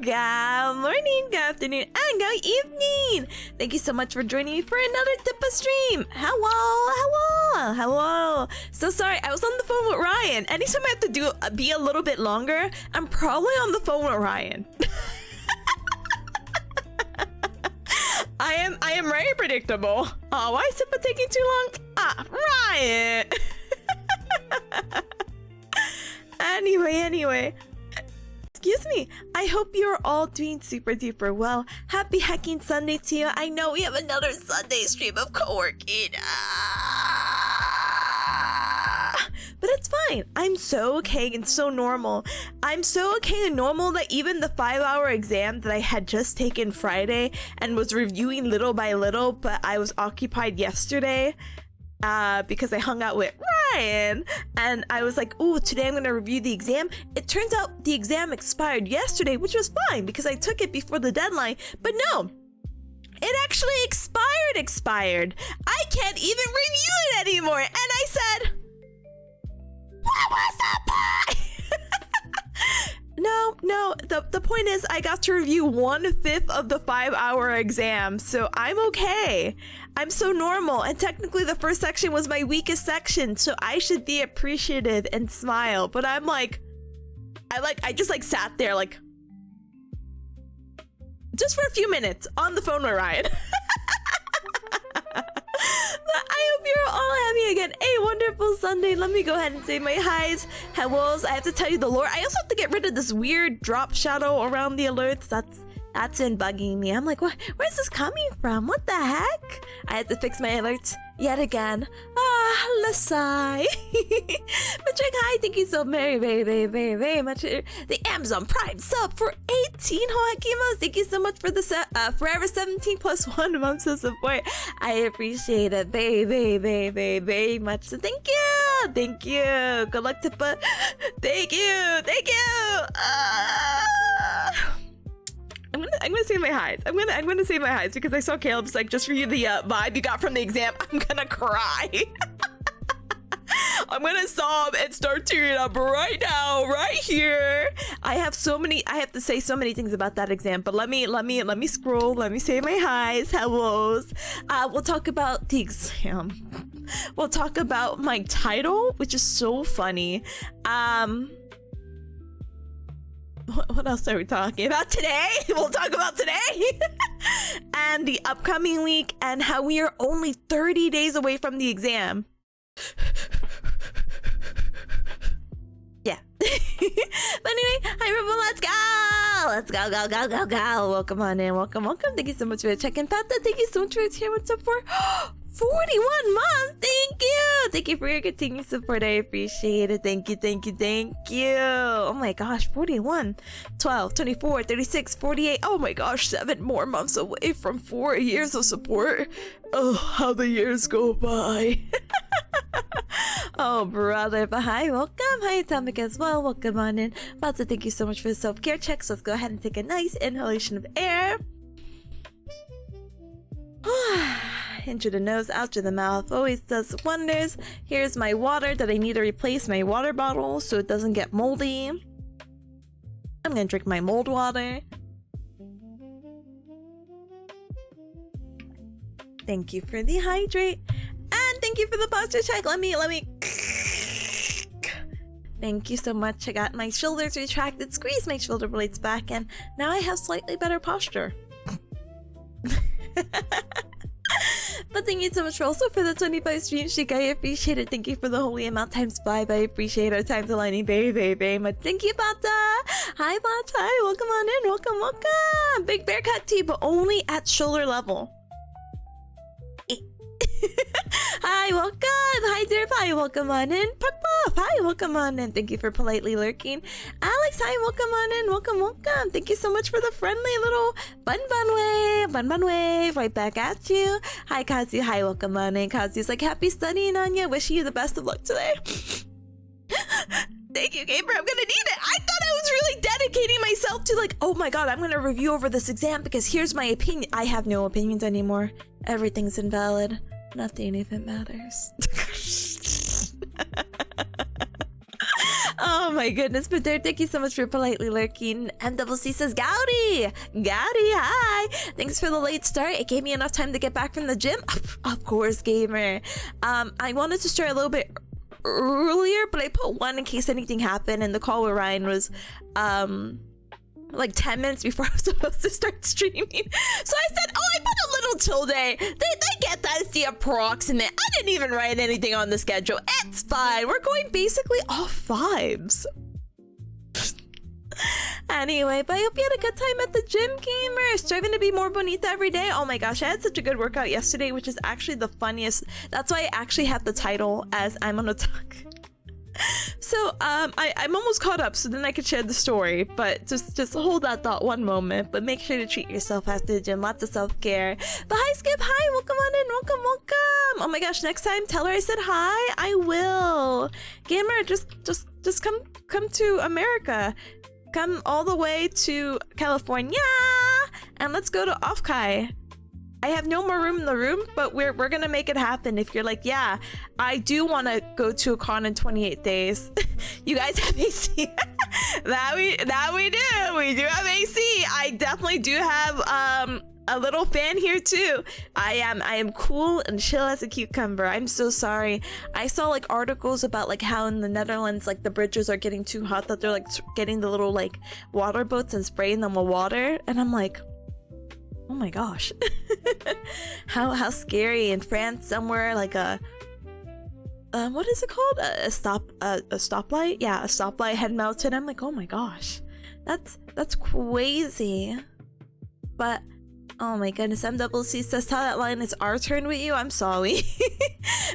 good morning, good afternoon, and good evening. Thank you so much for joining me for another Tippa stream. Hello. So sorry, I was on the phone with Ryan. Anytime I have to be a little bit longer, I'm probably on the phone with Ryan. I am very predictable. Oh, why is Tippa taking too long? Ryan. Anyway. Excuse me. I hope you're all doing super duper well. Happy hacking Sunday to you. I know we have another Sunday stream of co-working. But it's fine. I'm so okay and so normal. I'm so okay and normal that even the 5-hour exam that I had just taken Friday and was reviewing little by little, but I was occupied yesterday because I hung out with Ryan and I was like, oh, today I'm going to review the exam. It turns out the exam expired yesterday, which was fine because I took it before the deadline. But no, it actually expired. I can't even review it anymore. And I said, what was the point? No, the point is I got to review 1/5 of the 5-hour exam, so I'm okay. I'm so normal, and technically the first section was my weakest section, so I should be appreciative and smile, but I'm like, I just like sat there like, just for a few minutes on the phone with Ryan. But I hope you're all happy again. A wonderful Sunday. Let me go ahead and say my highs, hellos. I have to tell you the lore. I also have to get rid of this weird drop shadow around the alerts. That's been bugging me. I'm like, where's this coming from? What the heck? I had to fix my alerts yet again. Lasai. Patrick, hi, thank you so very much. The Amazon Prime sub for 18 Hoakimos. Thank you so much for the forever 17 plus 1 months of support. I appreciate it very much. So thank you. Good luck, Tippa. Thank you. I'm gonna say my highs. I'm gonna say my highs because I saw Caleb's like, just for you, the vibe you got from the exam. I'm gonna cry. I'm gonna sob and start tearing up right now, right here. I have to say so many things about that exam, but let me scroll. Let me say my highs, hellos. We'll talk about the exam. We'll talk about my title, which is so funny. What else are we talking about today? We'll talk about today and the upcoming week and how we are only 30 days away from the exam. Yeah. But anyway, hi Rebel, let's go. Welcome on in, welcome. Thank you so much for checking. Tata, thank you so much for sharing. What's up for 41 months? Thank you for your continued support. I appreciate it. Thank you. Oh my gosh, 41, 12, 24, 36, 48. Oh my gosh, 7 more months away from 4 years of support. Oh, how the years go by. Oh brother, but hi, welcome. Hi Atomic as well, welcome on in. Bata, thank you so much for the self-care checks. Let's go ahead and take a nice inhalation of air. Into the nose, out to the mouth, always does wonders. Here's my water that I need to replace my water bottle so it doesn't get moldy. I'm gonna drink my mold water. Thank you for the hydrate. And thank you for the posture check. Let me. Thank you so much. I got my shoulders retracted, squeeze my shoulder blades back, and now I have slightly better posture. But thank you so much also for the 25 stream streak. I appreciate it. Thank you for the holy amount times 5. I appreciate our times aligning very much. Thank you, Bata. Hi, Bata. Hi, welcome on in. Welcome. Big bearcat tea, but only at shoulder level. Hi, welcome. Hi, Derp. Hi, welcome on in. Puff. Hi, welcome on in. Thank you for politely lurking. Alex, hi, welcome on in. Welcome. Thank you so much for the friendly little bun wave. Right back at you. Hi, Kazu. Hi, welcome on in. Kazu's like, happy studying on you. Wishing you the best of luck today. Thank you, Gamer. I'm gonna need it. I thought I was really dedicating myself to like, oh my god, I'm gonna review over this exam because here's my opinion. I have no opinions anymore. Everything's invalid. Nothing even matters. Oh my goodness, but there, thank you so much for politely lurking. MWC says, Gowdy, hi. Thanks for the late start. It gave me enough time to get back from the gym. Of course, gamer. I wanted to start a little bit earlier, but I put one in case anything happened, and the call with Ryan was like 10 minutes before I was supposed to start streaming. So I said, oh, I put a little tilde. They get that as the approximate. I didn't even write anything on the schedule. It's fine. We're going basically off vibes. Anyway, but I hope you had a good time at the gym, gamer. Striving to be more bonita every day. Oh my gosh, I had such a good workout yesterday, which is actually the funniest. That's why I actually have the title as I'm an otaku. So I'm almost caught up, so then I could share the story, but just hold that thought one moment. But make sure to treat yourself after the gym. Lots of self-care. But hi, Skip. Hi, welcome on in. Welcome. Oh my gosh, next time tell her I said hi. I will. Gamer, just come to America. Come all the way to California, and let's go to Offkai. I have no more room in the room, but we're gonna make it happen. If you're like, yeah, I do want to go to a con in 28 days. You guys have AC. that we do. We do have AC. I definitely do have a little fan here too. I am cool and chill as a cucumber. I'm so sorry. I saw like articles about like how in the Netherlands like the bridges are getting too hot that they're like getting the little like water boats and spraying them with water, and I'm like, oh my gosh. how scary. In France somewhere, like a what is it called, a stoplight, yeah, a stoplight had melted. I'm like, oh my gosh, that's crazy. But oh my goodness, MWC says, tell that line it's our turn with you. I'm sorry.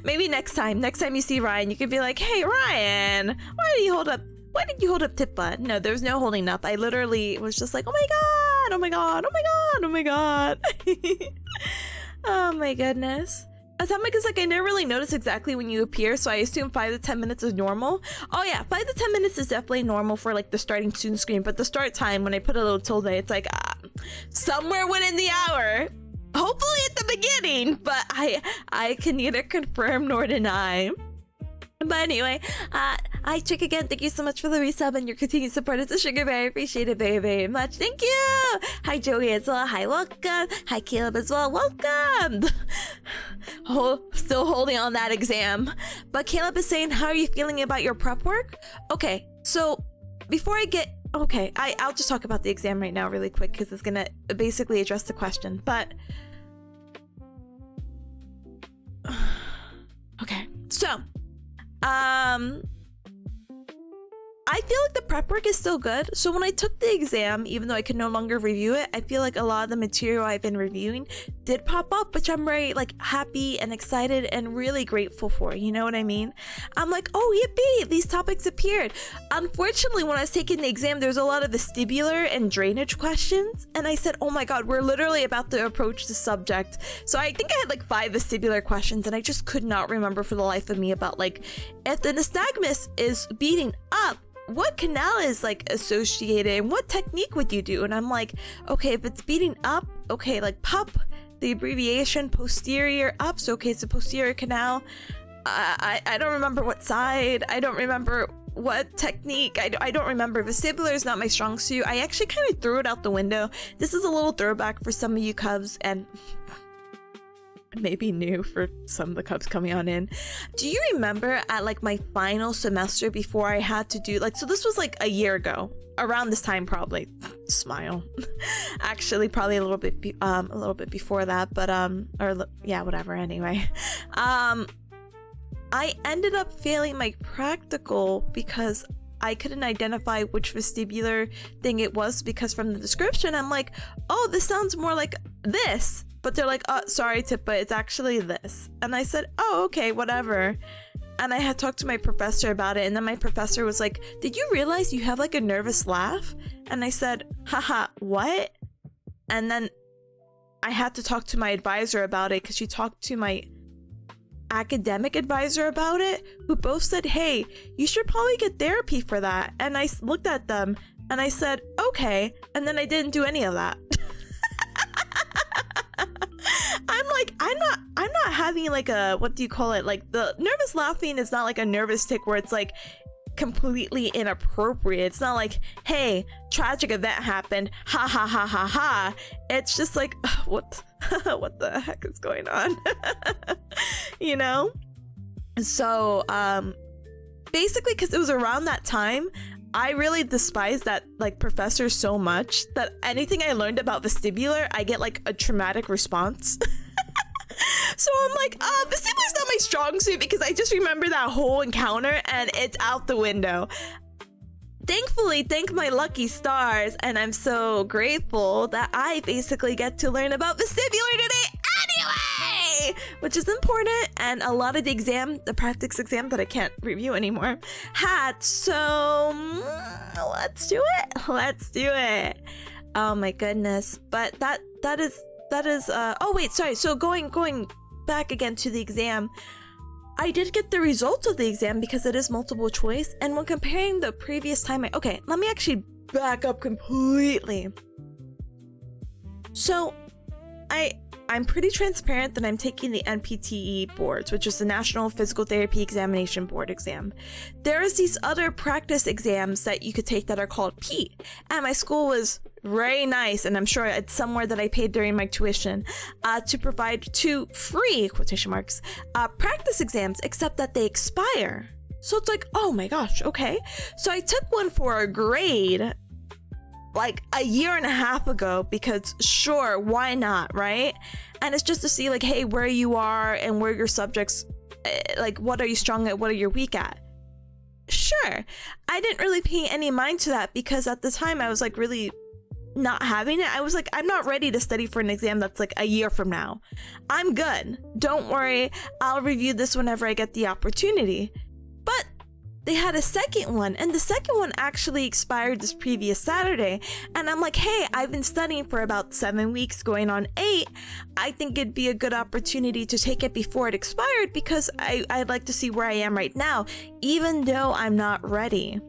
Maybe next time you see Ryan, you could be like, hey Ryan, why did you hold up Tippa? No, there was no holding up. I literally was just like, oh my god, oh my god, oh my god, oh my god. Oh my goodness. Atomic is like, I never really notice exactly when you appear, so I assume 5 to 10 minutes is normal. Oh yeah, 5 to 10 minutes is definitely normal for like the starting student screen, but the start time, when I put a little tilde, it's like somewhere within the hour. Hopefully at the beginning, but I can neither confirm nor deny. But anyway, hi Chick again, thank you so much for the resub and your continued support as a sugar bear. I appreciate it very, very much. Thank you! Hi Joey as well, hi welcome. Hi Caleb as well, welcome! Still holding on that exam. But Caleb is saying, how are you feeling about your prep work? Okay, so before I get... Okay, I'll just talk about the exam right now really quick because it's gonna basically address the question, but... Okay, so... I feel like the prep work is still good. So when I took the exam, even though I could no longer review it, I feel like a lot of the material I've been reviewing did pop up, which I'm very like happy and excited and really grateful for. You know what I mean? I'm like, oh yippee, these topics appeared. Unfortunately, when I was taking the exam, there's a lot of vestibular and drainage questions, and I said, oh my god, we're literally about to approach the subject. So I think I had like 5 vestibular questions, and I just could not remember for the life of me about like, if the nystagmus is beating up, what canal is like associated and what technique would you do? And I'm like, okay, if it's beating up, okay, like PUP, the abbreviation posterior up, so okay, it's a posterior canal. I don't remember what side, I don't remember what technique, I don't remember. Vestibular is not my strong suit. I actually kind of threw it out the window. This is a little throwback for some of you Cubs, and maybe new for some of the Cubs coming on in. Do you remember at like my final semester before I had to do like, so this was like a year ago, around this time probably. Smile. Actually probably a little bit before that, but or yeah, whatever. Anyway, I ended up failing my practical because I couldn't identify which vestibular thing it was, because from the description I'm like, oh, this sounds more like this. But they're like, oh, sorry, Tippa, it's actually this. And I said, oh, okay, whatever. And I had talked to my professor about it. And then my professor was like, did you realize you have like a nervous laugh? And I said, haha, what? And then I had to talk to my advisor about it, because she talked to my academic advisor about it, who both said, hey, you should probably get therapy for that. And I looked at them and I said, okay. And then I didn't do any of that. I'm like, I'm not having like a, what do you call it? Like the nervous laughing is not like a nervous tick where it's like, completely inappropriate. It's not like, hey, tragic event happened, ha ha ha ha ha. It's just like, what the heck is going on? You know? So basically, because it was around that time, I really despise that like professor so much that anything I learned about vestibular, I get like a traumatic response. So I'm like, vestibular's not my strong suit, because I just remember that whole encounter and it's out the window. Thankfully, thank my lucky stars, and I'm so grateful that I basically get to learn about vestibular today anyway, which is important. And a lot of the practice exam that I can't review anymore had. So let's do it. Oh my goodness. But that is oh wait, sorry. So going back again to the exam, I did get the results of the exam because it is multiple choice, and when comparing the previous time, okay, let me actually back up completely. So I'm pretty transparent that I'm taking the NPTE boards, which is the National Physical Therapy Examination Board exam. There's these other practice exams that you could take that are called PEAT, and my school was very nice, and I'm sure it's somewhere that I paid during my tuition, to provide 2 free quotation marks practice exams, except that they expire. So it's like, oh my gosh, okay. So I took one for a grade like a year and a half ago, because sure, why not, right? And it's just to see like, hey, where you are and where your subjects, like what are you strong at, what are you weak at. Sure, I didn't really pay any mind to that, because at the time I was like really not having it. I was like, I'm not ready to study for an exam that's like a year from now. I'm good, don't worry, I'll review this whenever I get the opportunity. But they had a second one, and the second one actually expired this previous Saturday, and I'm like, hey, I've been studying for about 7 weeks going on 8. I think it'd be a good opportunity to take it before it expired, because I'd like to see where I am right now, even though I'm not ready.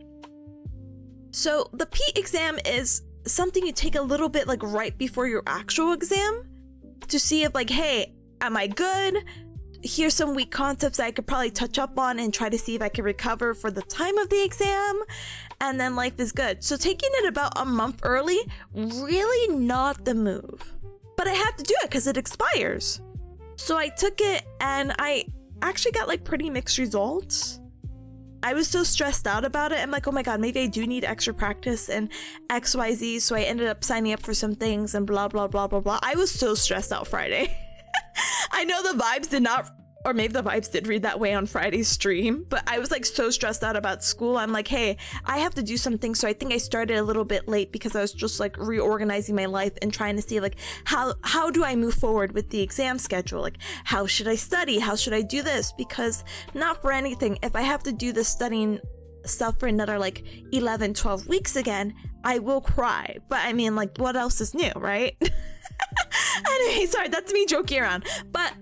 So the PEAT exam is something you take a little bit like right before your actual exam to see if like, hey, am I good? Here's some weak concepts I could probably touch up on and try to see if I can recover for the time of the exam, and then life is good. So taking it about a month early, really not the move. But I had to do it because it expires. So I took it, and I actually got like pretty mixed results. I was so stressed out about it. I'm like, oh my god, maybe I do need extra practice and XYZ. So I ended up signing up for some things and blah, blah, blah, blah, blah. I was so stressed out Friday. I know the vibes did not, or maybe the vibes did read that way on Friday's stream, but I was like so stressed out about school. I'm like, hey, I have to do something. So I think I started a little bit late because I was just like reorganizing my life and trying to see like, how do I move forward with the exam schedule? Like, how should I study? How should I do this? Because not for anything, if I have to do this studying stuff for another like 11, 12 weeks again, I will cry. But I mean, like, what else is new, right? Anyway, sorry, that's me joking around. But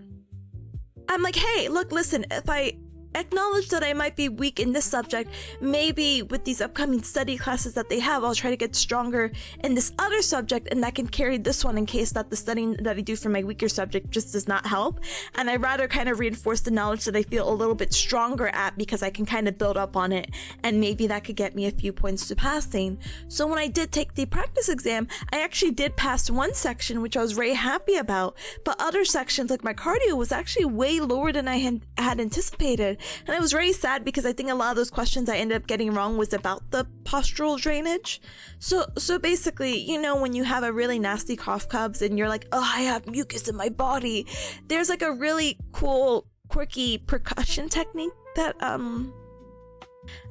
I'm like, hey, look, listen, if I acknowledge that I might be weak in this subject, maybe with these upcoming study classes that they have, I'll try to get stronger in this other subject, and that can carry this one in case that the studying that I do for my weaker subject just does not help. And I'd rather kind of reinforce the knowledge that I feel a little bit stronger at, because I can kind of build up on it, and maybe that could get me a few points to passing. So when I did take the practice exam, I actually did pass one section, which I was very happy about, but other sections like my cardio was actually way lower than I had anticipated. And I was very sad, because I think a lot of those questions I ended up getting wrong was about the postural drainage. So basically, you know, when you have a really nasty cough cubs and you're like, oh, I have mucus in my body, there's like a really cool, quirky percussion technique that I'm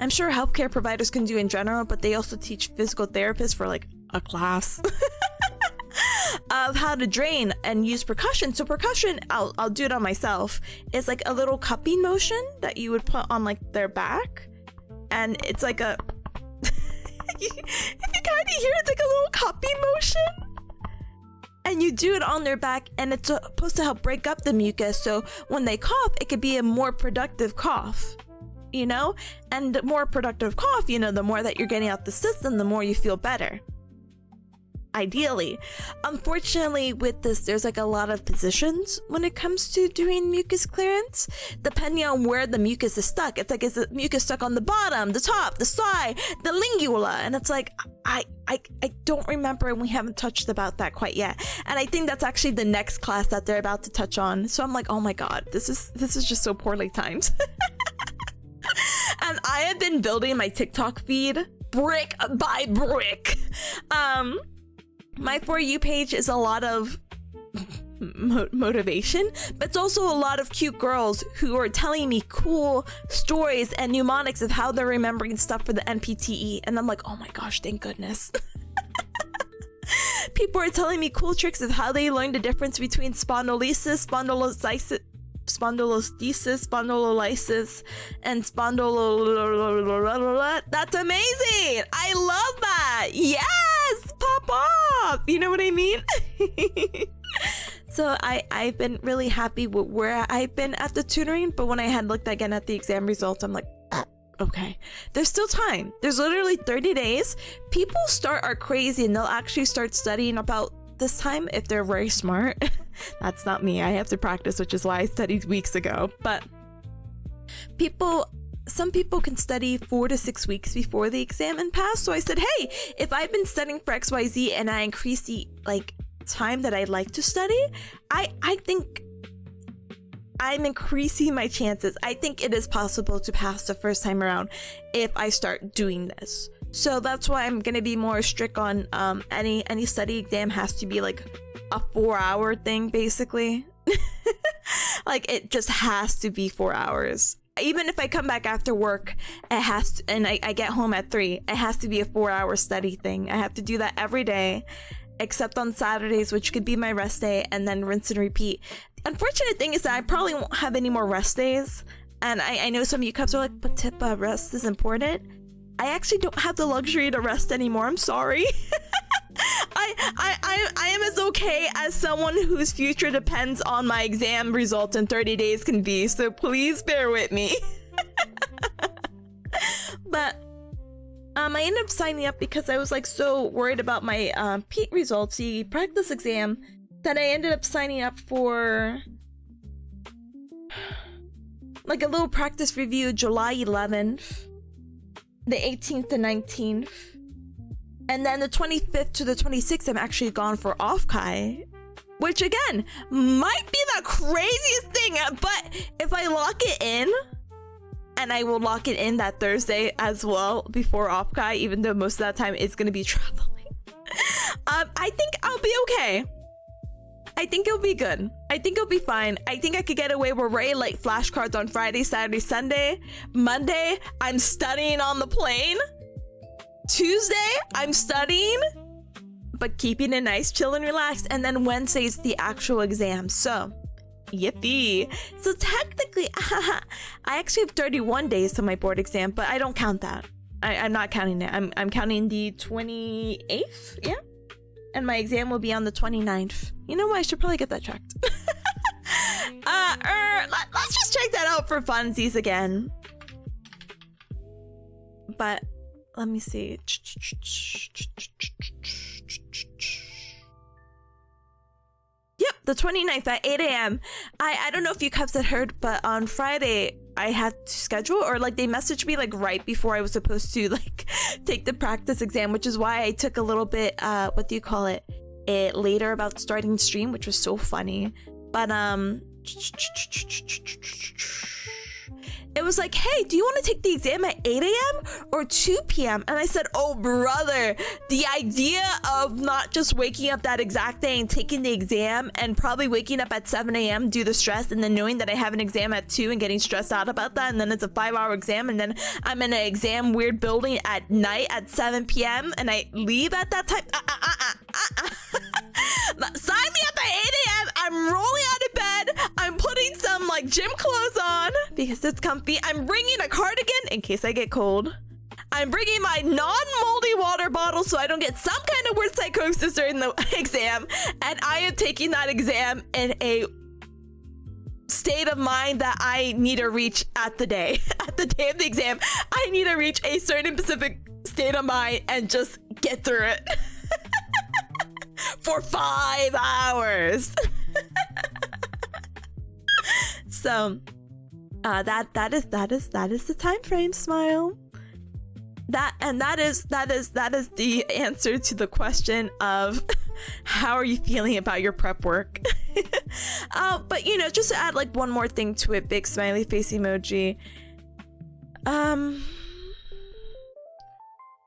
sure healthcare providers can do in general, but they also teach physical therapists for like a class. Of how to drain and use percussion. So percussion, I'll do it on myself. It's like a little cupping motion that you would put on like their back, and it's like a if you kind of hear, it's like a little cupping motion, and you do it on their back, and it's supposed to help break up the mucus, so when they cough, it could be a more productive cough, you know. And the more productive cough, you know, the more that you're getting out the system, the more you feel better. ideally. Unfortunately, with this, there's like a lot of positions when it comes to doing mucus clearance, depending on where the mucus is stuck. It's like, is the mucus stuck on the bottom, the top, the side, the lingula? And it's like, I don't remember, and we haven't touched about that quite yet. And I think that's actually the next class that they're about to touch on. So I'm like, oh my god, this is just so poorly timed. And I have been building my TikTok feed brick by brick. My For You page is a lot of motivation, but it's also a lot of cute girls who are telling me cool stories and mnemonics of how they're remembering stuff for the NPTE. And I'm like, oh my gosh, thank goodness. People are telling me cool tricks of how they learned the difference between spondylolisthesis, and That's amazing. I love that. Yes, pop off. You know what I mean? So I've been really happy with where I've been at the tutoring, but when I had looked again at the exam results, I'm like, okay, there's still time. There's literally 30 days. People are crazy and they'll actually start studying about this time if they're very smart. That's not me. I have to practice, which is why I studied weeks ago. But some people can study 4 to 6 weeks before the exam and pass. So I said, hey, if I've been studying for XYZ and I increase the time that I'd like to study, I think I'm increasing my chances. I think it is possible to pass the first time around if I start doing this. So that's why I'm gonna be more strict on any study exam has to be like a 4-hour thing, basically. Like, it just has to be 4 hours. Even if I come back after work, it has to, and I get home at 3, it has to be a 4-hour study thing. I have to do that every day, except on Saturdays, which could be my rest day, and then rinse and repeat. The unfortunate thing is that I probably won't have any more rest days. And I know some of you cubs are like, but Tippa, rest is important. I actually don't have the luxury to rest anymore. I'm sorry. I am as okay as someone whose future depends on my exam results in 30 days can be, so please bear with me. But I ended up signing up because I was like so worried about my PEAT results, the practice exam, that I ended up signing up for like a little practice review July 11th, the 18th to 19th. And then the 25th to the 26th, I'm actually gone for off-kai, which again, might be the craziest thing, but if I lock it in, and I will lock it in that Thursday as well before off-kai, even though most of that time is going to be traveling, I think I'll be okay. I think it'll be good. I think it'll be fine. I think I could get away with very light flashcards on Friday, Saturday, Sunday. Monday, I'm studying on the plane. Tuesday, I'm studying, but keeping it nice, chill, and relaxed. And then Wednesday's the actual exam. So, yippee. So technically, I actually have 31 days to my board exam, but I don't count that. I'm not counting it. I'm counting the 28th, yeah? And my exam will be on the 29th. You know what? I should probably get that checked. Let's just check that out for funsies again. But let me see. Yep, the 29th at 8 a.m. I don't know if you cubs had heard, but on Friday I had to schedule, or like they messaged me like right before I was supposed to like take the practice exam, which is why I took a little bit what do you call it later about starting stream, which was so funny. But it was like, hey, do you want to take the exam at 8 a.m. or 2 p.m.? And I said, oh, brother, the idea of not just waking up that exact day and taking the exam and probably waking up at 7 a.m. due to stress, and then knowing that I have an exam at 2 and getting stressed out about that, and then it's a 5-hour exam, and then I'm in an exam weird building at night at 7 p.m. and I leave at that time. Sign me up at 8 a.m. I'm rolling out of bed. I'm putting some like gym clothes on because it's comfy. I'm bringing a cardigan in case I get cold. I'm bringing my non-moldy water bottle so I don't get some kind of weird psychosis during the exam. And I am taking that exam in a state of mind that I need to reach at the day. At the day of the exam, I need to reach a certain specific state of mind and just get through it. for 5 hours. So that is the time frame, Smile. That is the answer to the question of how are you feeling about your prep work. But you know, just to add like one more thing to it, big smiley face emoji.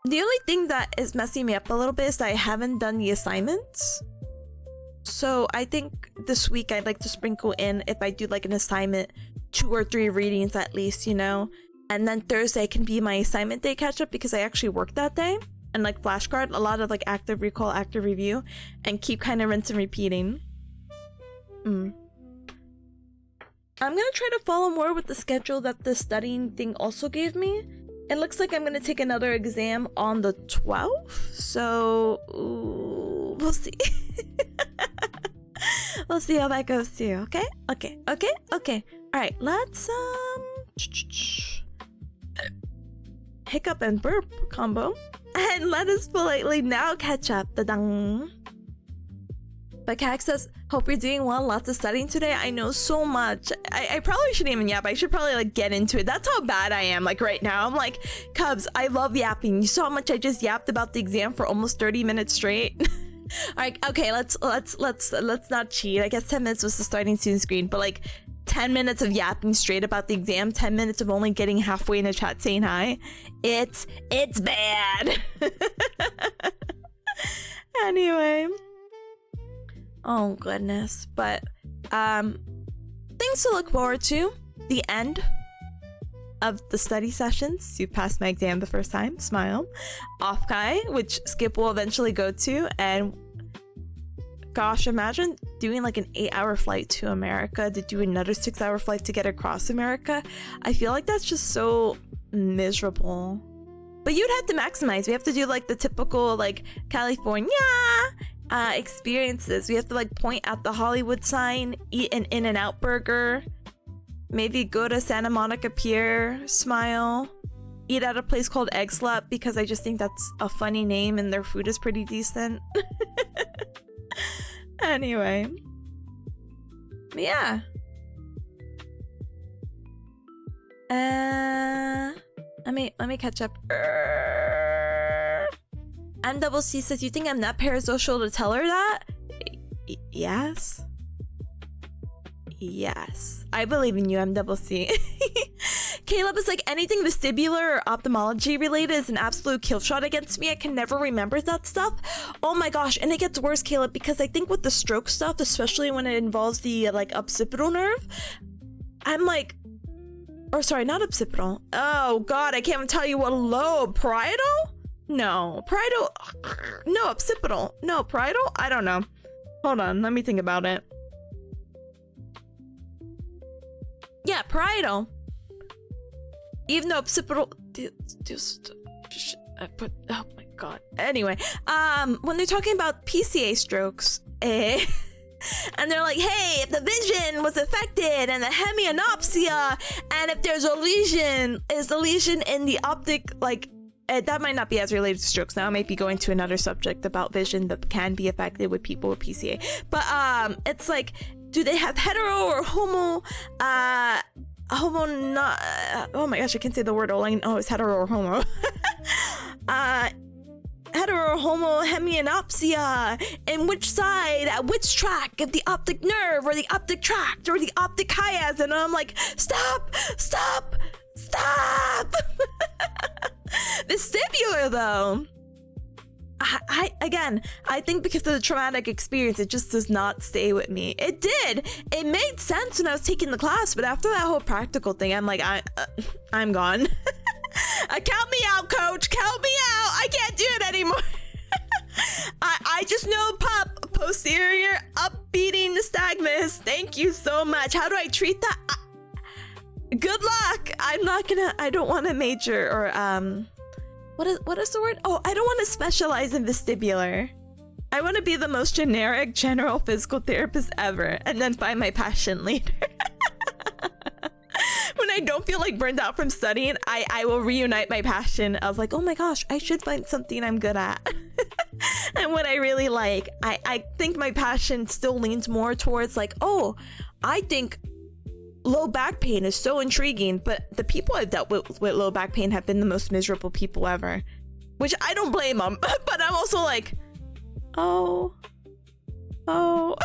The only thing that is messing me up a little bit is that I haven't done the assignments. So I think this week I'd like to sprinkle in, if I do like an assignment, 2 or 3 readings at least, you know. And then Thursday can be my assignment day catch up because I actually worked that day. And like flashcard, a lot of like active recall, active review, and keep kind of rinse and repeating. I'm gonna try to follow more with the schedule that the studying thing also gave me. It looks like I'm gonna take another exam on the 12th, so we'll see. We'll see how that goes too. Okay. All right, let's hiccup and burp combo, and let us politely now catch up. Da-dang. But Kak says, hope you're doing well. Lots of studying today. I know so much. I probably shouldn't even yap. I should probably like get into it. That's how bad I am. Like right now, I'm like, Cubs, I love yapping. You saw how much I just yapped about the exam for almost 30 minutes straight. All right, okay, let's not cheat. I guess 10 minutes was the starting student screen, but like 10 minutes of yapping straight about the exam, 10 minutes of only getting halfway in a chat saying hi. It's bad. Anyway. Oh goodness, but things to look forward to. The end of the study sessions. You passed my exam the first time, smile. Offkai, which Skip will eventually go to, and gosh, imagine doing like an 8-hour flight to America to do another 6-hour flight to get across America. I feel like that's just so miserable. But you'd have to maximize. We have to do like the typical like California experiences. We have to like point at the Hollywood sign, eat an In-N-Out burger, maybe go to Santa Monica Pier, smile, eat at a place called Egg Slap because I just think that's a funny name and their food is pretty decent. Anyway, yeah. Let me catch up. MCC says, you think I'm not parasocial to tell her that? Yes. Yes. I believe in you, MCC. Caleb is like, anything vestibular or ophthalmology related is an absolute kill shot against me. I can never remember that stuff. Oh my gosh. And it gets worse, Caleb, because I think with the stroke stuff, especially when it involves the like occipital nerve, I'm like, or sorry, not occipital. Oh god, I can't even tell you what lobe. Parietal? No. Parietal? No, occipital. No, parietal? I don't know. Hold on, let me think about it. Yeah, parietal. Even though occipital... oh my god. Anyway, when they're talking about PCA strokes, and they're like, hey, if the vision was affected and the hemianopsia, and if there's a lesion, is the lesion in the optic, like, that might not be as related to strokes. Now I might be going to another subject about vision that can be affected with people with PCA. But it's like, do they have hetero or homo? Homo not. Oh my gosh, I can't say the word. All I know is hetero or homo. Hetero or homo hemianopsia. In which side, at which track of the optic nerve or the optic tract or the optic chiasm? And I'm like, stop. Vestibular though, I think because of the traumatic experience, it just does not stay with me. It made sense when I was taking the class, but after that whole practical thing, I'm like, I'm gone. Count me out, coach, count me out. I can't do it anymore. I just know posterior upbeating nystagmus. Thank you so much. How do I treat that? Good luck. I don't want to major or what is the word? Oh, I don't want to specialize in vestibular. I want to be the most generic general physical therapist ever and then find my passion later. When I don't feel like burned out from studying, I will reunite my passion. I was like, oh my gosh, I should find something I'm good at. and what I really like. I think my passion still leans more towards like, oh, I think low back pain is so intriguing, but the people I've dealt with low back pain have been the most miserable people ever, which I don't blame them. But I'm also like, oh oh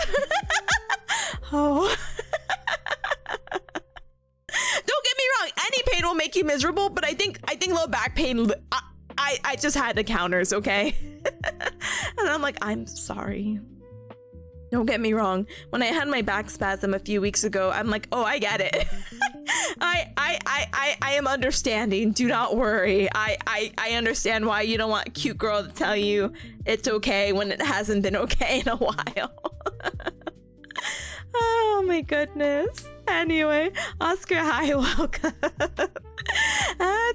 don't get me wrong, any pain will make you miserable, but I think low back pain, I just had the counters, okay? And I'm like, I'm sorry. Don't get me wrong. When I had my back spasm a few weeks ago, I'm like, oh, I get it. I am understanding. Do not worry. I understand why you don't want a cute girl to tell you it's okay when it hasn't been okay in a while. Oh my goodness. Anyway, Oscar, hi, welcome.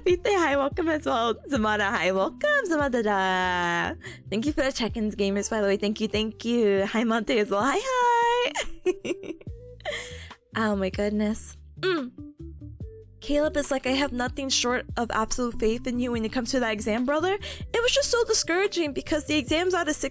Pite, hi, welcome as well. Zamada, hi, welcome. Zamada. Thank you for the check-ins, gamers, by the way. Thank you. Hi, Monte as well. Hi. Oh my goodness. Caleb is like, I have nothing short of absolute faith in you when it comes to that exam, brother. It was just so discouraging because the exam's out of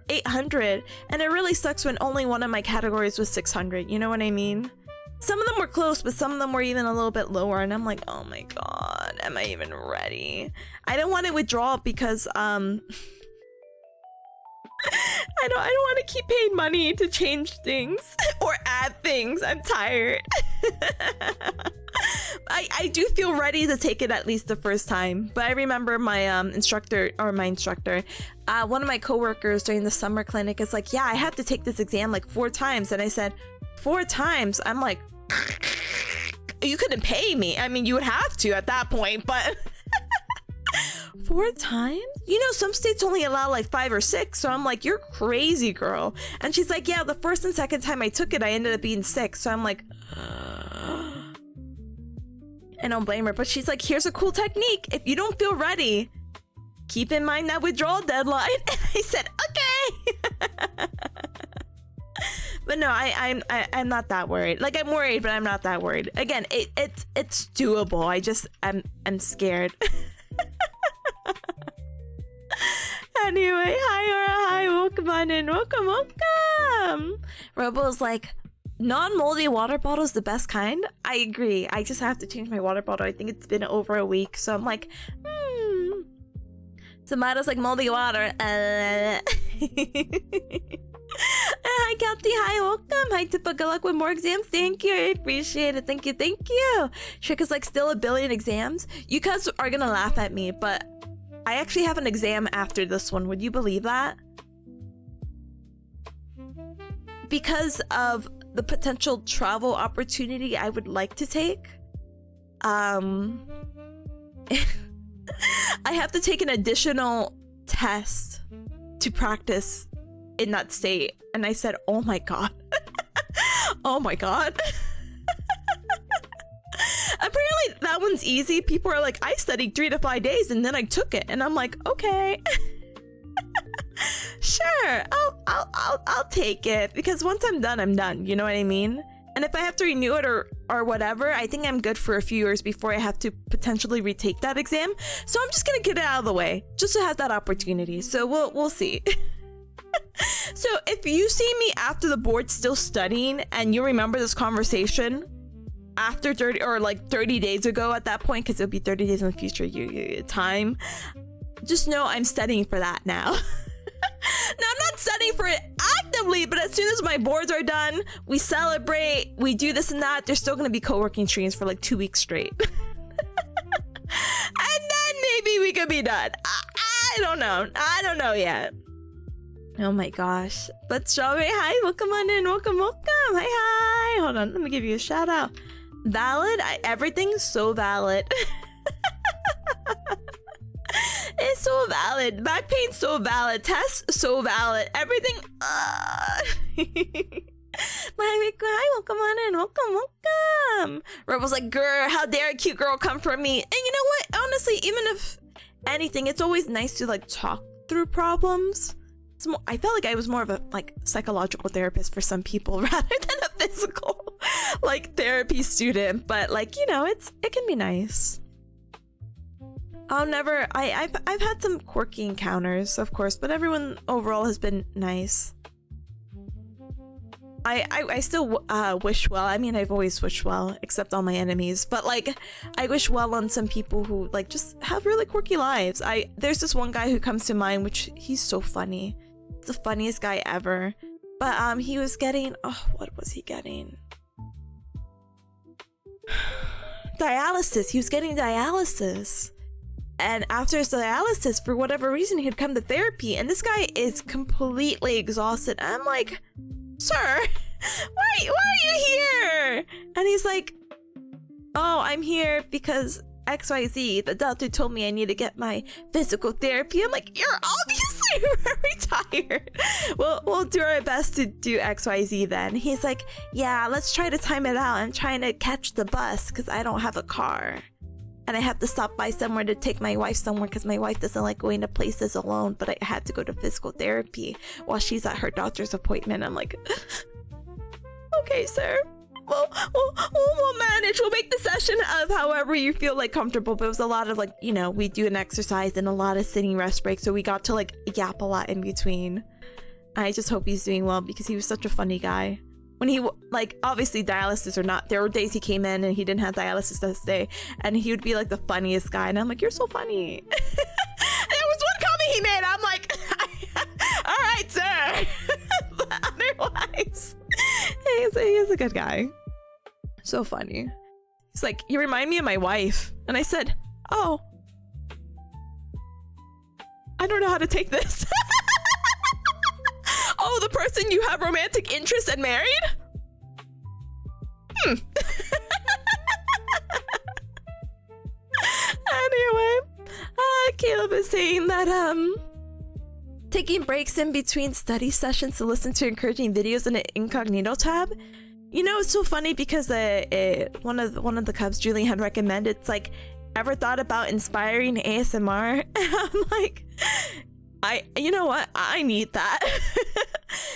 800, and it really sucks when only one of my categories was 600. You know what I mean? Some of them were close, but some of them were even a little bit lower, and I'm like, oh my god, am I even ready? I don't want to withdraw because I don't want to keep paying money to change things or add things. I'm tired. I do feel ready to take it at least the first time, but I remember my instructor, one of my coworkers during the summer clinic is like, yeah, I have to take this exam like 4 times, and I said, 4 times? I'm like, you couldn't pay me. I mean, you would have to at that point, but 4 times? You know, some states only allow like 5 or 6, so I'm like, you're crazy, girl. And she's like, yeah, the first and second time I took it, I ended up being 6, so I'm like, I don't blame her, but she's like, here's a cool technique. If you don't feel ready, keep in mind that withdrawal deadline. And I said, okay. But no, I'm not that worried. Like, I'm worried, but I'm not that worried. Again, it's doable. I'm scared. Anyway, hi Aura, hi, welcome on in, welcome. Robo's like, non-moldy water bottle is the best kind. I agree. I just have to change my water bottle. I think it's been over a week, so I'm like, Samada's like, moldy water. Hi Kathy, hi, welcome. Hi Tipa, good luck with more exams. Thank you, I appreciate it. Thank you. Trick is like, still a billion exams. You guys are gonna laugh at me, but I actually have an exam after this one. Would you believe that? Because of the potential travel opportunity I would like to take, I have to take an additional test to practice in that state. And I said, oh my god. Oh my god. Apparently that one's easy. People are like, I studied 3 to 5 days and then I took it, and I'm like, okay. Sure, I'll take it, because once I'm done, you know what I mean? And if I have to renew it or whatever, I think I'm good for a few years before I have to potentially retake that exam. So I'm just gonna get it out of the way just to have that opportunity. So we'll see. So if you see me after the board still studying and you remember this conversation after 30 days ago at that point, because it'll be 30 days in the future, you time, just know I'm studying for that now. Now, I'm not studying for it actively, but as soon as my boards are done, we celebrate, we do this and that. There's still going to be co-working streams for like 2 weeks straight. And then maybe we could be done. I don't know. I don't know yet. Oh my gosh. But Strawberry, hi, welcome on in. Welcome. Hi. Hold on, let me give you a shout out. Valid? Everything's so valid. It's so valid. Back pain, so valid. Tests, so valid. Everything. Hi, welcome on in. Welcome. Rebel's like, girl, how dare a cute girl come from me? And you know what? Honestly, even if anything, it's always nice to like talk through problems. I felt like I was more of a like psychological therapist for some people rather than a physical like therapy student. But like, you know, it can be nice. I'll never. I've had some quirky encounters, of course, but everyone overall has been nice. I still wish well. I mean, I've always wished well, except all my enemies. But like, I wish well on some people who like just have really quirky lives. There's this one guy who comes to mind, which he's so funny. It's the funniest guy ever. But he was getting, oh, what was he getting? Dialysis. He was getting dialysis. And after his dialysis, for whatever reason, he'd come to therapy. And this guy is completely exhausted. I'm like, sir, why are you here? And he's like, oh, I'm here because XYZ. The doctor told me I need to get my physical therapy. I'm like, you're obviously very tired. We'll do our best to do XYZ then. He's like, yeah, let's try to time it out. I'm trying to catch the bus because I don't have a car. And I have to stop by somewhere to take my wife somewhere because my wife doesn't like going to places alone, but I had to go to physical therapy while she's at her doctor's appointment. I'm like, okay, sir. We'll manage. We'll make the session of however you feel like comfortable. But it was a lot of like, you know, we do an exercise and a lot of sitting rest breaks. So we got to like yap a lot in between. I just hope he's doing well because he was such a funny guy. When he, like, obviously dialysis or not, there were days he came in and he didn't have dialysis this day, and he would be like the funniest guy, and I'm like, you're so funny. There was one comment he made, I'm like, all right, sir. But otherwise, he's a good guy. So funny. He's like, you remind me of my wife. And I said, oh, I don't know how to take this. Oh, the person you have romantic interest and married? Anyway, Caleb is saying that taking breaks in between study sessions to listen to encouraging videos in an incognito tab. You know, it's so funny because one of the cubs Julie had recommended, it's like, ever thought about inspiring ASMR? And I'm like, you know what? I need that.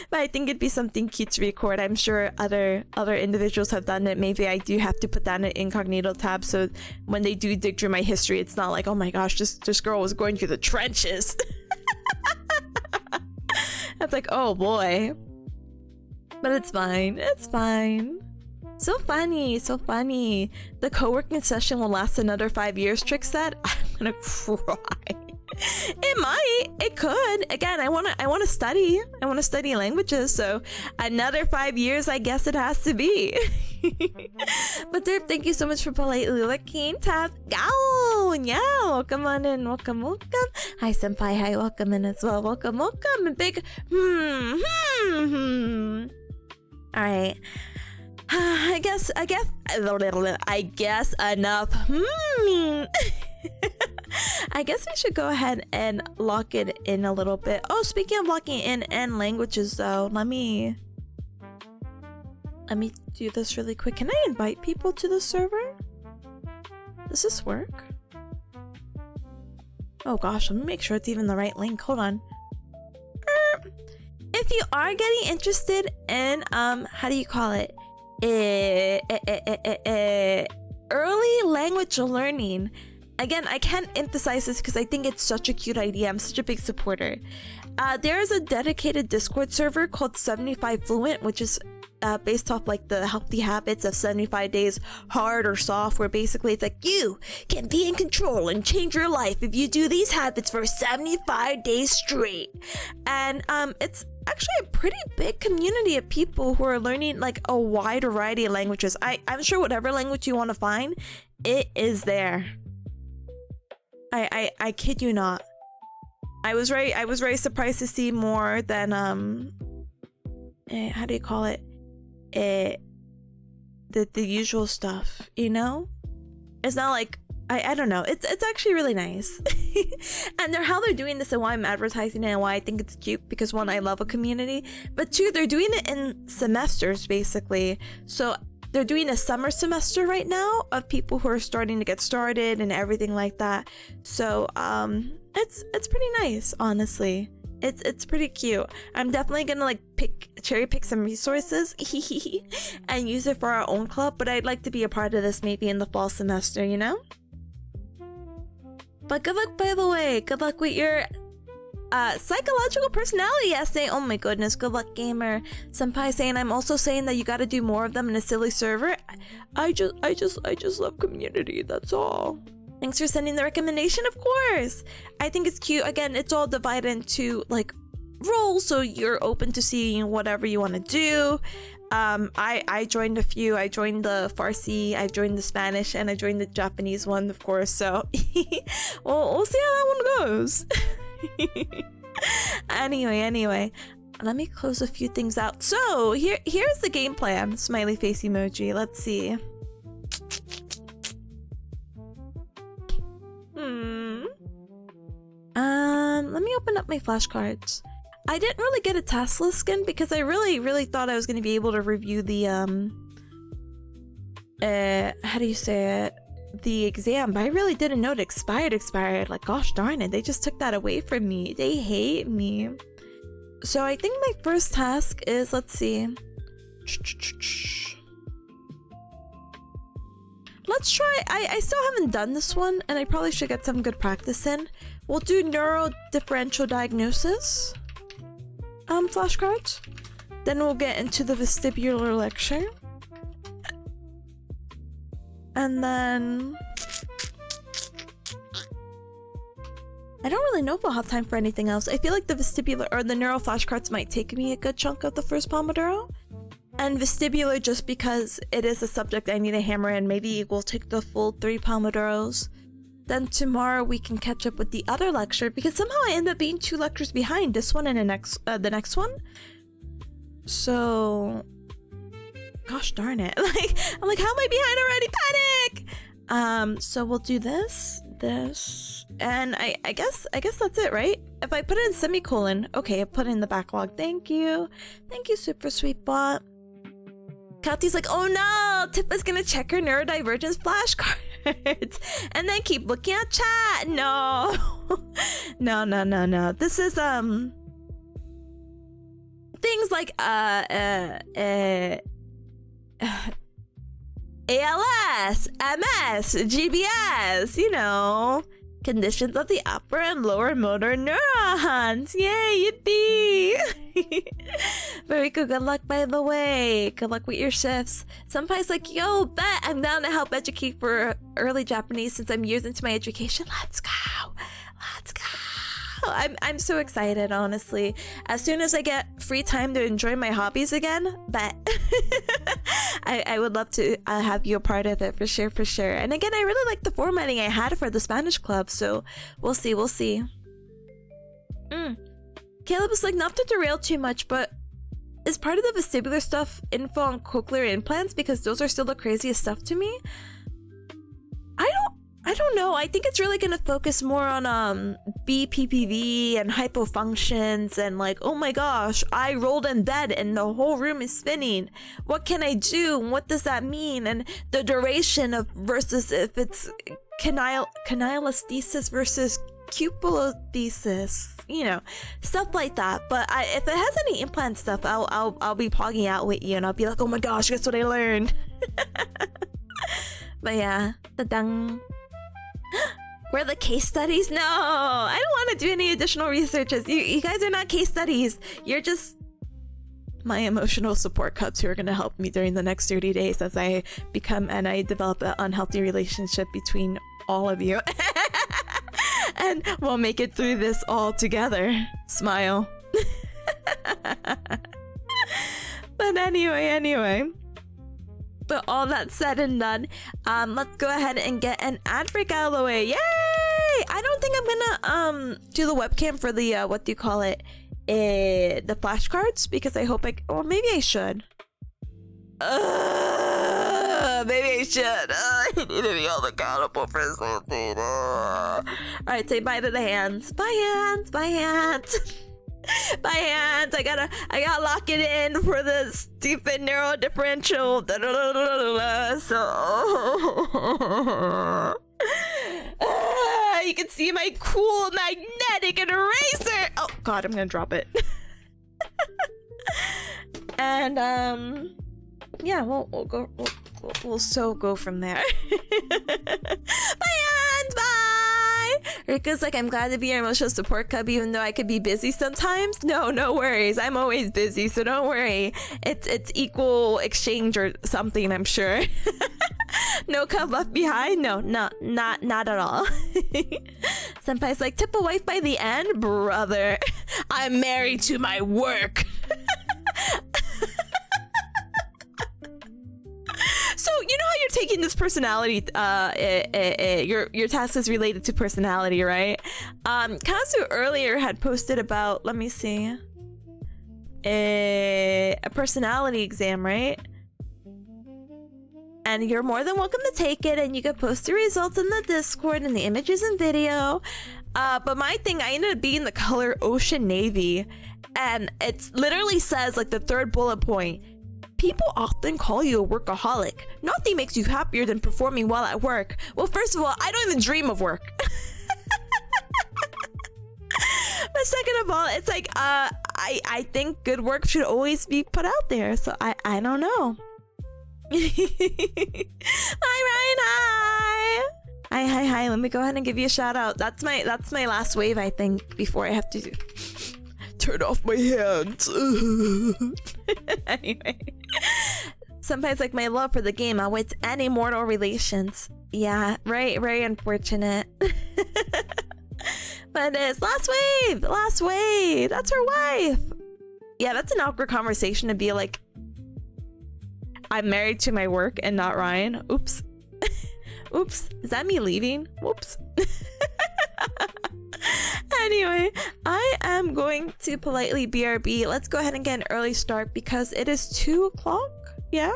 But I think it'd be something cute to record. I'm sure other individuals have done it. Maybe I do have to put that in an incognito tab so when they do dig through my history, it's not like, oh my gosh, this girl was going through the trenches. It's like, oh boy. But it's fine. It's fine. So funny. So funny. The co-working session will last another 5 years, Trick said. I'm gonna cry. It might. It could. Again, I want to study. I want to study languages, so another 5 years, I guess it has to be. But Derp, thank you so much for politely looking. Tab, go, yeah, welcome on in, welcome. Hi, senpai. Hi, welcome in as well. Welcome. And big. All right. I guess enough. I guess we should go ahead and lock it in a little bit. Oh, speaking of locking in and languages though, let me do this really quick. Can I invite people to the server? Does this work? Oh gosh, let me make sure it's even the right link. Hold on. If you are getting interested in how do you call it? Early language learning. Again, I can't emphasize this because I think it's such a cute idea. I'm such a big supporter. There is a dedicated Discord server called 75 Fluent, which is based off like the healthy habits of 75 days hard or soft, where basically it's like you can be in control and change your life if you do these habits for 75 days straight. And it's actually a pretty big community of people who are learning like a wide variety of languages. I'm sure whatever language you want to find, it is there. I kid you not. I was very surprised to see more than how do you call it? The usual stuff, you know? It's not like I don't know. It's actually really nice. And how they're doing this and why I'm advertising it and why I think it's cute, because one, I love a community, but two, they're doing it in semesters basically. So they're doing a summer semester right now of people who are starting to get started and everything like that. So it's pretty nice, honestly. It's pretty cute. I'm definitely gonna like cherry pick some resources and use it for our own club, but I'd like to be a part of this maybe in the fall semester, you know? But good luck, by the way. Good luck with your psychological personality essay. Oh my goodness, good luck, gamer. Senpai saying I'm also saying that you gotta do more of them in a silly server. I just love community, that's all. Thanks for sending the recommendation, of course. I think it's cute. Again, it's all divided into like roles, so you're open to seeing whatever you want to do. I joined a few. I joined the Farsi, I joined the Spanish, and I joined the Japanese one, of course. So we'll see how that one goes. Anyway, let me close a few things out. So here's the game plan. Smiley face emoji. Let's see. Let me open up my flashcards. I didn't really get a task list skin because I really thought I was going to be able to review the how do you say it, the exam, but I really didn't know it expired. Like, gosh darn it, they just took that away from me. They hate me. So I think my first task is, let's see, let's try, I still haven't done this one, and I probably should get some good practice in. We'll do neuro differential diagnosis flashcards. Then we'll get into the vestibular lecture. And then I don't really know if we'll have time for anything else. I feel like the vestibular or the neuro flashcards might take me a good chunk of the first Pomodoro. And vestibular, just because it is a subject I need to hammer in, maybe we'll take the full 3 Pomodoros. Then tomorrow we can catch up with the other lecture, because somehow I end up being 2 lectures behind, this one and the next one. So, gosh darn it. I'm like, how am I behind already? Panic! So we'll do this, and I guess that's it, right? If I put it in semicolon, okay, I put it in the backlog. Thank you, super sweet bot. Kati's like, oh no, Tippa's gonna check her neurodivergence flashcards and then keep looking at chat. No. No. This is things like ALS, MS, GBS, you know, conditions of the upper and lower motor neurons. Yay, yippee! Very good. Good luck, by the way. Good luck with your shifts. Senpai's like, yo, bet I'm down to help educate for early Japanese since I'm years into my education. Let's go. I'm so excited, honestly. As soon as I get free time to enjoy my hobbies again, bet. I would love to have you a part of it, for sure. And again, I really like the formatting I had for the Spanish club, so we'll see. Caleb is like, not to derail too much, but is part of the vestibular stuff info on cochlear implants, because those are still the craziest stuff to me? I don't know. I think it's really gonna focus more on BPPV and hypofunctions and like, oh my gosh, I rolled in bed and the whole room is spinning. What can I do? What does that mean? And the duration of versus if it's canalisthesis versus cupulothesis, you know, stuff like that. But if it has any implant stuff, I'll be pogging out with you and I'll be like, oh my gosh, guess what I learned? But yeah, ta-dang. Where are the case studies? No, I don't want to do any additional researches. You guys are not case studies. You're just my emotional support cups who are going to help me during the next 30 days as I become and I develop an unhealthy relationship between all of you. And we'll make it through this all together. Smile. But anyway. But all that said and done, let's go ahead and get an ad break out of the way. Yay! I don't think I'm gonna do the webcam for the what do you call it? The flashcards, because I hope or maybe I should. Maybe I should. I need to be held accountable for something. Alright, say bye to the hands. Bye hands. Bye hands. By hands, I gotta lock it in for the stupid neuro differential. So you can see my cool magnetic eraser. Oh god, I'm gonna drop it. And yeah, we'll go. We'll so go from there. Bye hands, bye. Rika's like, I'm glad to be your emotional support cub, even though I could be busy sometimes. No, no worries. I'm always busy, so don't worry. It's equal exchange or something, I'm sure. No cub left behind? No, not at all. Senpai's like, tip a wife by the end? Brother, I'm married to my work. So you know how you're taking this personality, your task is related to personality, right? Kazu earlier had posted about, let me see, a personality exam, right? And you're more than welcome to take it, and you can post the results in the Discord and the images and video. But my thing, I ended up being the color Ocean Navy, and it literally says, like, the third bullet point, people often call you a workaholic. Nothing makes you happier than performing well at work. Well, first of all, I don't even dream of work. But second of all, it's like, I think good work should always be put out there. So I don't know. Hi, Ryan. Hi. Hi. Let me go ahead and give you a shout out. That's my last wave, I think, before I have to turn off my hands. Anyway, sometimes like my love for the game outweighs any mortal relations. Yeah, right. Very unfortunate. But it's last wave. That's her wife. Yeah, that's an awkward conversation to be like, I'm married to my work and not Ryan. Oops. Oops. Is that me leaving? Whoops. Anyway, I am going to politely BRB. Let's go ahead and get an early start because it is 2 o'clock. Yeah?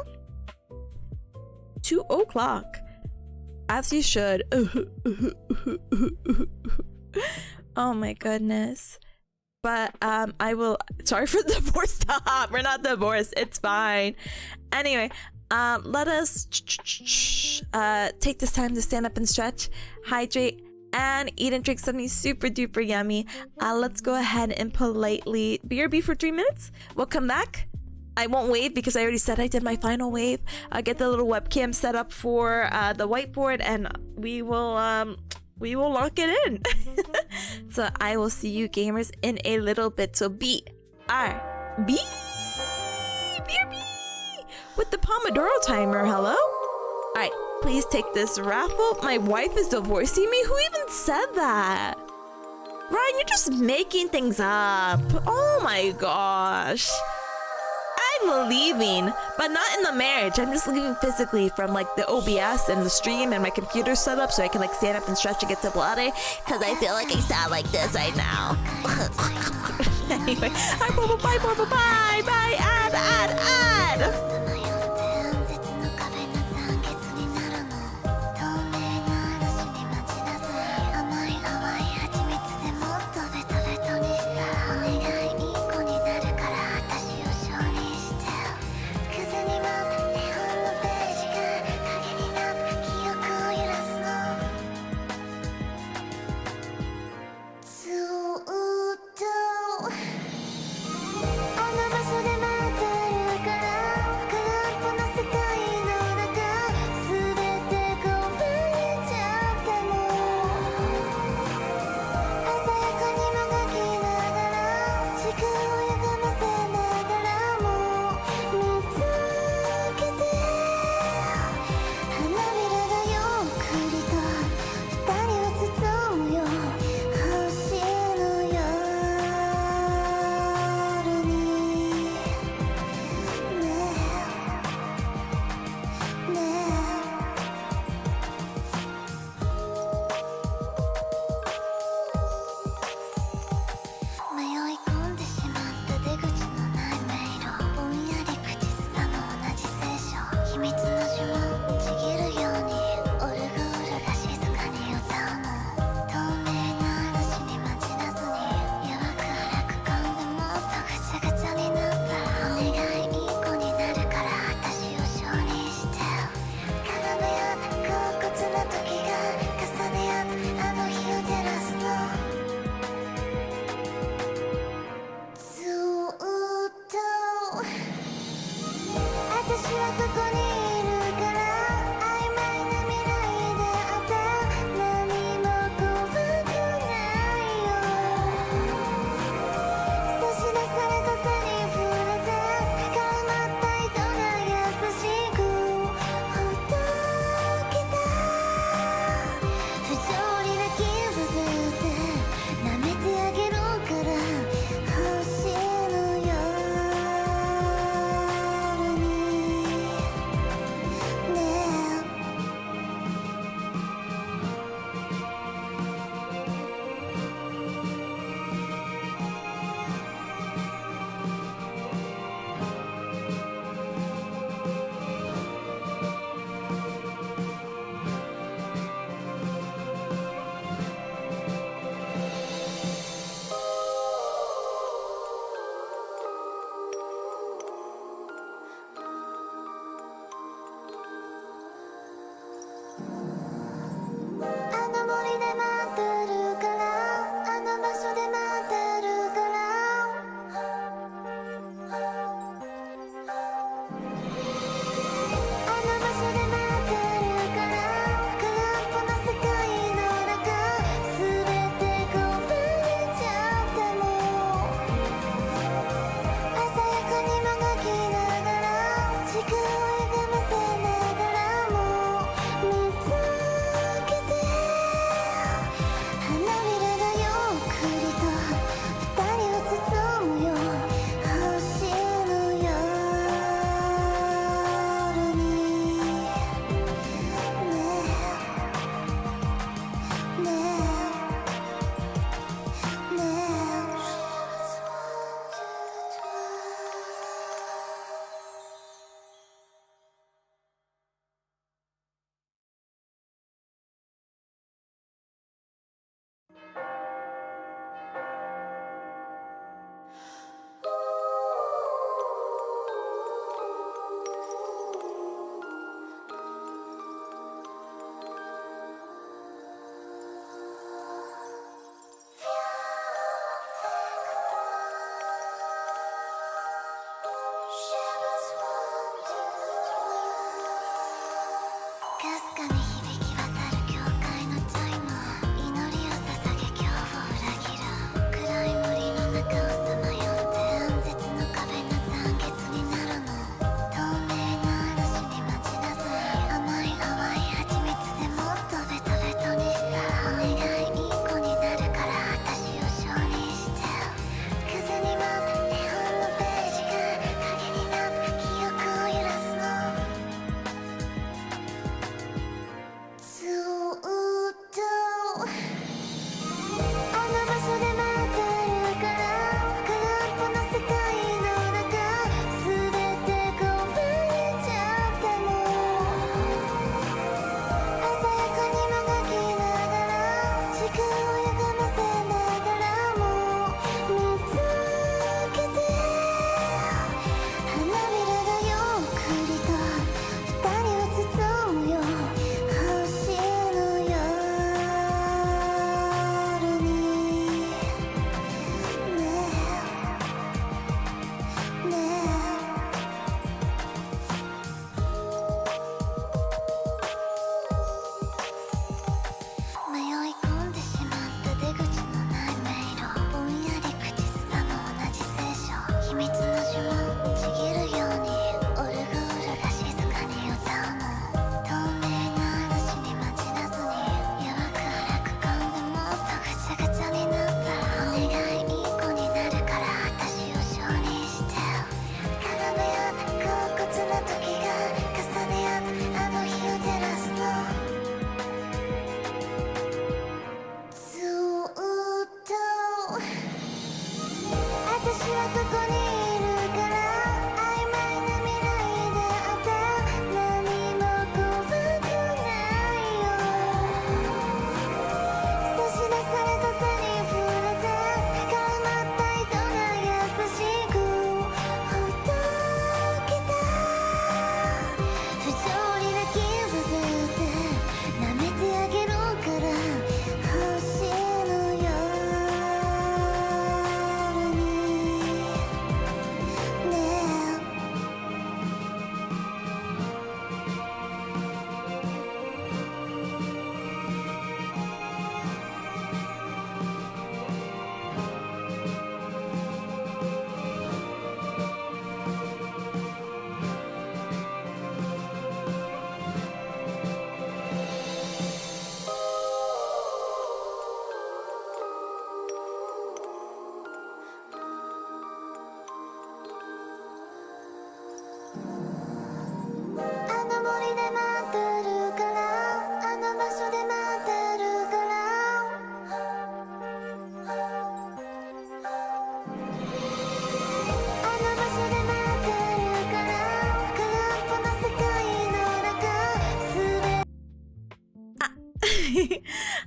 2 o'clock. As you should. Oh my goodness. But I will, sorry for the divorce. Stop. We're not divorced. It's fine. Anyway, let us take this time to stand up and stretch, hydrate, and eat and drink something super duper yummy. Let's go ahead and politely BRB for 3 minutes. We'll come back. I won't wave because I already said I did my final wave. I'll get the little webcam set up for the whiteboard, and we will lock it in. So I will see you gamers in a little bit. So BRB with the Pomodoro timer. Hello? Alright, please take this raffle. My wife is divorcing me? Who even said that? Ryan, you're just making things up. Oh my gosh. I'm leaving, but not in the marriage. I'm just leaving physically from like the OBS and the stream and my computer setup so I can like stand up and stretch and get some water because I feel like I sound like this right now. Anyway, bye, add.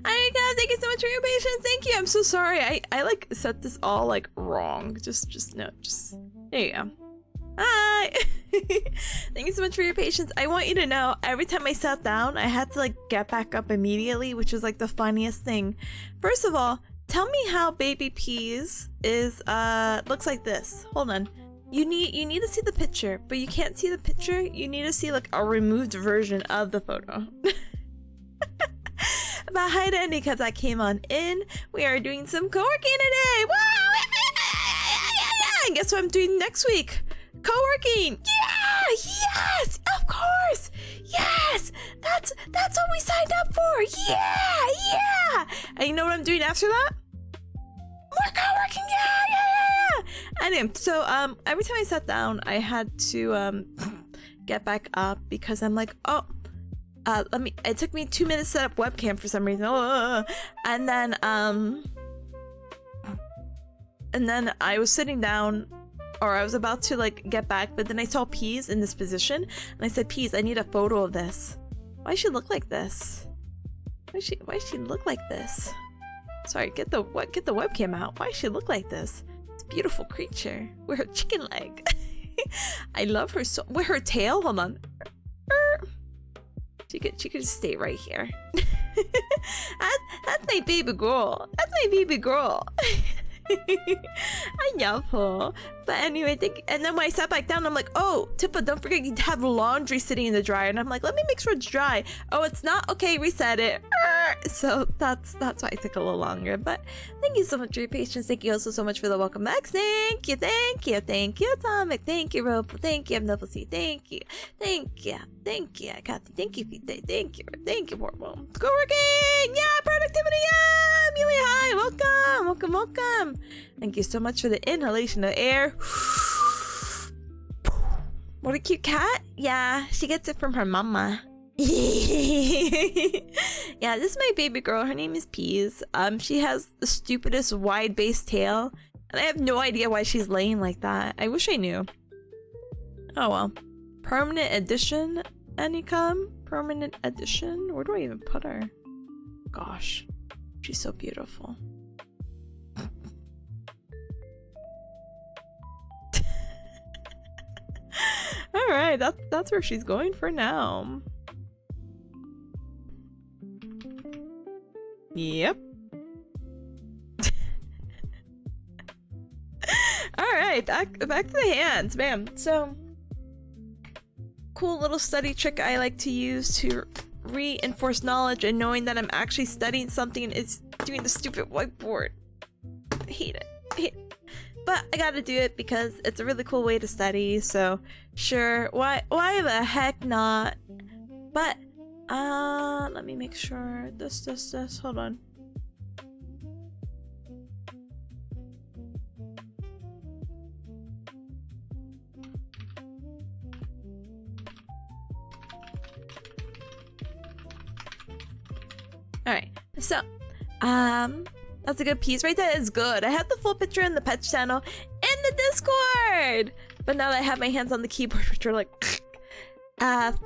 Anika, thank you so much for your patience. Thank you. I'm so sorry. I like set this all like wrong. Just no, just there you go. Hi. Thank you so much for your patience. I want you to know every time I sat down, I had to like get back up immediately, which was like the funniest thing. First of all, tell me how baby peas is looks like this. Hold on. You need to see the picture, but you can't see the picture. You need to see like a removed version of the photo. But hi to Andy, because I came on in. We are doing some co-working today. Wow! And guess what I'm doing next week? Co-working. Yeah! Yes! Of course! Yes! That's what we signed up for. Yeah! And you know what I'm doing after that? More co-working. Yeah! Anyway, so every time I sat down, I had to get back up because I'm like, oh. It took me 2 minutes to set up webcam for some reason. And then I was sitting down, or I was about to like get back, but then I saw Peas in this position, and I said, Peas, I need a photo of this. Why she look like this? Why she look like this? Sorry, get the webcam out. Why she look like this? It's a beautiful creature with her chicken leg. I love her so. With her tail, hold on. She could just stay right here. That's my baby girl. That's my baby girl. I love her. But anyway, and then when I sat back down, I'm like, oh, Tippa, don't forget you have laundry sitting in the dryer. And I'm like, let me make sure it's dry. Oh, it's not? Okay, reset it. So that's why it took a little longer. But thank you so much for your patience. Thank you also so much for the welcome back. Thank you, Atomic. Thank you, Rope. Thank you, Noble C. Thank you, Kathy. Thank you, Pete. Thank you, Hormone. Go working! Yeah, productivity! Yeah! Amelia, hi! Welcome! Thank you so much for the inhalation of air. What a cute cat! Yeah, she gets it from her mama. Yeah, this is my baby girl. Her name is Peas. She has the stupidest wide base tail, and I have no idea why she's laying like that. I wish I knew. Oh well. Permanent edition, Anycom? Permanent edition? Where do I even put her? Gosh, she's so beautiful. Alright, that's where she's going for now. Yep. Alright, back to the hands, bam. So cool little study trick I like to use to reinforce knowledge, and knowing that I'm actually studying something is doing the stupid whiteboard. I hate it. But I gotta do it because it's a really cool way to study, so sure, why the heck not? But let me make sure this, hold on. Alright, so, that's a good piece. Right, that is good. I have the full picture in the pet channel in the Discord! But now that I have my hands on the keyboard, which are like,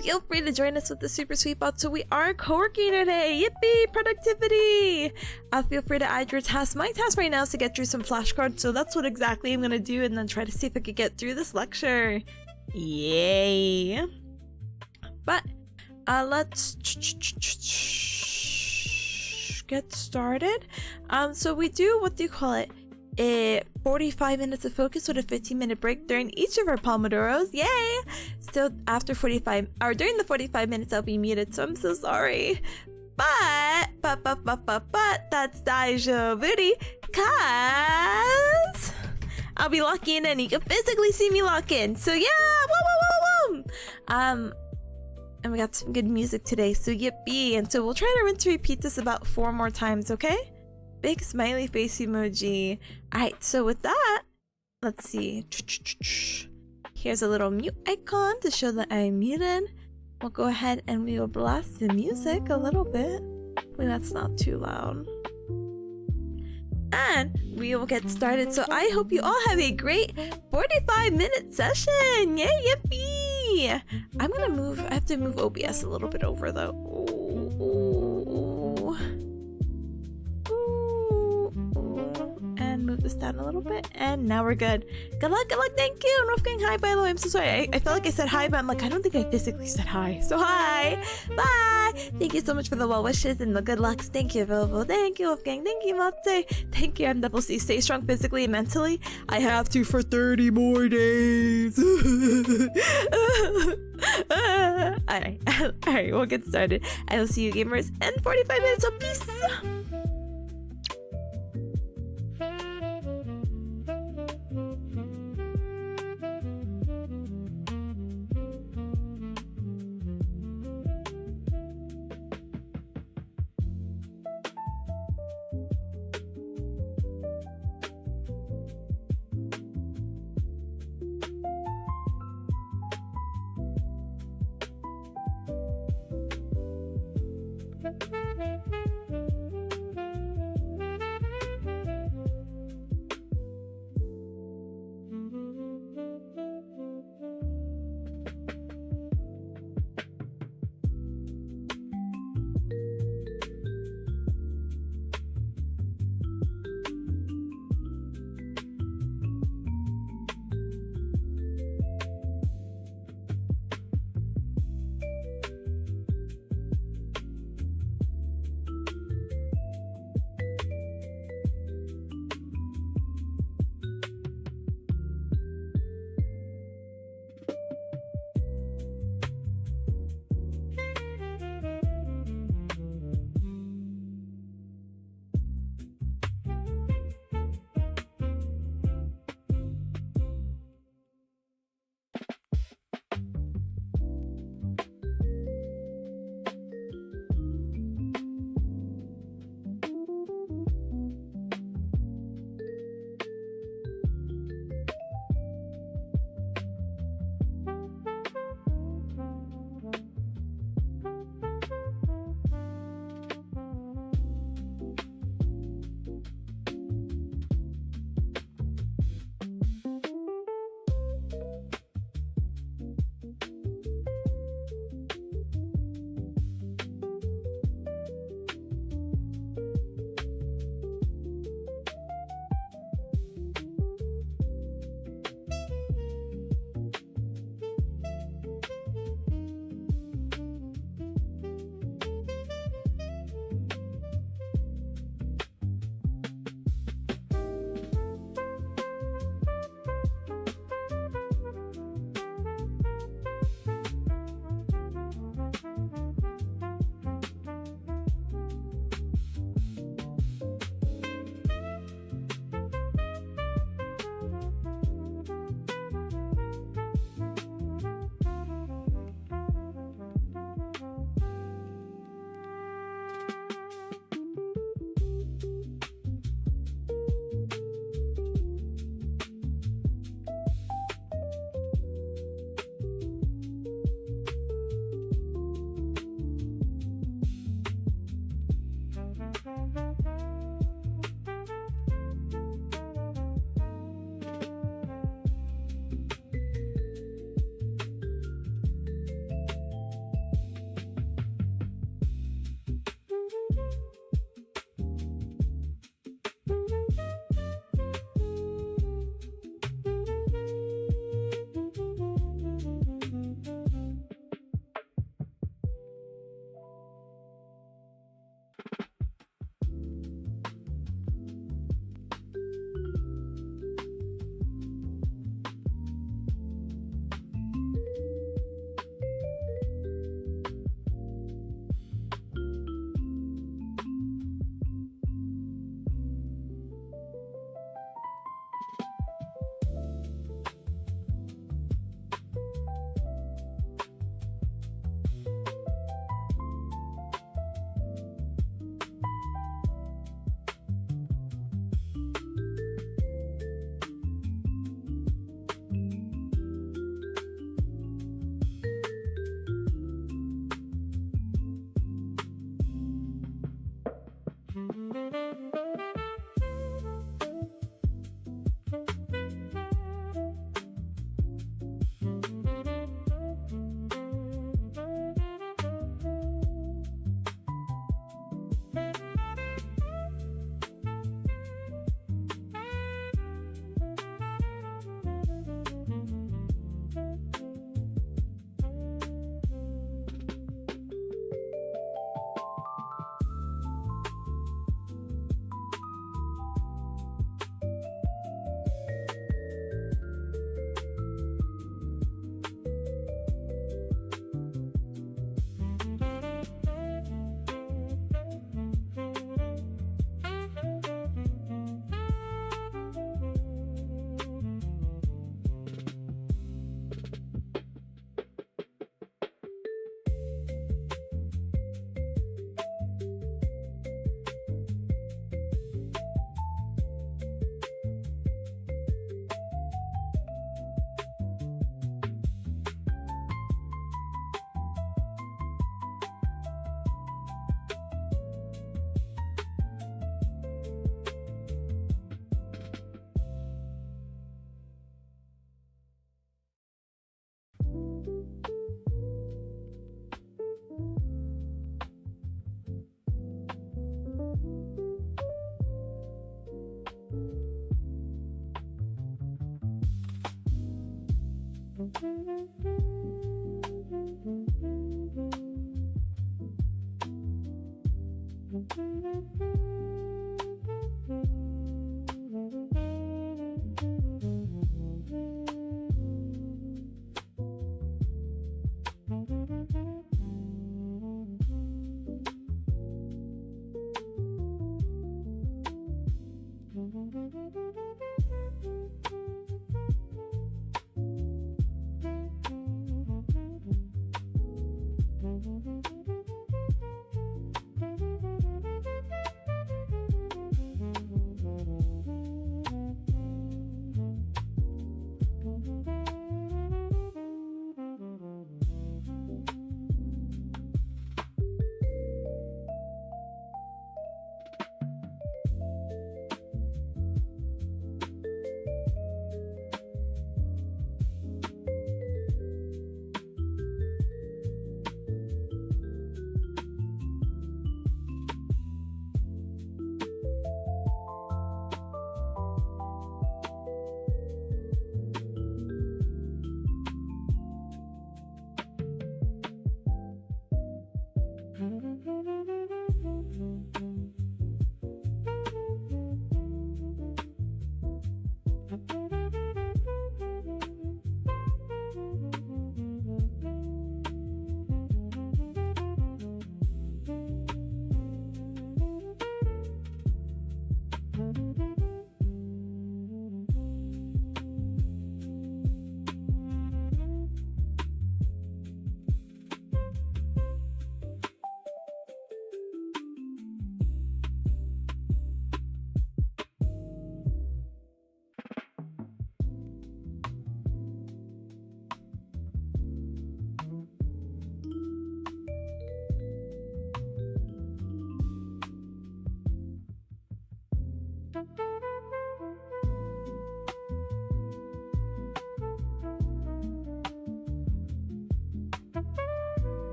feel free to join us with the Super Sweet Bot. So we are co-working today. Yippee! Productivity! Feel free to add your task. My task right now is to get through some flashcards, so that's what exactly I'm gonna do, and then try to see if I could get through this lecture. Yay! But, let's get started. So we do, what do you call it? 45 minutes of focus with a 15-minute break during each of our Pomodoros. Yay! Still after 45, or during the 45 minutes I'll be muted, so I'm so sorry. But that's Daijou Booty, cause I'll be locking in and you can physically see me lock in. So yeah, woo! And we got some good music today, so yippee. And so we'll try to rinse and repeat this about 4 more times, okay? Big smiley face emoji. Alright, so with that, let's see. Here's a little mute icon to show that I'm muted. We'll go ahead and we will blast the music a little bit. Hopefully that's not too loud. And we will get started. So I hope you all have a great 45-minute session. Yay, yippee! I'm gonna move, I have to move OBS a little bit over though. And move this down a little bit, and now we're good. Good luck, thank you. And Wolfgang, hi, by the way. I'm so sorry. I felt like I said hi, but I'm like, I don't think I physically said hi. So hi, bye. Thank you so much for the well wishes and the good lucks. Thank you, Volvo. Thank you, Wolfgang. Thank you, Mate. Thank you, MCC. Stay strong physically and mentally. I have to for 30 more days. Alright, we'll get started. I will see you gamers in 45 minutes, so peace.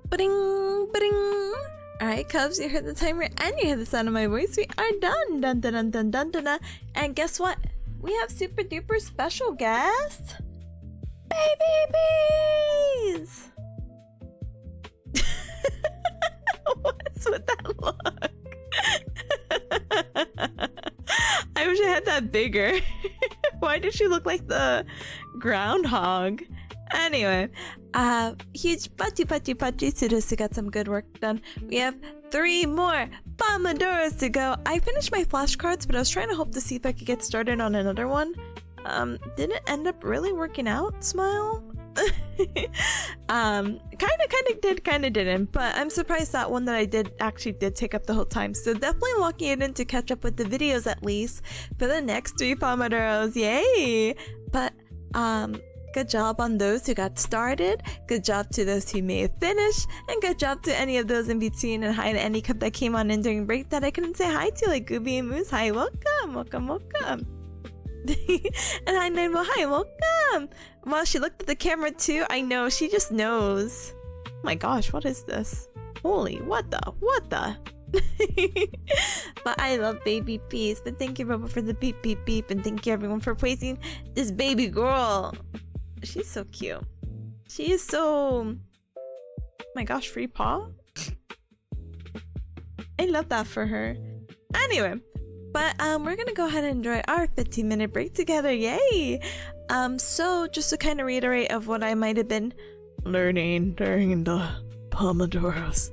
Bring, bring. Alright, Cubs, you heard the timer and you heard the sound of my voice. We are done. Dun dun dun dun dun dun dun. And guess what? We have super duper special guest. Baby bees! What's with that look? I wish I had that bigger. Why did she look like the groundhog? Anyway, huge pati Sudosu got some good work done. We have 3 more Pomodoros to go. I finished my flashcards, but I was trying to hope to see if I could get started on another one. Didn't end up really working out, smile. Kinda didn't, but I'm surprised that one that I did actually did take up the whole time. So definitely locking it in to catch up with the videos at least for the next 3 Pomodoros. Yay! But good job on those who got started, good job to those who may have finished, and good job to any of those in between, and hi to any cup that came on in during break that I couldn't say hi to, like Gooby and Moose. Hi, welcome. And hi Ninebo, hi, welcome. Well, she looked at the camera too. I know, she just knows. Oh my gosh, what is this? Holy, what the? But I love baby peas. But thank you, Robo, for the beep beep beep, and thank you everyone for praising this baby girl. She's so cute. She is so... Oh my gosh, free paw? I love that for her. Anyway, but we're gonna go ahead and enjoy our 15-minute break together. Yay! So just to kind of reiterate of what I might have been learning during the Pomodoros,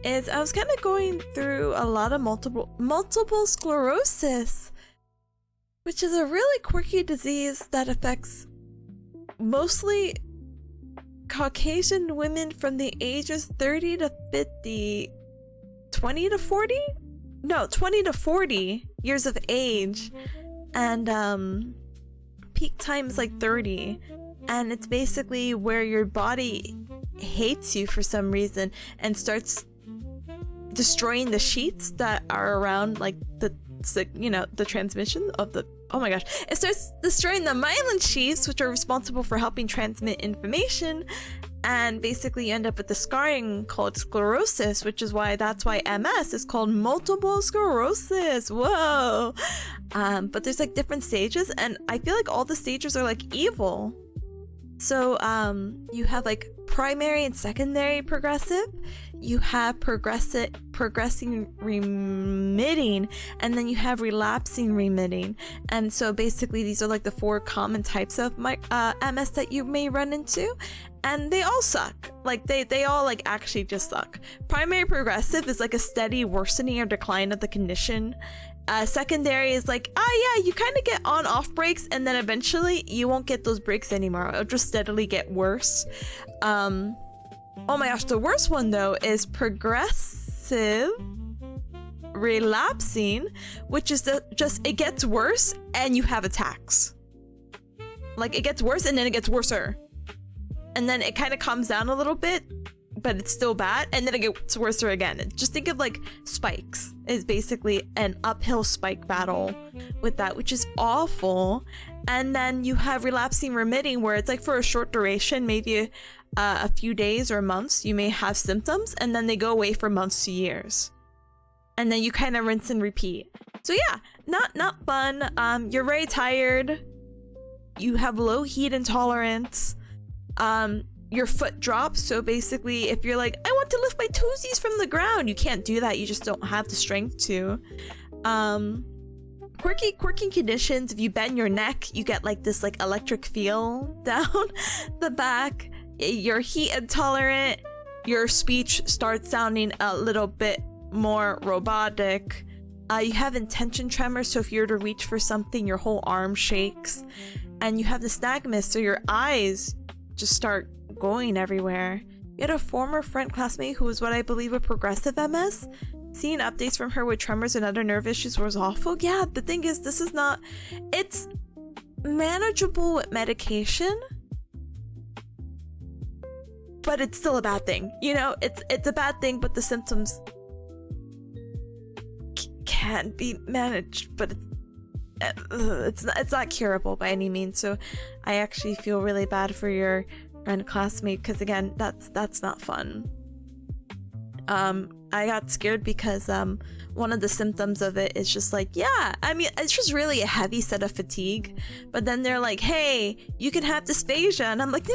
is I was kind of going through a lot of multiple sclerosis, which is a really quirky disease that affects mostly Caucasian women from the ages 30 to 50, 20 to 40? No, 20 to 40 years of age, and peak time is like 30, and it's basically where your body hates you for some reason and starts destroying the sheets that are around like the transmission of the, oh my gosh, it starts destroying the myelin sheaths, which are responsible for helping transmit information, and basically you end up with the scarring called sclerosis, which is why MS is called multiple sclerosis. Whoa. But there's like different stages, and I feel like all the stages are like evil. So you have like primary and secondary progressive, you have progressing remitting, and then you have relapsing remitting. And so basically these are like the 4 common types of MS that you may run into, and they all suck. Like they all like actually just suck. Primary progressive is like a steady worsening or decline of the condition. Secondary is like, yeah, you kind of get on-off breaks, and then eventually you won't get those breaks anymore. It'll just steadily get worse. Oh my gosh, the worst one though is progressive relapsing, which is just it gets worse and you have attacks. Like it gets worse and then it gets worser. And then it kind of calms down a little bit, but it's still bad, and then it gets worse again. Just think of like spikes is basically an uphill spike battle with that, which is awful. And then you have relapsing remitting, where it's like for a short duration, maybe a few days or months, you may have symptoms, and then they go away for months to years, and then you kind of rinse and repeat. So yeah, not fun. You're very tired, you have low heat intolerance, your foot drops. So basically if you're like, I want to lift my toesies from the ground, you can't do that. You just don't have the strength to. Quirky conditions. If you bend your neck, you get like this like electric feel down the back. You're heat intolerant. Your speech starts sounding a little bit more robotic. You have intention tremors, so if you're to reach for something, your whole arm shakes. And you have nystagmus, so your eyes just start going everywhere. You had a former friend classmate who was what I believe a progressive MS. Seeing updates from her with tremors and other nerve issues was awful. Yeah, the thing is, this is not... It's manageable with medication, but it's still a bad thing. You know, it's a bad thing, but the symptoms can be managed, but it's not curable by any means. So I actually feel really bad for your friend classmate, because again, that's not fun. I got scared because one of the symptoms of it is just like, yeah, I mean, it's just really a heavy set of fatigue, but then they're like, hey, you can have dysphagia, and I'm like,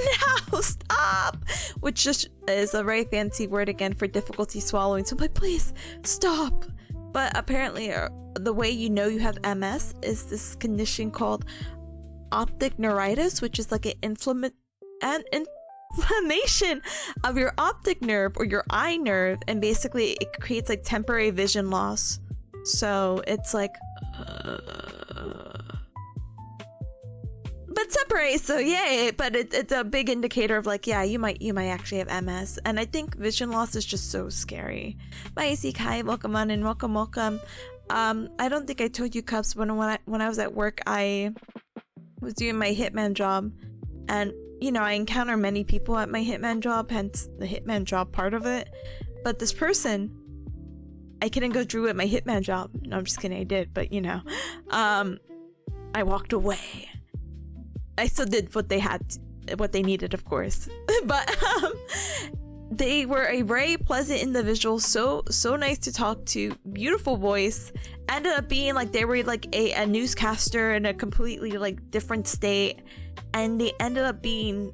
no, stop, which just is a very fancy word again for difficulty swallowing. So I'm like, please stop. But apparently the way you know you have MS is this condition called optic neuritis, which is like an inflammation of your optic nerve or your eye nerve, and basically it creates like temporary vision loss. So it's like but separates, so yay. But it's a big indicator of like, yeah, you might actually have MS. And I think vision loss is just so scary. Bye Kai, welcome on, and welcome. I don't think I told you, Cups, but when I was at work, I was doing my hitman job, and you know, I encounter many people at my hitman job, hence the hitman job part of it. But this person, I couldn't go through with my hitman job. No, I'm just kidding, I did, but you know, I walked away. I still did what they needed, of course. But they were a very pleasant individual, so nice to talk to, beautiful voice. Ended up being like, they were like a newscaster in a completely like different state, and they ended up being,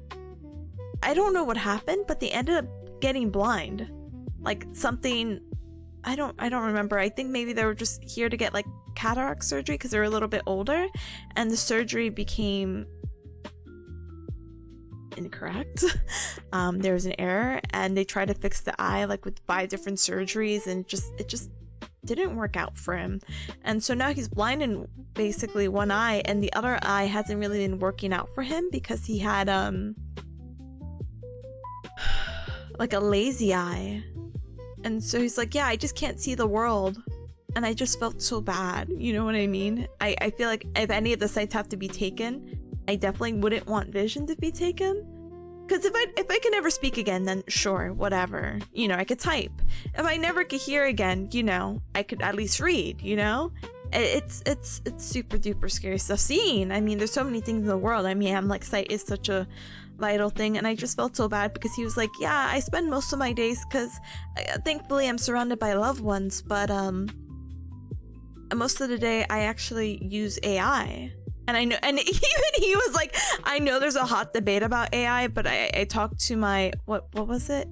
I don't know what happened, but they ended up getting blind. Like something, I don't remember. I think maybe they were just here to get like cataract surgery because they were a little bit older, and the surgery became incorrect. There was an error, and they tried to fix the eye like with 5 different surgeries, and it just didn't work out for him. And so now he's blind in basically one eye, and the other eye hasn't really been working out for him because he had like a lazy eye. And so he's like, yeah, I just can't see the world. And I just felt so bad. You know what I mean? I feel like if any of the sites have to be taken, I definitely wouldn't want vision to be taken. Because if I can never speak again, then sure, whatever. You know, I could type. If I never could hear again, you know, I could at least read, you know? It's super duper scary stuff. Seeing, I mean, there's so many things in the world. I mean, I'm like, sight is such a vital thing, and I just felt so bad because he was like, yeah, I spend most of my days, because thankfully I'm surrounded by loved ones, but most of the day I actually use AI. And I know, and even he was like, I know there's a hot debate about AI, but I talked to my, what was it?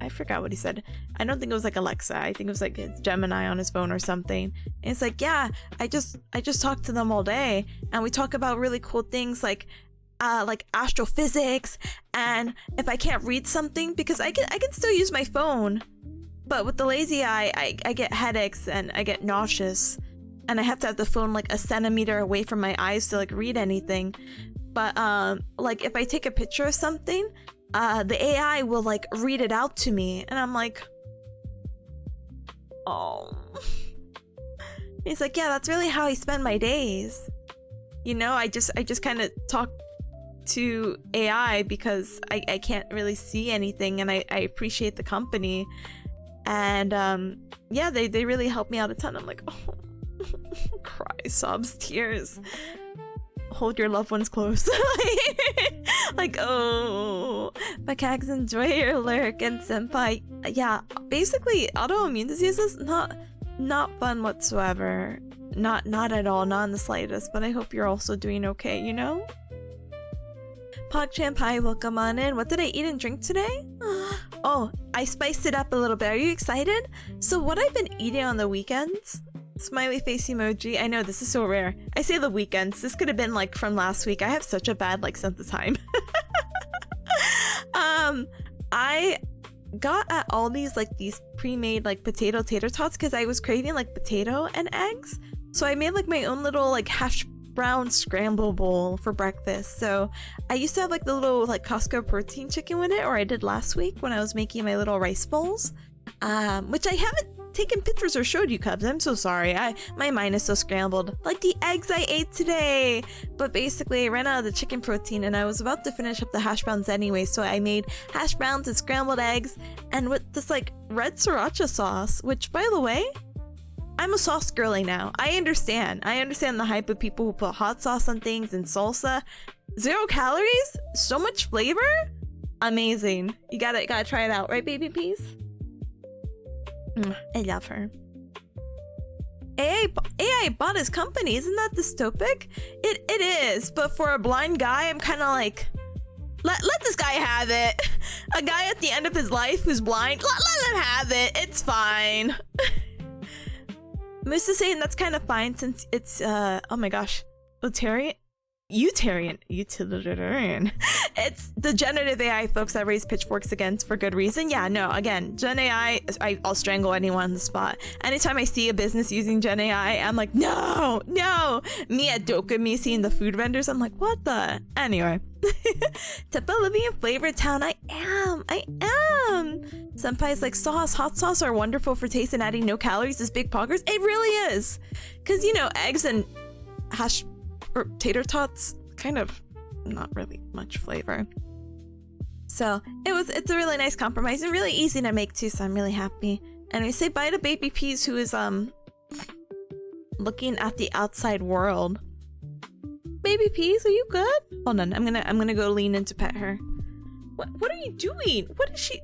I forgot what he said. I don't think it was like Alexa. I think it was like Gemini on his phone or something. And it's like, yeah, I just talk to them all day, and we talk about really cool things like astrophysics, and if I can't read something, because I can still use my phone, but with the lazy eye, I get headaches and I get nauseous, and I have to have the phone like a centimeter away from my eyes to like read anything. But like if I take a picture of something, the AI will like read it out to me, and I'm like, oh. He's like, yeah, that's really how I spend my days. You know, I just kind of talk to AI because I can't really see anything, and I appreciate the company, and yeah, they really helped me out a ton. I'm like, oh. Cry, sobs, tears. Hold your loved ones close. Like, oh, macaques, enjoy your lurk. And senpai, yeah, basically autoimmune disease is not fun whatsoever. Not at all, not in the slightest. But I hope you're also doing okay, you know? PogChamp, hi, welcome on in. What did I eat and drink today? Oh, I spiced it up a little bit. Are you excited? So what I've been eating on the weekends, smiley face emoji. I know this is so rare. I say the weekends. This could have been like from last week. I have such a bad like sense of time. I got at Aldi's like these pre-made like potato tater tots because I was craving like potato and eggs. So I made like my own little like hash brown scramble bowl for breakfast. So I used to have like the little like Costco protein chicken with it, or I did last week when I was making my little rice bowls, which I haven't taken pictures or showed you, Cubs. I'm so sorry. My mind is so scrambled. Like the eggs I ate today. But basically I ran out of the chicken protein and I was about to finish up the hash browns anyway, so I made hash browns and scrambled eggs, and with this like red sriracha sauce, which by the way, I'm a sauce girly now. I understand the hype of people who put hot sauce on things and salsa. 0 calories, so much flavor, amazing. You gotta try it out, right, baby peas? I love her. AI bought his company. Isn't that dystopic? It is, but for a blind guy, I'm kind of like, let this guy have it. A guy at the end of his life who's blind, let him have it. It's fine. Moose is saying that's kind of fine since it's oh my gosh, utilitarian. It's the generative AI folks that raise pitchforks against for good reason. Yeah, no, again, Gen AI, I'll strangle anyone on the spot. Anytime I see a business using Gen AI, I'm like, no. Me at Dokumi seeing the food vendors, I'm like, what the? Anyway. Tepa living in Flavor Town. I am. Senpai's like, hot sauce are wonderful for taste and adding no calories as big poggers. It really is. Because, you know, eggs and hash or tater tots, kind of not really much flavor. So it's a really nice compromise and really easy to make too, so I'm really happy. And I say bye to baby peas, who is looking at the outside world. Baby peas, are you good? Hold on, I'm gonna go lean in to pet her. What are you doing? What is she?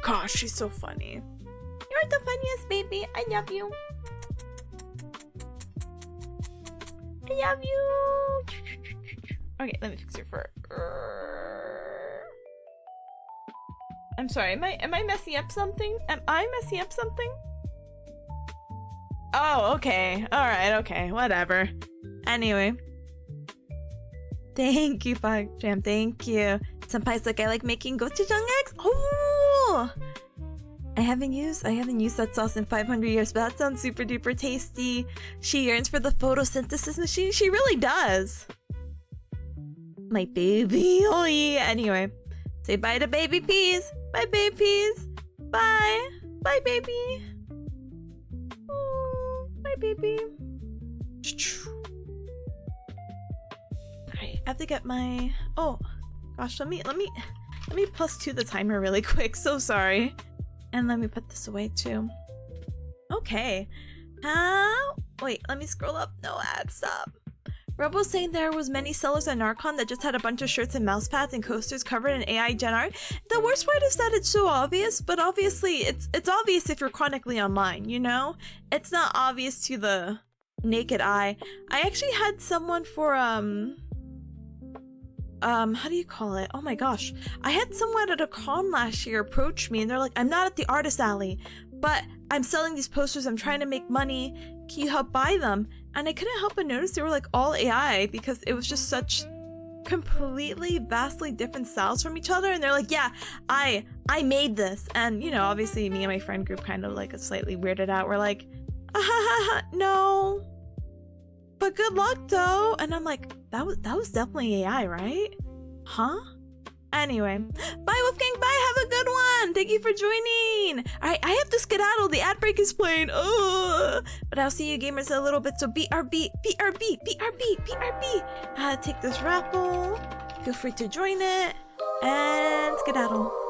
Gosh, she's so funny. You're the funniest baby. I love you. I love you. Okay, let me fix your fur. I'm sorry. Am I messing up something? Am I messing up something? Oh, okay. All right. Okay. Whatever. Anyway. Thank you, PogChamp. Thank you. Senpai's like, I like making gochujang eggs. Oh. I haven't used that sauce in 500 years, but that sounds super duper tasty. She yearns for the photosynthesis machine. She really does. My baby. Oh yeah. Anyway, say bye to baby peas. Bye, baby peas. Bye. Bye, baby. Oh, bye, baby. Alright, I have to get my... Oh, gosh, let me +2 the timer really quick. So sorry. And let me put this away too. Okay. Wait, let me scroll up. No ad, stop. Rebel's saying there was many sellers at Narcon that just had a bunch of shirts and mouse pads and coasters covered in AI gen art. The worst part is that it's so obvious, but obviously it's obvious if you're chronically online, you know? It's not obvious to the naked eye. I actually had someone for how do you call it? Oh my gosh. I had someone at a con last year approach me and they're like, I'm not at the artist alley, but I'm selling these posters, I'm trying to make money. Can you help buy them? And I couldn't help but notice they were like all AI because it was just such completely vastly different styles from each other. And they're like, yeah, I made this. And you know, obviously me and my friend group kind of like slightly weirded out. We're like, no, but good luck though. And I'm like, that was definitely AI, right? Huh? Anyway, bye Wolfgang, bye, have a good one. Thank you for joining. All right, I have to skedaddle. The ad break is playing. But I'll see you gamers in a little bit. So BRB, BRB, BRB, BRB. Take this raffle. Feel free to join it and skedaddle.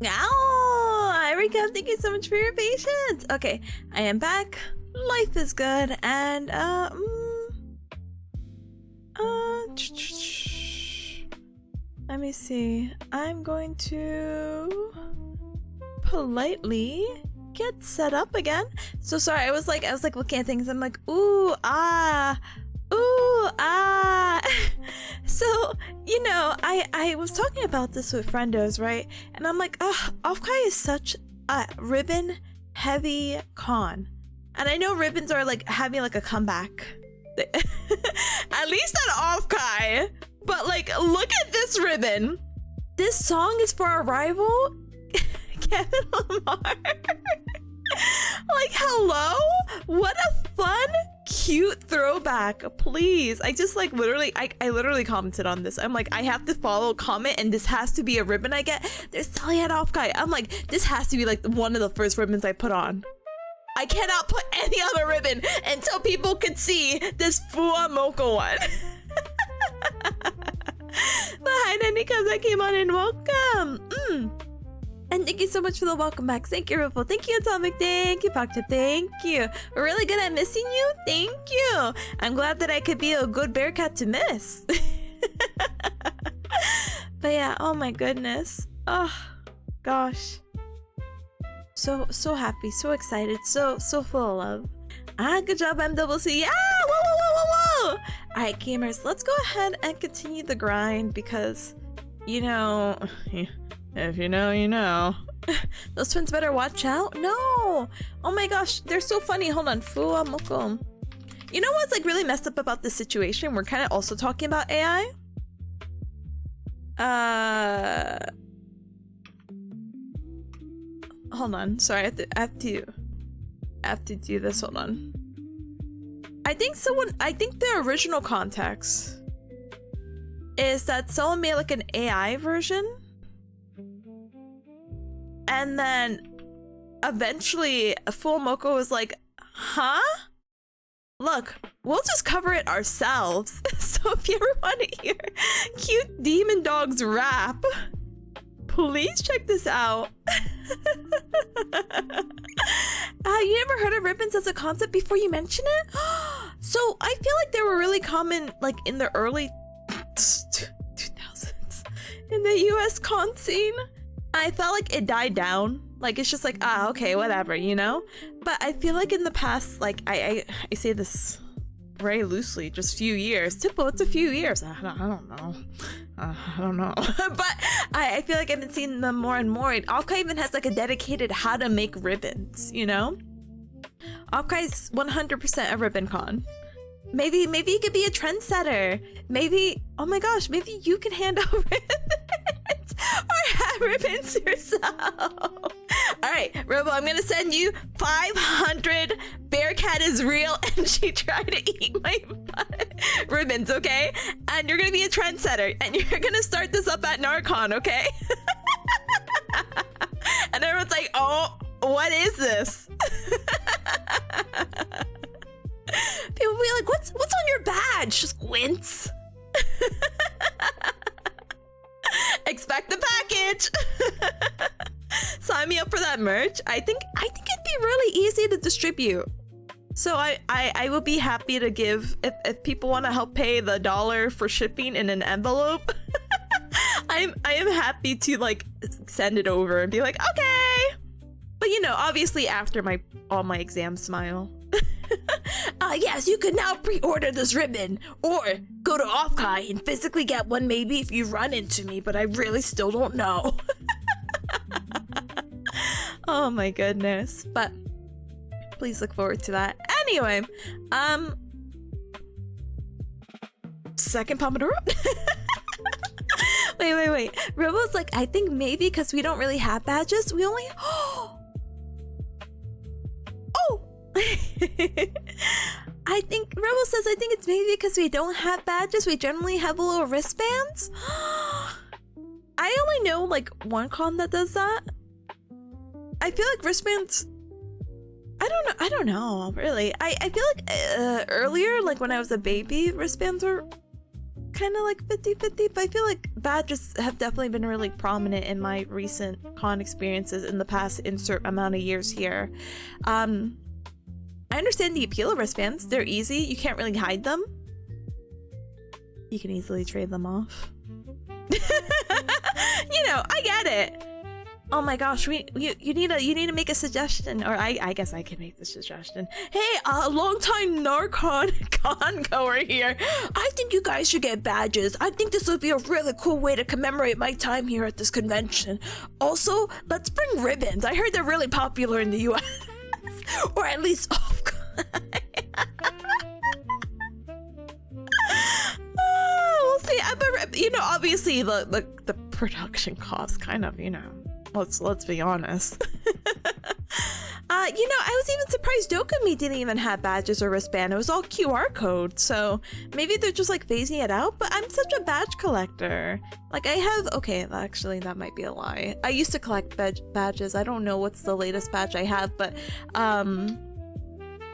Ow! Erika, thank you so much for your patience. Okay, I am back. Life is good, and let me see. I'm going to politely get set up again. So sorry, I was like looking at things. I'm like, ooh, ah. So, you know, I was talking about this with friendos, right? And I'm like, Offkai is such a ribbon heavy con. And I know ribbons are like having like a comeback. At least on Offkai. But like, look at this ribbon. This song is for our rival, Kevin Lamar. Like, hello? What a fun, cute throwback. Please. I just like literally, I literally commented on this. I'm like, I have to follow comment and this has to be a ribbon I get. They're selling it off, guy. I'm like, this has to be like one of the first ribbons I put on. I cannot put any other ribbon until people can see this Fua Moko one. But hi, Nanika, I came on and welcome. And thank you so much for the welcome back. Thank you, Ripple. Thank you, Atomic. Thank you, Pakta. Thank you. We're really good at missing you. Thank you. I'm glad that I could be a good bearcat to miss. But yeah, oh my goodness. Oh, gosh. So happy, so excited, so full of love. Good job, MCC. Whoa. Alright, gamers, let's go ahead and continue the grind because, you know, if you know, you know. Those twins better watch out. No. Oh my gosh, they're so funny. Hold on. Fua Moko. You know what's like really messed up about this situation? We're kind of also talking about AI. Hold on. Sorry, I have to do this. Hold on. I think the original context is that someone made like an AI version. And then eventually Full Moko was like, huh? Look, we'll just cover it ourselves. So if you ever want to hear cute demon dogs rap, please check this out. You never heard of ribbons as a concept before you mention it? So I feel like they were really common like in the early 2000s in the US con scene. I felt like it died down. Like it's just like, okay, whatever, you know? But I feel like in the past, like I say this very loosely, just few years. Tippo, it's a few years. I don't know. I don't know. But I feel like I've been seeing them more and more. And Offkai even has like a dedicated how to make ribbons, you know? Offkai's 100% a ribbon con. Maybe you could be a trendsetter. Maybe, oh my gosh, maybe you can hand out ribbons or have ribbons yourself. All right, Robo, I'm gonna send you 500 bearcat is real and she tried to eat my butt ribbons, okay? And you're gonna be a trendsetter and you're gonna start this up at Narcon, okay? And everyone's like, oh, what is this? People will be like, what's on your badge? Just wince. Expect the package. Sign me up for that merch. I think it'd be really easy to distribute. So I will be happy to give if people want to help pay the $1 for shipping in an envelope. I am happy to like send it over and be like, okay. But you know, obviously after all my exams smile. Yes, you can now pre-order this ribbon or go to Offkai and physically get one maybe if you run into me, but I really still don't know. Oh my goodness. But please look forward to that. Anyway, second Pomodoro. Wait. Robo's like, I think maybe because we don't really have badges, we only I think Rebel says I think it's maybe because we don't have badges, we generally have little wristbands. I only know like one con that does that. I feel like wristbands, I don't know really. I feel like earlier, like when I was a baby, wristbands were kind of like 50-50, but I feel like badges have definitely been really prominent in my recent con experiences in the past insert amount of years here. I understand the appeal of wristbands. They're easy. You can't really hide them. You can easily trade them off. You know, I get it. Oh my gosh, you need to make a suggestion, or I guess I can make the suggestion. Hey, a long-time Narcon con goer here. I think you guys should get badges. I think this would be a really cool way to commemorate my time here at this convention. Also, let's bring ribbons. I heard they're really popular in the US, or at least off. We'll see. But you know, obviously the production costs kind of, you know. Let's be honest. You know, I was even surprised Dokumi didn't even have badges or wristband. It was all QR code. So maybe they're just like phasing it out. But I'm such a badge collector. Like I have, okay, actually that might be a lie. I used to collect badges. I don't know what's the latest badge I have, but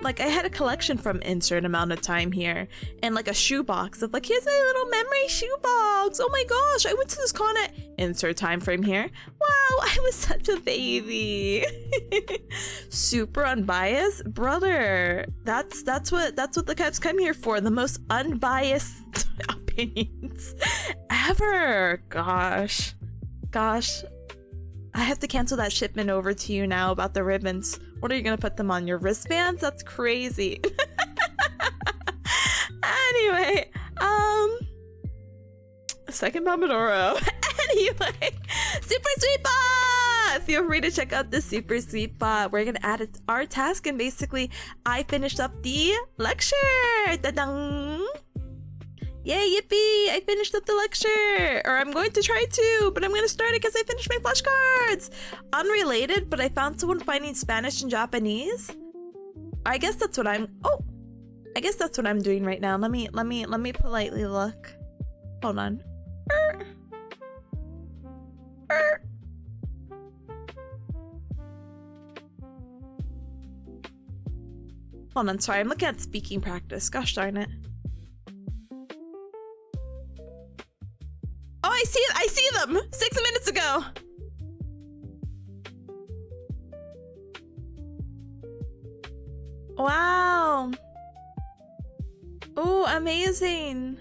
like I had a collection from insert amount of time here, and like a shoebox of like, here's a little memory shoebox. Oh my gosh, I went to this con at insert time frame here. Wow, I was such a baby. Super unbiased, brother. That's what the Caps come here for. The most unbiased opinions ever. Gosh. I have to cancel that shipment over to you now about the ribbons. What are you gonna put them on your wristbands? That's crazy. Anyway, second Pomodoro. Anyway, Super Sweet Bot! Feel free to check out the Super Sweet Bot. We're gonna add it to our task, and basically, I finished up the lecture. Ta-dang! Yay, yippee! I finished up the lecture! Or I'm going to try to, but I'm going to start it because I finished my flashcards! Unrelated, but I found someone finding Spanish and Japanese. I guess that's what I'm... Oh! I guess that's what I'm doing right now. Let me politely look. Hold on. Hold on, sorry. I'm looking at speaking practice. Gosh darn it. Oh, I see them 6 minutes ago. Wow. Oh, amazing.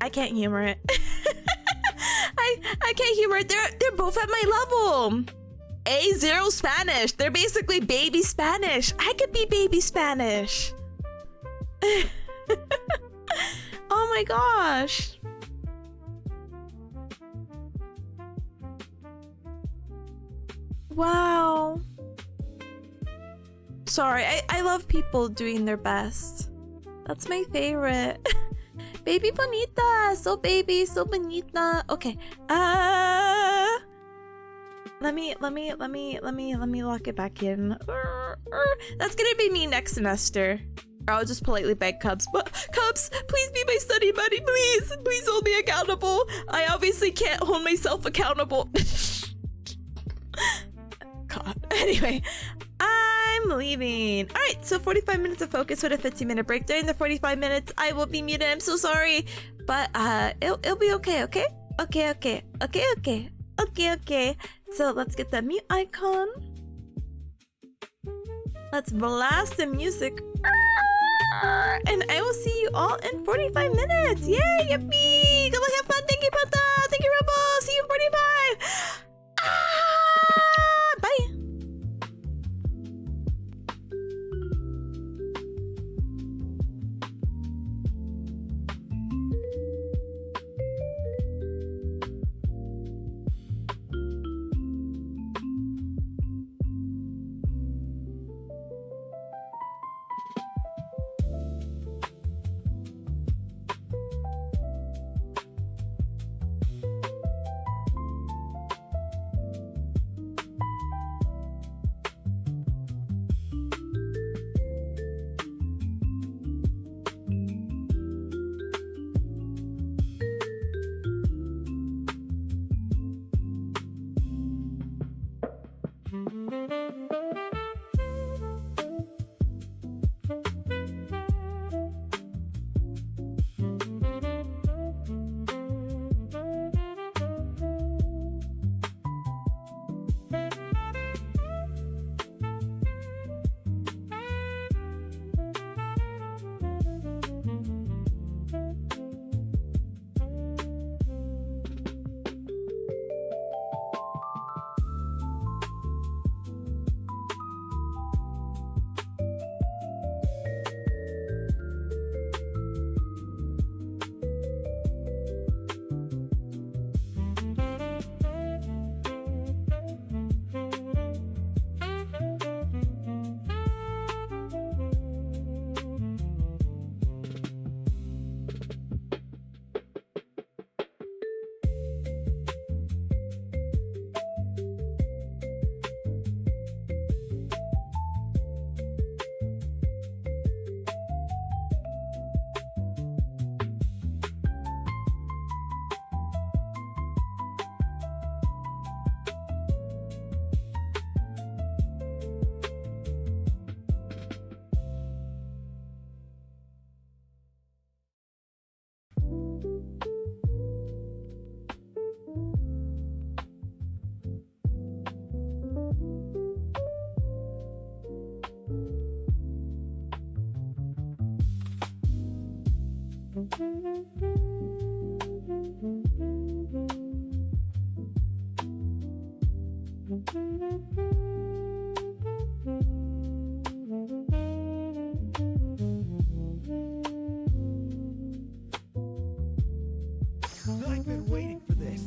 I can't humor it. I can't humor it. They're both at my level. A0 Spanish. They're basically baby Spanish. I could be baby Spanish. Oh my gosh. Wow. Sorry, I love people doing their best. That's my favorite. Baby bonita, so baby, so bonita. Okay. Let me lock it back in. That's gonna be me next semester. Or I'll just politely beg Cubs. But Cubs, please be my study buddy, please. Please hold me accountable. I obviously can't hold myself accountable. God. Anyway, I'm leaving. All right, so 45 minutes of focus with a 15-minute break. During the 45 minutes, I will be muted. I'm so sorry, but it'll be okay. Okay. So let's get the mute icon. Let's blast the music. And I will see you all in 45 minutes. Yay, yippee! Go have fun. Thank you, Pata. Thank you, Rebel. See you in 45. Bye. I've been waiting for this.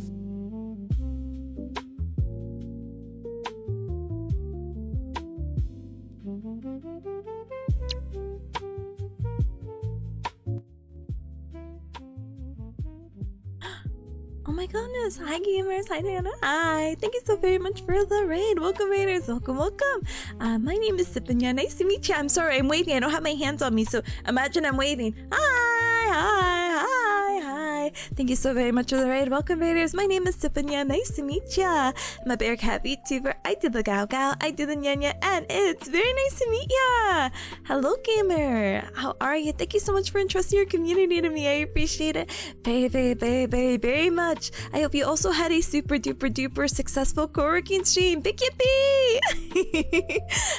Oh my goodness. Hi gamers. Hi Nana. Hi. Thank you so very much for the raid. Welcome raiders. Welcome, welcome. My name is Tipanya. Nice to meet you. I'm sorry, I'm waving. I don't have my hands on me, so imagine I'm waving. Hi, hi, hi, hi. Thank you so very much for the raid. Welcome raiders. My name is Tipanya. Nice to meet ya. I'm a bearcat VTuber. I do the Gao Gao. I do the Nyanya, and it's very nice to meet ya. Hello gamer. How are you? Thank you so much for entrusting your community to me. I appreciate it very, very, very, very, very much. I hope you also had a super duper duper successful co-working stream. Big yippee!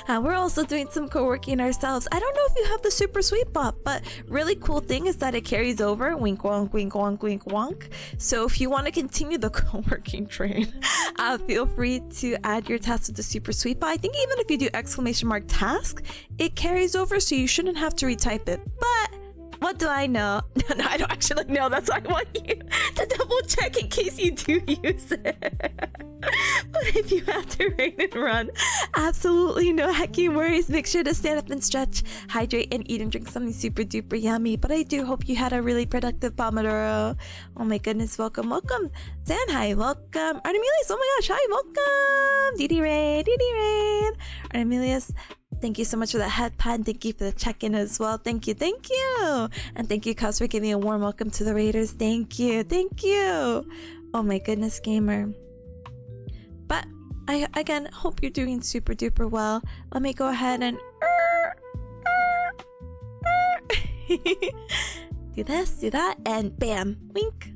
We're also doing some co-working ourselves. I don't know if you have the super sweet bot, but really cool thing is that it carries over. Wink wonk, wink wonk, wink wonk. So if you want to continue the co-working train, feel free to add your task to the super sweet bot. I think even if you do exclamation mark task, it carries over, so you shouldn't have to retype it. But what do I know? No, I don't actually know. That's why I want you to double check in case you do use it. But if you have to rain and run, absolutely no hecking worries. Make sure to stand up and stretch, hydrate, and eat and drink something super duper yummy. But I do hope you had a really productive Pomodoro. Oh my goodness, welcome, welcome. Zan, hi, welcome. Artemilius, oh my gosh, hi, welcome. Didi Raid, Didi Raid. Artemilius, thank you so much for the headpad. Thank you for the check-in as well. Thank you, thank you. And thank you, Cuz, for giving a warm welcome to the Raiders. Thank you, thank you. Oh my goodness, gamer. But I, again, hope you're doing super duper well. Let me go ahead and do this, do that, and bam, wink.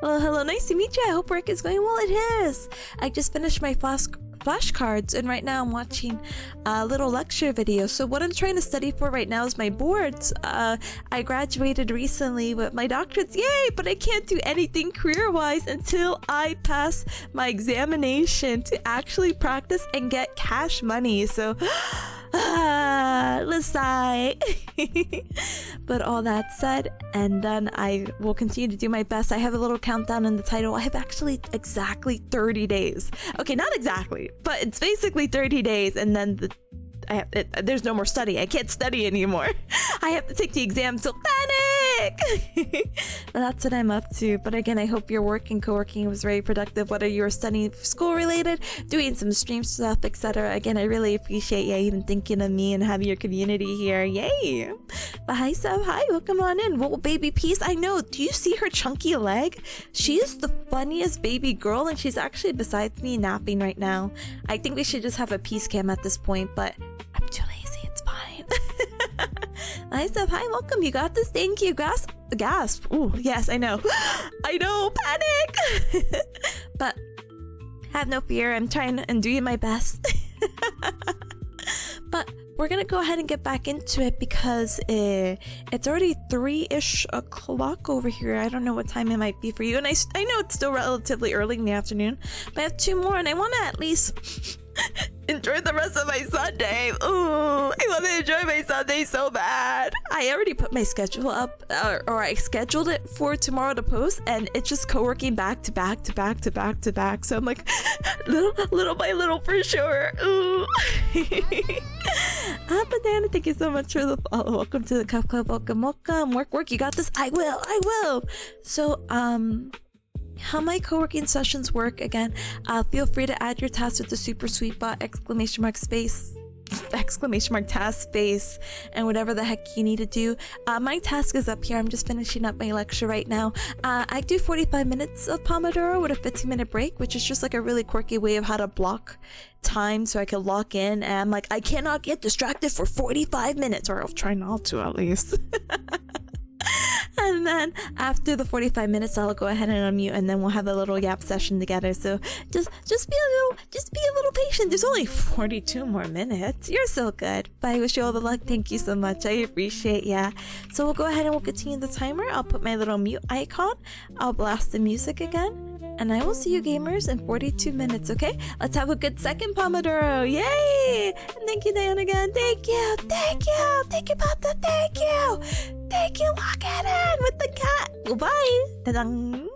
Hello, hello, nice to meet you. I hope work is going well. It is. I just finished my flashcards, and right now I'm watching a little lecture video. So what I'm trying to study for right now is my boards. I graduated recently with my doctorates, yay, but I can't do anything career-wise until I pass my examination to actually practice and get cash money. So let's sigh. But all that said and done, I will continue to do my best. I have a little countdown in the title. I have actually exactly 30 days. Okay, not exactly, but it's basically 30 days, and then there's no more study. I can't study anymore. I have to take the exam, so panic! But that's what I'm up to. But again, I hope your work and co-working was very productive, whether you were studying school related, doing some stream stuff, etc. Again, I really appreciate you even thinking of me and having your community here. Yay! But hi Seb, hi, welcome on in. Whoa, baby Peace, I know. Do you see her chunky leg? She is the funniest baby girl, and she's actually besides me napping right now. I think we should just have a peace cam at this point, but I'm too lazy, it's fine. Hi Seb, hi, welcome. You got this, thank you. Gasp. Ooh, yes, I know. I know, panic. But have no fear, I'm trying and doing my best. But we're gonna go ahead and get back into it because it's already 3-ish o'clock over here. I don't know what time it might be for you, and I know it's still relatively early in the afternoon, but I have 2 more, and I want to at least enjoy the rest of my Sunday. Ooh, I want to enjoy my Sunday so bad. I already put my schedule up, or I scheduled it for tomorrow to post, and it's just co-working back to back to back to back to back. So I'm like, little by little for sure. Ooh. Banana, thank you so much for the follow. Welcome to the Cup Club. Welcome, welcome. Work, you got this. I will. So, how my co-working sessions work, again, feel free to add your tasks with the super sweet bot, exclamation mark task space, and whatever the heck you need to do. My task is up here. I'm just finishing up my lecture right now. I do 45 minutes of Pomodoro with a 15-minute break, which is just like a really quirky way of how to block time so I can lock in, and I'm like, I cannot get distracted for 45 minutes, or I'll try not to at least. And then after the 45 minutes, I'll go ahead and unmute, and then we'll have a little yap session together. So just be a little patient. There's only 42 more minutes. You're so good. But I wish you all the luck. Thank you so much. I appreciate ya. So we'll go ahead and we'll continue the timer. I'll put my little mute icon. I'll blast the music again. And I will see you gamers in 42 minutes, okay? Let's have a good second Pomodoro. Yay! And thank you, Diane, again. Thank you. Thank you. Thank you, Pata. Thank you. Thank you. Lock it in with the cat. Goodbye. Ta-dang.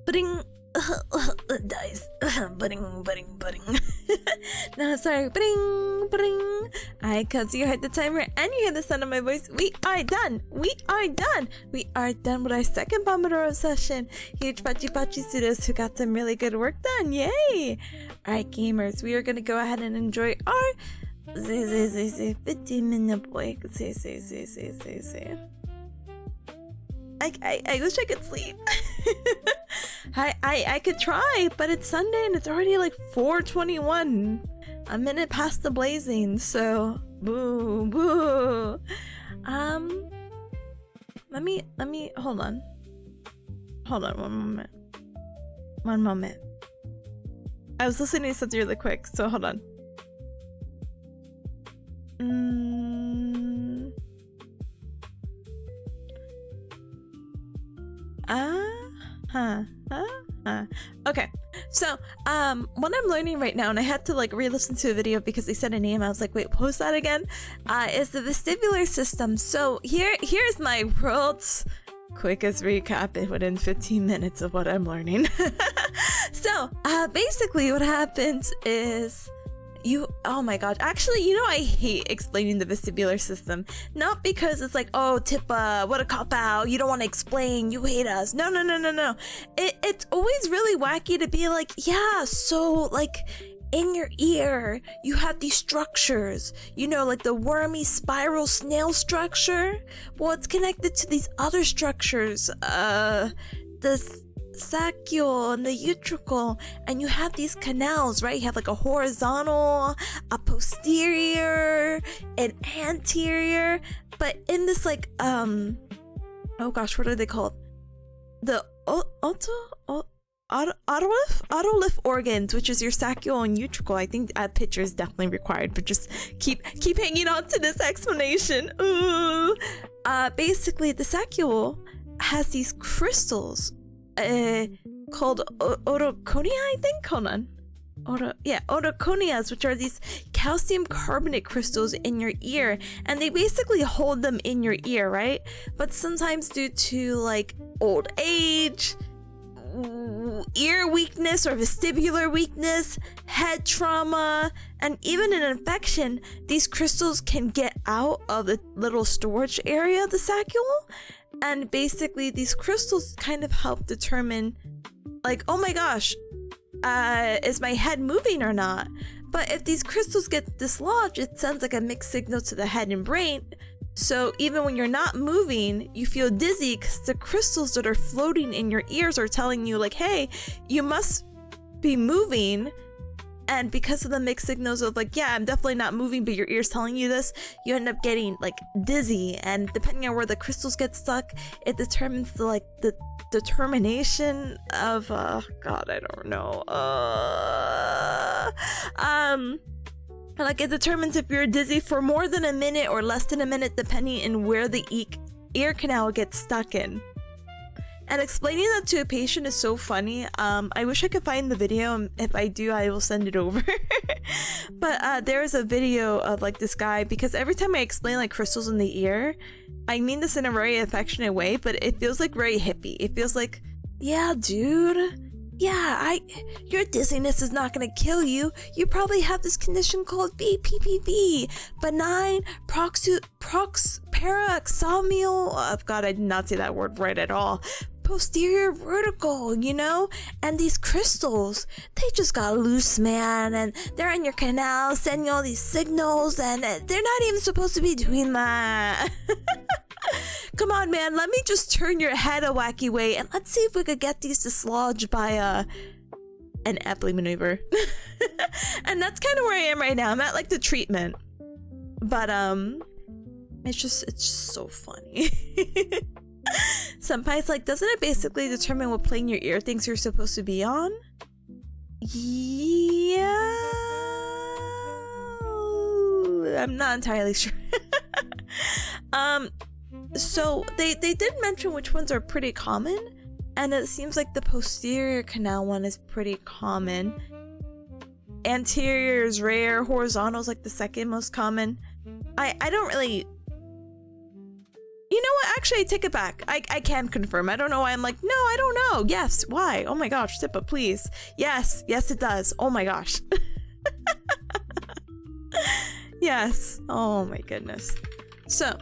Bring. Dice. Budding. No, sorry. Bring. Alright, cuz you heard the timer and you hear the sound of my voice. We are done with our second Pomodoro session. Huge pachi studios who got some really good work done. Yay! Alright, gamers, we are gonna go ahead and enjoy our 15-minute break. I wish I could sleep. I could try, but it's Sunday and it's already like 4:21. A minute past the blazing, so boo. Let me hold on one moment. I was listening to something really quick, so hold on. Okay, so what I'm learning right now, and I had to like re-listen to a video because they said a name. I was like, wait, what was that again? Is the vestibular system. So here's my world's quickest recap within 15 minutes of what I'm learning. So basically what happens is oh my god, actually, you know, I hate explaining the vestibular system. Not because it's like, oh, Tippa, what a cop-out, you don't want to explain, you hate us. No. It's always really wacky to be like, yeah, so like in your ear you have these structures, you know, like the wormy spiral snail structure. Well, it's connected to these other structures, the saccule and the utricle, and you have these canals, right? You have like a horizontal, a posterior, an anterior, but in this like oh gosh, what are they called? The otolith organs, which is your saccule and utricle. I think a picture is definitely required, but just keep hanging on to this explanation. Ooh. Basically the saccule has these crystals called oroconia, I think. Hold on. Oroconias, which are these calcium carbonate crystals in your ear, and they basically hold them in your ear, right? But sometimes due to like old age, ear weakness or vestibular weakness, head trauma, and even an infection, these crystals can get out of the little storage area of the saccule. And basically these crystals kind of help determine like, oh my gosh, is my head moving or not? But if these crystals get dislodged, it sends like a mixed signal to the head and brain. So even when you're not moving, you feel dizzy because the crystals that are floating in your ears are telling you like, hey, you must be moving. And because of the mixed signals of like, yeah, I'm definitely not moving, but your ear's telling you this, you end up getting like dizzy. And depending on where the crystals get stuck, it determines the determination of god, I don't know, like it determines if you're dizzy for more than a minute or less than a minute, depending on where the ear canal gets stuck in. And explaining that to a patient is so funny. I wish I could find the video, and if I do, I will send it over. But there is a video of like this guy, because every time I explain like crystals in the ear, I mean this in a very affectionate way, but it feels like very hippie. It feels like, yeah, dude. Yeah, your dizziness is not gonna kill you. You probably have this condition called BPPV, benign paroxysmal. Oh God, I did not say that word right at all. Posterior vertical, you know? And these crystals, they just got loose, man, and they're in your canal sending all these signals, and they're not even supposed to be doing that. Come on, man, let me just turn your head a wacky way, and let's see if we could get these dislodged by an Epley maneuver. And that's kind of where I am right now. I'm at like the treatment, but it's just so funny. Senpai's like, doesn't it basically determine what plane your ear thinks you're supposed to be on? Yeah, I'm not entirely sure. So they did mention which ones are pretty common, and it seems like the posterior canal one is pretty common. Anterior is rare, horizontal is like the second most common. I don't really... You know what? Actually, I take it back. I can confirm. I don't know why I'm like, no, I don't know. Yes, why? Oh my gosh, Tippa, please. Yes, it does. Oh my gosh. Yes. Oh my goodness. So,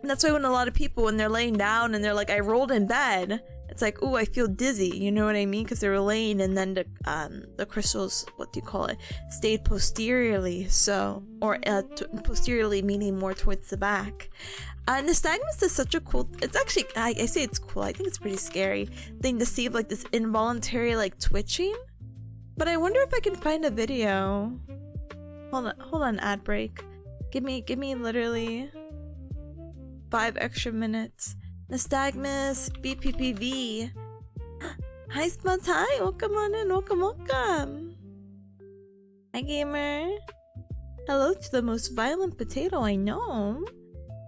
that's why when a lot of people, when they're laying down and they're like, I rolled in bed, it's like, oh, I feel dizzy. You know what I mean? Because they were laying, and then the crystals, what do you call it, stayed posteriorly. So, or posteriorly meaning more towards the back. Nystagmus is such a cool, it's actually, I say it's cool, I think it's pretty scary thing to see, like this involuntary like twitching. But I wonder if I can find a video. Hold on, ad break. Give me literally 5 extra minutes. Nystagmus, BPPV. Hi, Smuts, hi, welcome on in, welcome. Hi, gamer. Hello to the most violent potato I know.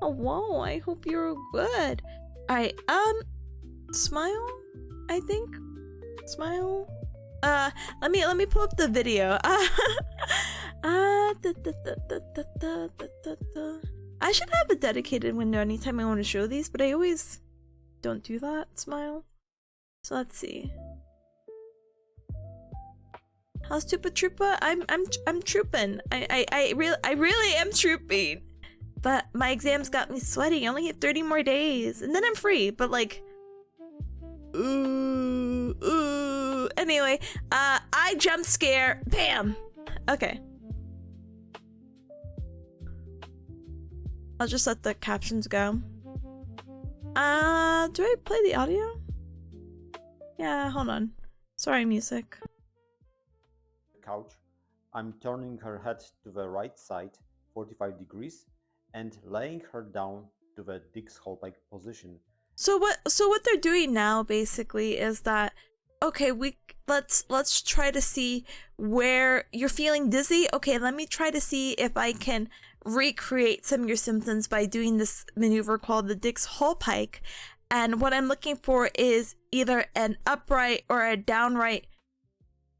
Oh, whoa, I hope you're good. Alright, smile, I think. Smile. Let me pull up the video. I should have a dedicated window anytime I want to show these, but I always don't do that. Smile. So let's see. How's Tupa Troopa? I'm trooping. I really am trooping. But my exams got me sweaty. I only have 30 more days, and then I'm free. But like, ooh. Anyway, I jump scare. Bam. Okay. I'll just let the captions go. Do I play the audio? Yeah, hold on. Sorry, music. Couch. I'm turning her head to the right side, 45 degrees, and laying her down to the Dick's Hallpike position. So what they're doing now basically is that, okay, let's try to see where you're feeling dizzy. Okay, let me try to see if I can recreate some of your symptoms by doing this maneuver called the Dick's Hallpike. And what I'm looking for is either an upright or a downright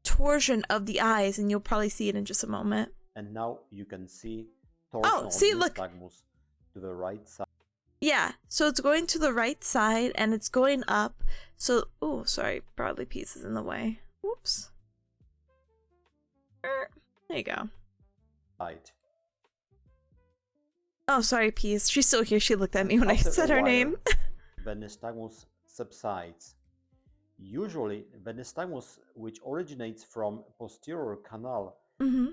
torsion of the eyes, and you'll probably see it in just a moment. And now you can see look, to the right side. Yeah, so it's going to the right side and it's going up. So, oh, sorry, Broadly piece is in the way. Whoops. There you go. Right. Oh, sorry, Peace. She's still here. She looked at me when I said her name. The nystagmus subsides. Usually, the nystagmus, which originates from posterior canal,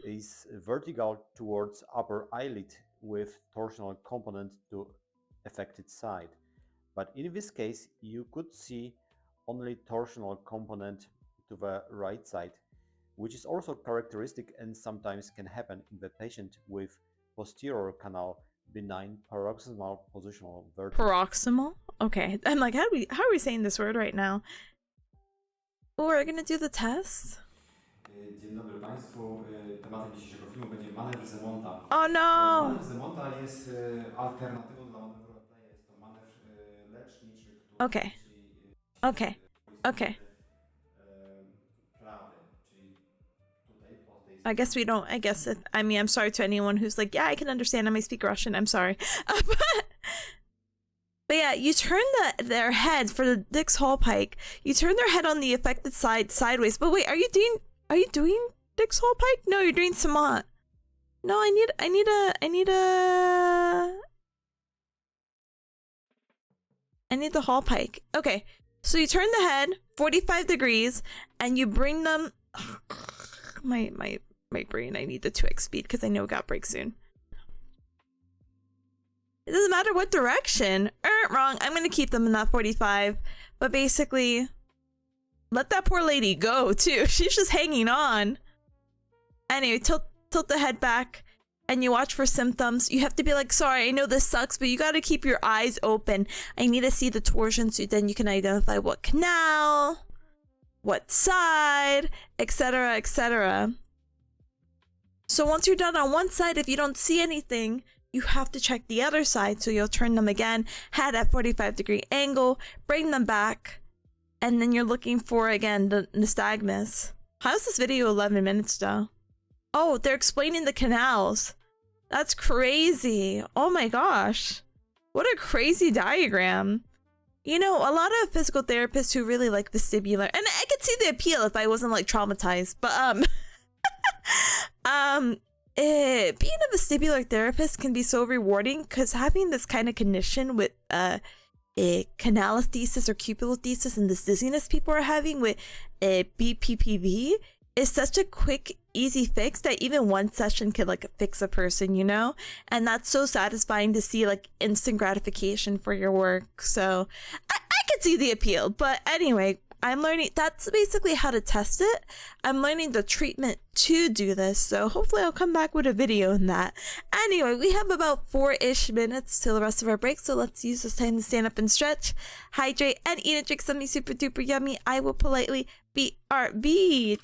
is vertical towards upper eyelid with torsional component to affected side. But in this case, you could see only torsional component to the right side, which is also characteristic and sometimes can happen in the patient with posterior canal benign paroxysmal positional vertigo. Paroxysmal? Okay. I'm like, how are we saying this word right now? Oh, we're gonna do the test? Dzień dobry Państwu. Tematem dzisiejszego filmu będzie manewr Zemonta. Oh no! Manewr Zemonta jest alternatywą dla manewru Eplaya. Jest to manewr leczniczy, który Okay. Okay. Okay. prawy, czyli tutaj po tej I guess we don't. I guess it, I mean, I'm sorry to anyone who's like, yeah, I can understand. I may speak Russian. I'm sorry. But yeah, you turn their head for the Dick's Hall Pike. You turn their head on the affected side sideways. But wait, are you doing Dick's Hall Pike? No, you're doing Samat. No, I need the Hall Pike. Okay, so you turn the head 45 degrees, and you bring them. My brain. I need the 2x speed because I know it got break soon. It doesn't matter what direction. Wrong. I'm gonna keep them in that 45. But basically, let that poor lady go too. She's just hanging on. Anyway, tilt the head back, and you watch for symptoms. You have to be like, sorry, I know this sucks, but you gotta keep your eyes open. I need to see the torsion so then you can identify what canal, what side, etc., etc. So once you're done on one side, if you don't see anything, you have to check the other side. So you'll turn them again, head at 45-degree angle, bring them back, and then you're looking for, again, the nystagmus. How's this video 11 minutes though? Oh, they're explaining the canals. That's crazy. Oh my gosh. What a crazy diagram. You know, a lot of physical therapists who really like vestibular, and I could see the appeal if I wasn't like traumatized, but being a vestibular therapist can be so rewarding because having this kind of condition with canalisthesis or cupulothesis and this dizziness people are having with BPPV is such a quick, easy fix that even one session could like fix a person, you know? And that's so satisfying to see like instant gratification for your work. So I could see the appeal, but anyway, I'm learning, that's basically how to test it. I'm learning the treatment to do this, so hopefully I'll come back with a video on that. Anyway, we have about 4-ish minutes till the rest of our break, so let's use this time to stand up and stretch, hydrate, and eat and drink something super duper yummy. I will politely BRB.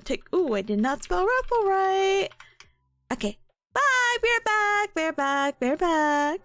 Take, ooh, I did not spell ruffle right. Okay, bye, bear back.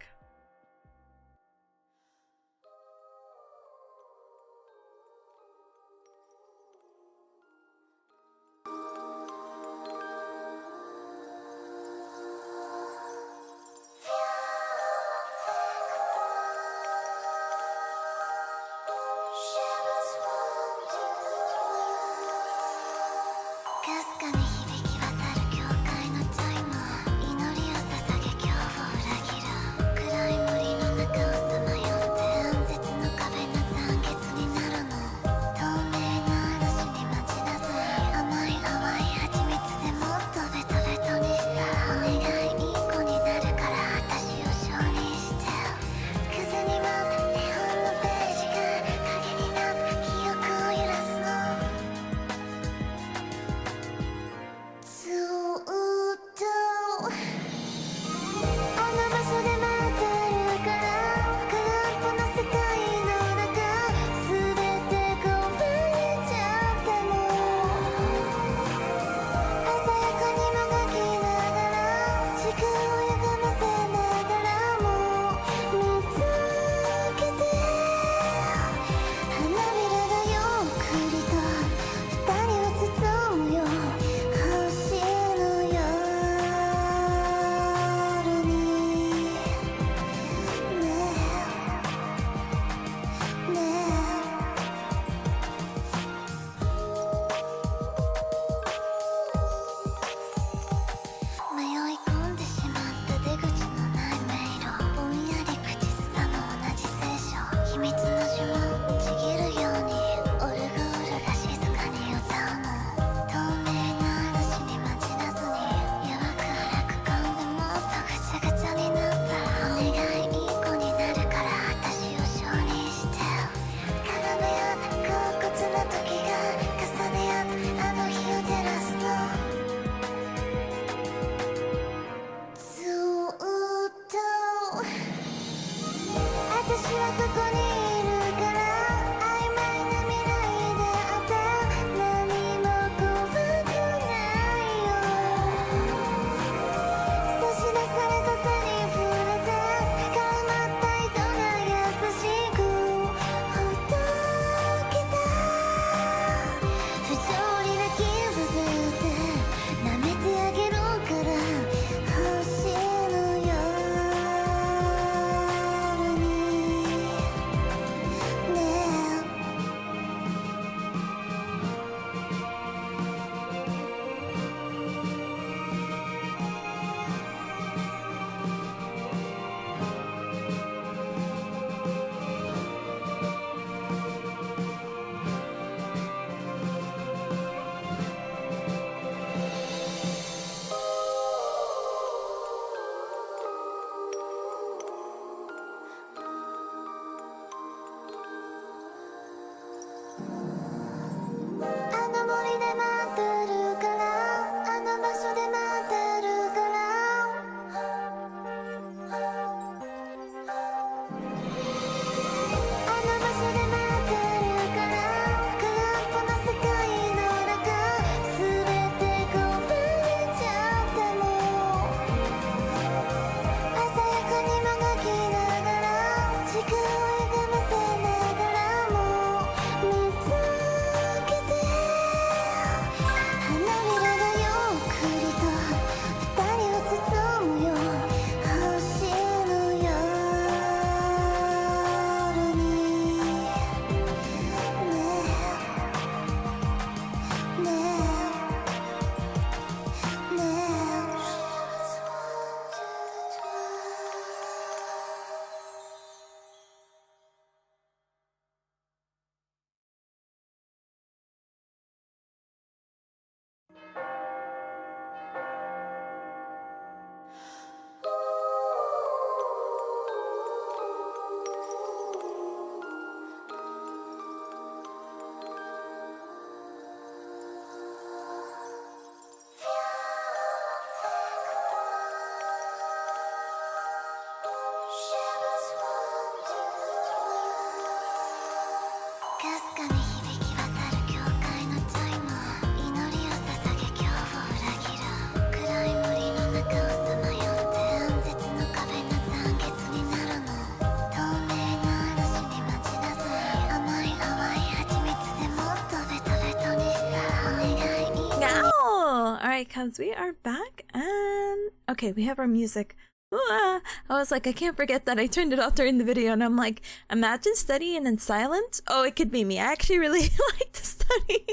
because we are back and okay, we have our music. I was like, I can't forget that I turned it off during the video, and I'm like, imagine studying in silence. Oh, it could be me. I actually really like to study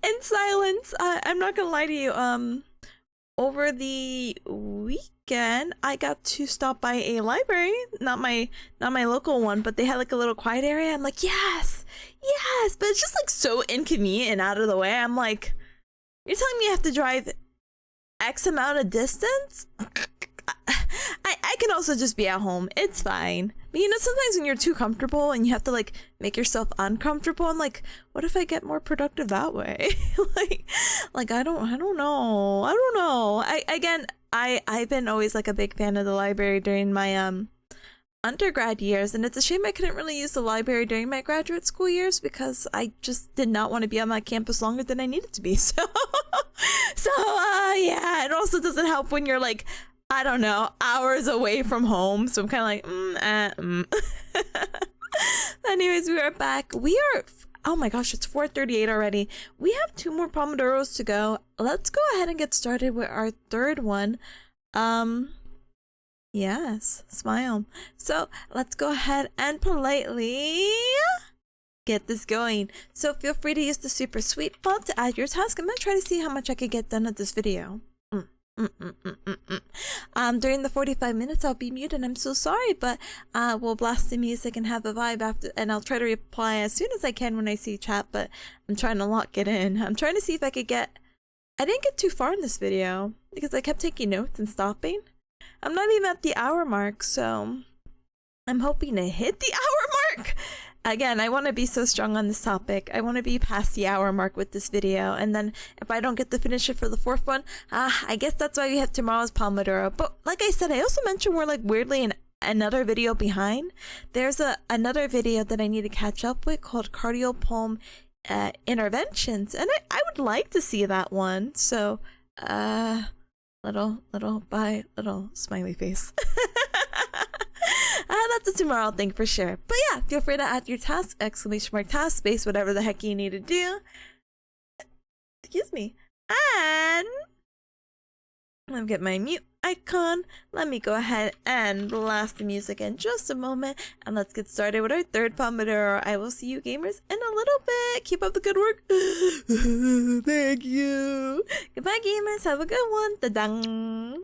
in silence. I'm not gonna lie to you. Over the weekend, I got to stop by a library, not my local one, but they had like a little quiet area. I'm like, yes, but it's just like so inconvenient and out of the way. I'm like, you're telling me I have to drive X amount of distance? I can also just be at home. It's fine. But you know, sometimes when you're too comfortable and you have to like make yourself uncomfortable, I'm like, what if I get more productive that way? like I don't know. I've been always like a big fan of the library during my undergrad years, and it's a shame I couldn't really use the library during my graduate school years because I just did not want to be on that campus longer than I needed to be. So yeah, it also doesn't help when you're like, I don't know, hours away from home. So I'm kind of like, Anyways, we are back. We are, oh my gosh, it's 4:38 already. We have 2 more Pomodoros to go. Let's go ahead and get started with our third one. Yes, smile. So let's go ahead and politely get this going. So feel free to use the super sweet button to add your task. I'm gonna try to see how much I can get done at this video. During the 45 minutes I'll be muted. I'm so sorry, but we'll blast the music and have a vibe after, and I'll try to reply as soon as I can when I see chat, but I'm trying to lock it in. I'm trying to see if I could get, I didn't get too far in this video because I kept taking notes and stopping. I'm not even at the hour mark, so I'm hoping to hit the hour mark. Again, I want to be so strong on this topic. I want to be past the hour mark with this video, and then if I don't get to finish it for the 4th one, I guess that's why we have tomorrow's Pomodoro. But like I said, I also mentioned we're like weirdly in another video behind. There's another video that I need to catch up with called Cardio Pulm Interventions, and I would like to see that one. So, little smiley face. That's a tomorrow thing for sure. But yeah, feel free to add your task, !, task, space, whatever the heck you need to do. Excuse me. And let me get my mute icon. Let me go ahead and blast the music in just a moment. And let's get started with our third Pomodoro. I will see you gamers in a little bit. Keep up the good work. Thank you. Goodbye gamers. Have a good one. Da-dang.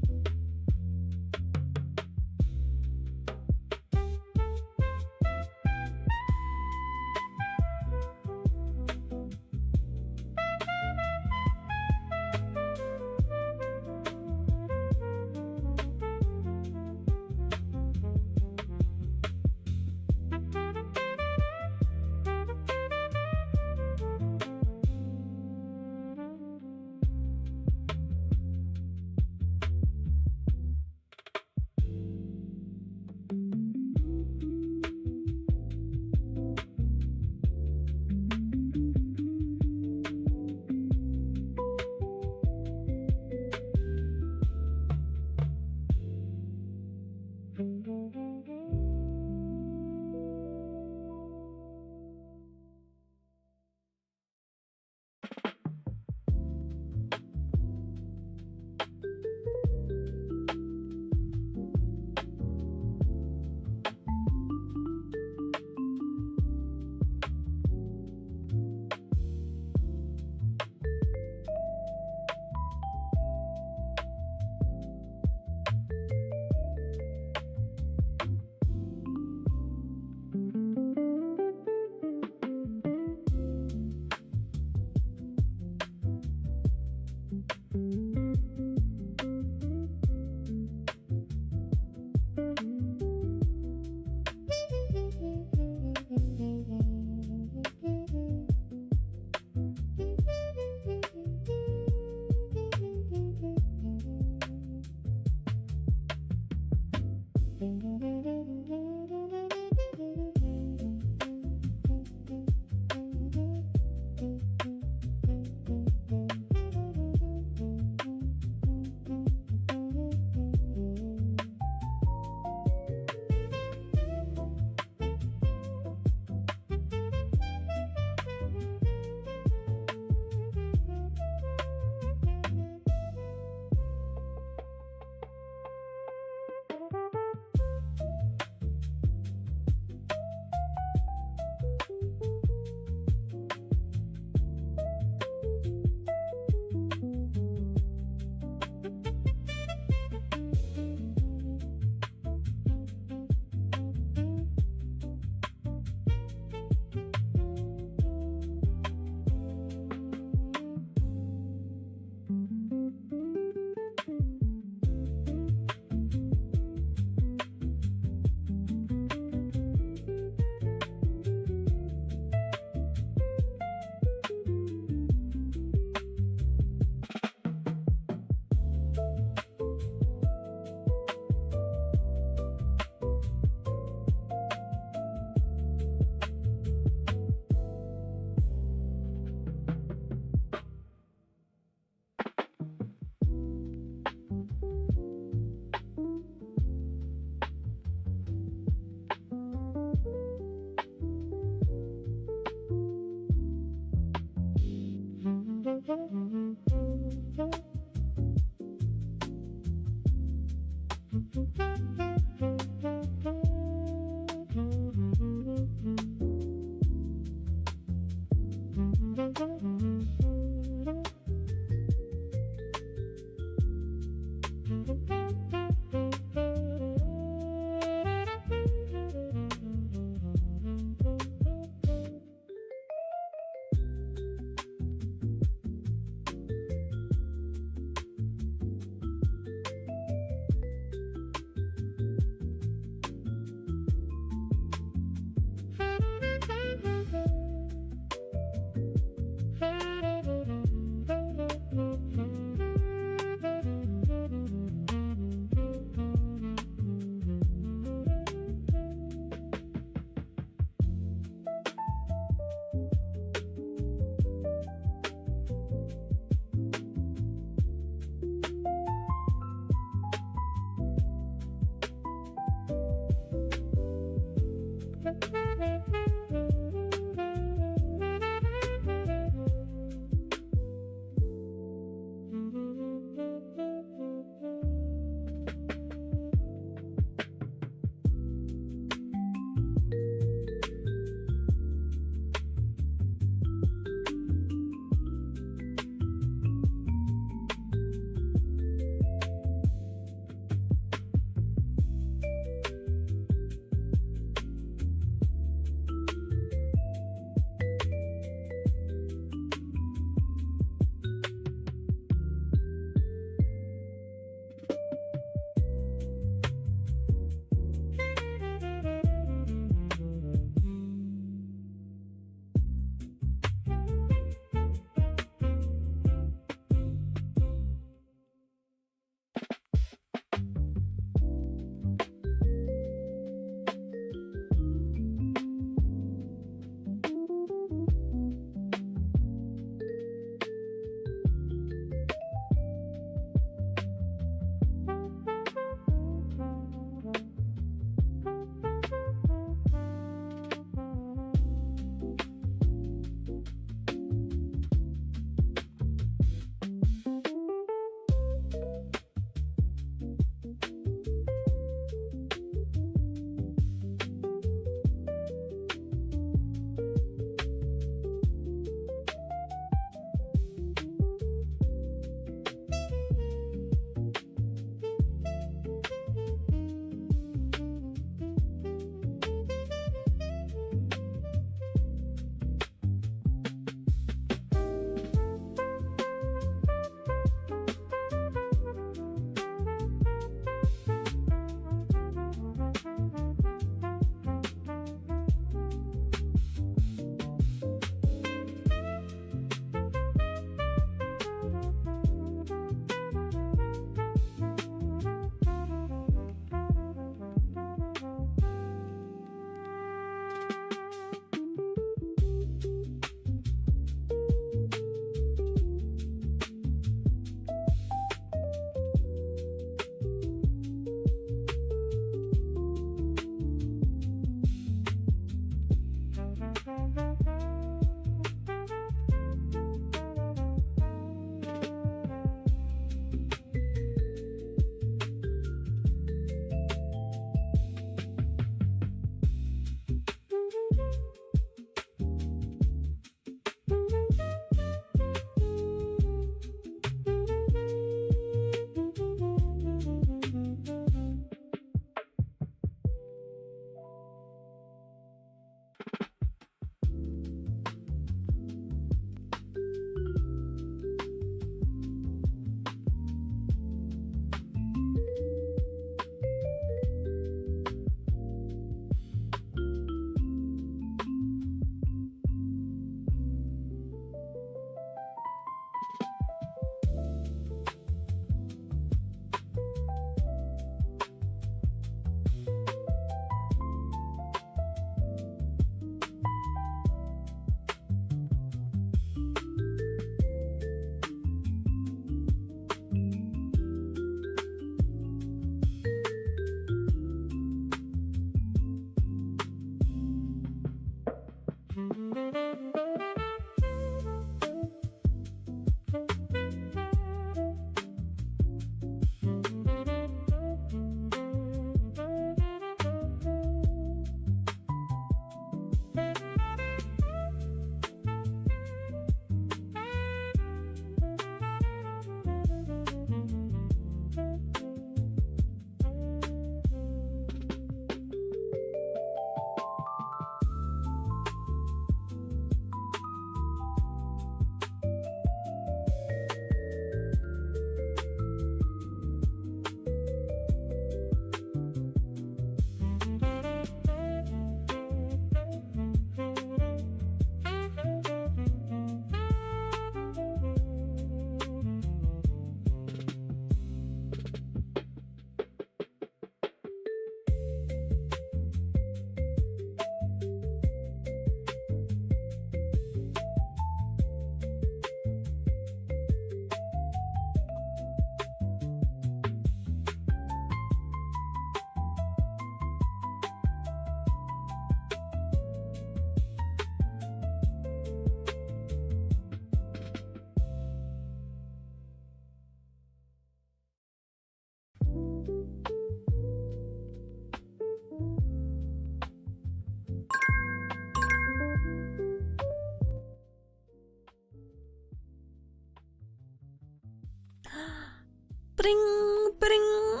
Bring, bring.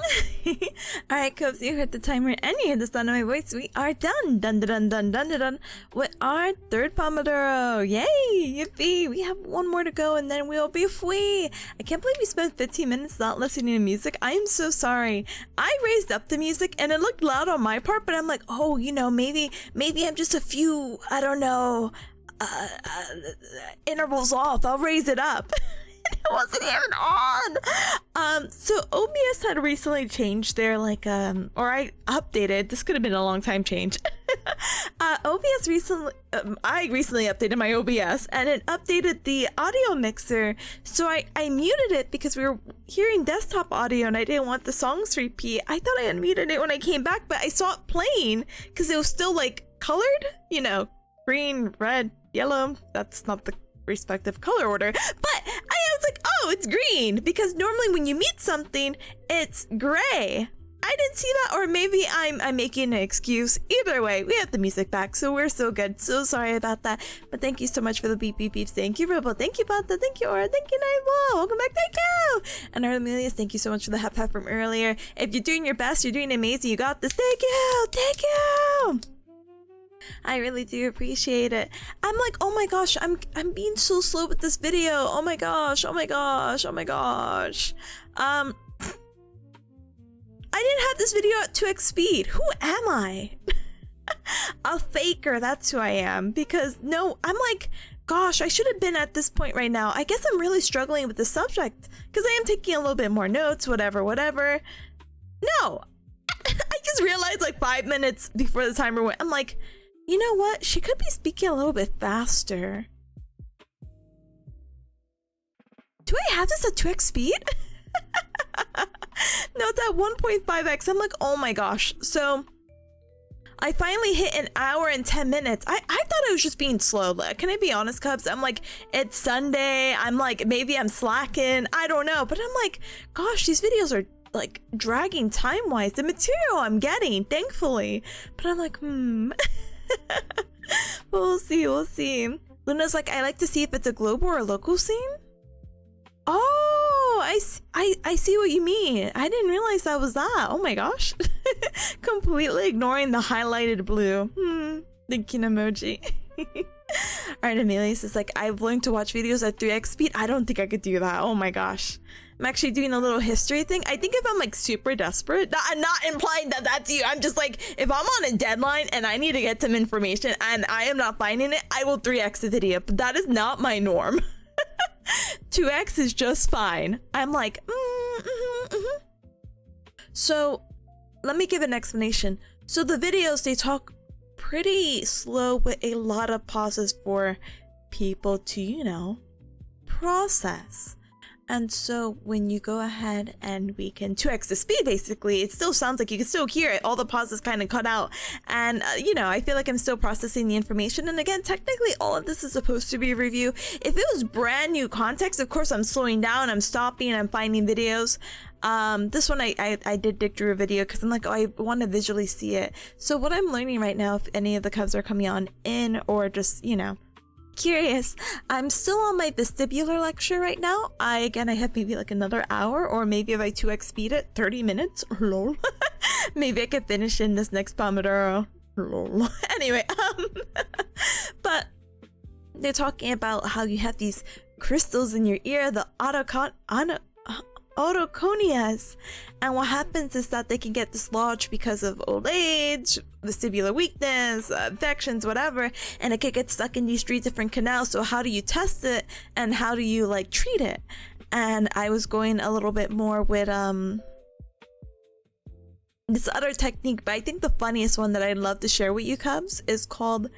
Alright, Cubs, you heard the timer and you heard the sound of my voice. We are done. Dun dun dun dun dun dun with our third Pomodoro. Yay! Yippee! We have one more to go and then we'll be free. I can't believe we spent 15 minutes not listening to music. I am so sorry. I raised up the music and it looked loud on my part, but I'm like, oh, you know, maybe I'm just a few, I don't know, intervals off. I'll raise it up. It wasn't even on. So OBS had recently changed their or I updated. This could have been a long time change. OBS recently, I recently updated my OBS and it updated the audio mixer. So I muted it because we were hearing desktop audio and I didn't want the songs to repeat. I thought I unmuted it when I came back, but I saw it playing because it was still like colored, you know, green, red, yellow. That's not the respective color order, but I was like, oh, it's green, because normally when you mute something it's gray. I didn't see that, or maybe I'm making an excuse. Either way, we have the music back, so we're so good. So sorry about that, but thank you so much for the beep beep beeps. Thank you, Robo. Thank you, Bata. Thank you, Aura. Thank you, Nightball. Welcome back. Thank you. And Arlemilius, thank you so much for the hep hep from earlier. If you're doing your best, you're doing amazing. You got this. Thank you. Thank you. I really do appreciate it. I'm like, oh my gosh, I'm being so slow with this video. Oh my gosh, oh my gosh, oh my gosh. I didn't have this video at 2x speed. Who am I? A faker, that's who I am. Because no, I'm like, gosh, I should have been at this point right now. I guess I'm really struggling with the subject because I am taking a little bit more notes, whatever. No, I just realized like 5 minutes before the timer went, I'm like, you know what? She could be speaking a little bit faster. Do I have this at 2x speed? No, it's at 1.5x. I'm like, oh my gosh. So I finally hit an hour and 10 minutes. I thought I was just being slow. Can I be honest, Cubs? I'm like, it's Sunday. I'm like, maybe I'm slacking. I don't know. But I'm like, gosh, these videos are like dragging time-wise. The material I'm getting, thankfully. But I'm like, we'll see. Luna's like, I like to see if it's a global or a local scene. Oh, I see what you mean. I didn't realize that was that. Oh my gosh. Completely ignoring the highlighted blue. Thinking emoji. Alright, Amelius is like, I've learned to watch videos at 3x speed. I don't think I could do that. Oh my gosh. I'm actually doing a little history thing. I think if I'm like super desperate, I'm not implying that that's you. I'm just like, if I'm on a deadline and I need to get some information and I am not finding it, I will 3x the video. But that is not my norm. 2x is just fine. I'm like, So let me give an explanation. So the videos, they talk pretty slow with a lot of pauses for people to, you know, process. And so when you go ahead and we can 2x the speed, basically, it still sounds like you can still hear it. All the pauses kind of cut out. And, you know, I feel like I'm still processing the information. And again, technically, all of this is supposed to be a review. If it was brand new context, of course, I'm slowing down, I'm stopping, I'm finding videos. This one I did dig through a video because I'm like, oh, I want to visually see it. So what I'm learning right now, if any of the cubs are coming on in or just, you know, curious, I'm still on my vestibular lecture right now. I have maybe like another hour, or maybe if I 2x speed it, 30 minutes. Lol. Maybe I could finish in this next Pomodoro. Lol. Anyway, but they're talking about how you have these crystals in your ear, the otaconias, and what happens is that they can get dislodged because of old age, vestibular weakness, infections, whatever, and it could get stuck in these 3 different canals. So how do you test it, and how do you like treat it? And I was going a little bit more with this other technique, but I think the funniest one that I'd love to share with you cubs is called,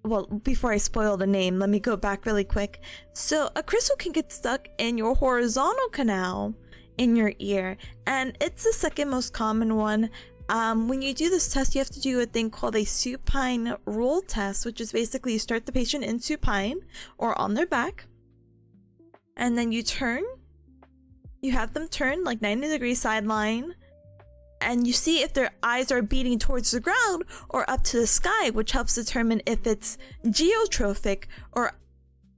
well, before I spoil the name, let me go back really quick. So a crystal can get stuck in your horizontal canal in your ear, and it's the second most common one. When you do this test, you have to do a thing called a supine roll test, which is basically you start the patient in supine or on their back, and then you have them turn like 90 degree sideline, and you see if their eyes are beating towards the ground or up to the sky, which helps determine if it's geotrophic or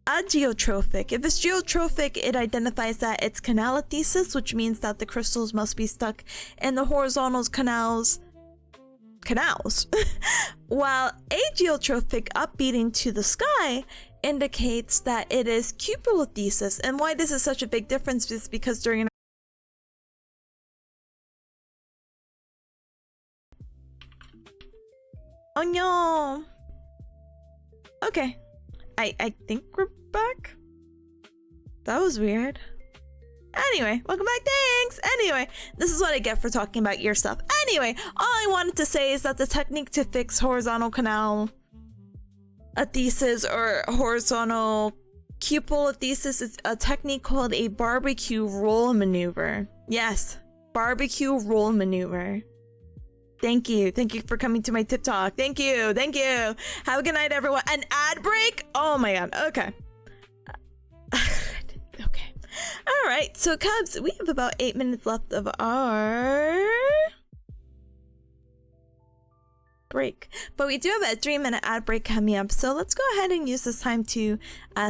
ageotrophic. If it's geotrophic, it identifies that it's canalithesis, which means that the crystals must be stuck in the horizontal canals. While ageotrophic, upbeating to the sky, indicates that it is cupulothesis. And why this is such a big difference is because during oh no. Okay. I think we're back. That was weird. Anyway, welcome back. Thanks. Anyway, this is what I get for talking about ear stuff. Anyway, all I wanted to say is that the technique to fix horizontal canal athesis or horizontal cupulothesis is a technique called a barbecue roll maneuver. Yes, barbecue roll maneuver. Thank you for coming to my tip talk. Thank you. Have a good night, everyone. An ad break? Oh my god. Okay. Okay. All right. So, cubs, we have about 8 minutes left of our break, but we do have a 3-minute ad break coming up. So let's go ahead and use this time to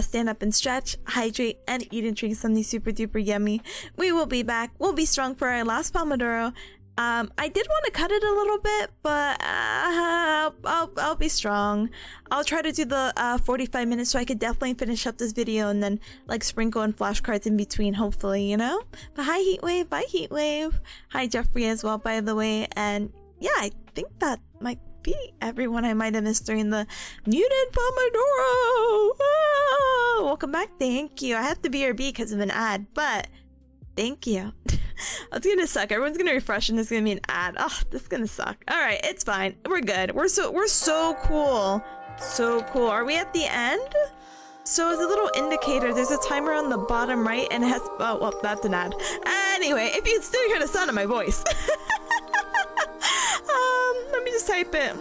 stand up and stretch, hydrate, and eat and drink something super duper yummy. We will be back. We'll be strong for our last Pomodoro. I did want to cut it a little bit, but I'll be strong. I'll try to do the 45 minutes so I could definitely finish up this video and then like sprinkle in flashcards in between, hopefully, you know? But hi Heatwave, bye Heatwave. Hi Jeffrey as well, by the way. And yeah, I think that might be everyone I might have missed during the muted Pomodoro. Ah, welcome back, thank you. I have to BRB because of an ad, but thank you. It's gonna suck. Everyone's gonna refresh and there's gonna be an ad. Oh, this is gonna suck. Alright, it's fine. We're good. We're so cool. So cool. Are we at the end? So as a little indicator, there's a timer on the bottom right and it has, oh, well, that's an ad. Anyway, if you can still hear the sound of my voice. Let me just type it.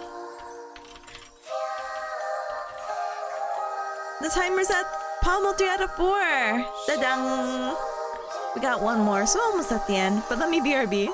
The timer's at Pommel 3 out of 4. Da-dang. We got one more, so almost at the end, but let me BRB.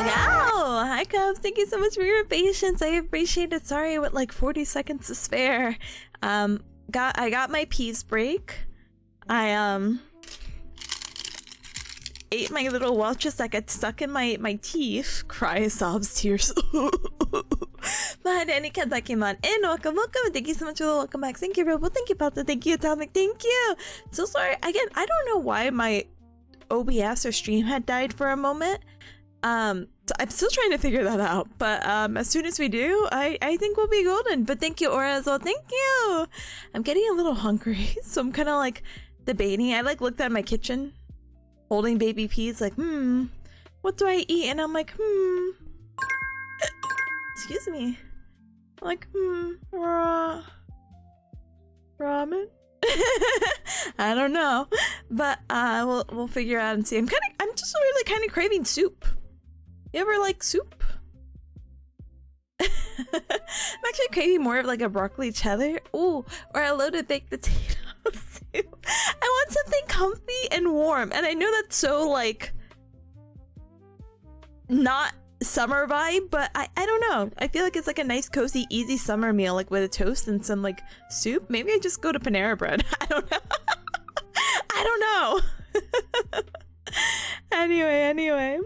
Wow! Hi Cubs, thank you so much for your patience. I appreciate it. Sorry, with like 40 seconds to spare. I got my peas break. I ate my little Welch's that got stuck in my teeth. Cry, sobs, tears. Mahani Kadakiman and welcome. Thank you so much for the welcome back. Thank you, Robo. Thank you, Pata. Thank you, Atomic. Thank you. So sorry. Again, I don't know why my OBS or stream had died for a moment. So I'm still trying to figure that out, but as soon as we do, I think we'll be golden. But thank you, Aura, as well. Thank you. I'm getting a little hungry, so I'm kind of like debating. I like looked at my kitchen, holding baby peas, like, what do I eat? And I'm like, excuse me. I'm like, ramen. I don't know, but we'll figure out and see. I'm just really kind of craving soup. You ever like soup? I'm actually craving more of like a broccoli cheddar, ooh, or a loaded baked potato soup. I want something comfy and warm, and I know that's so like not summer vibe, but I don't know. I feel like it's like a nice, cozy, easy summer meal, like with a toast and some like soup. Maybe I just go to Panera Bread. I don't know. I don't know. Anyway.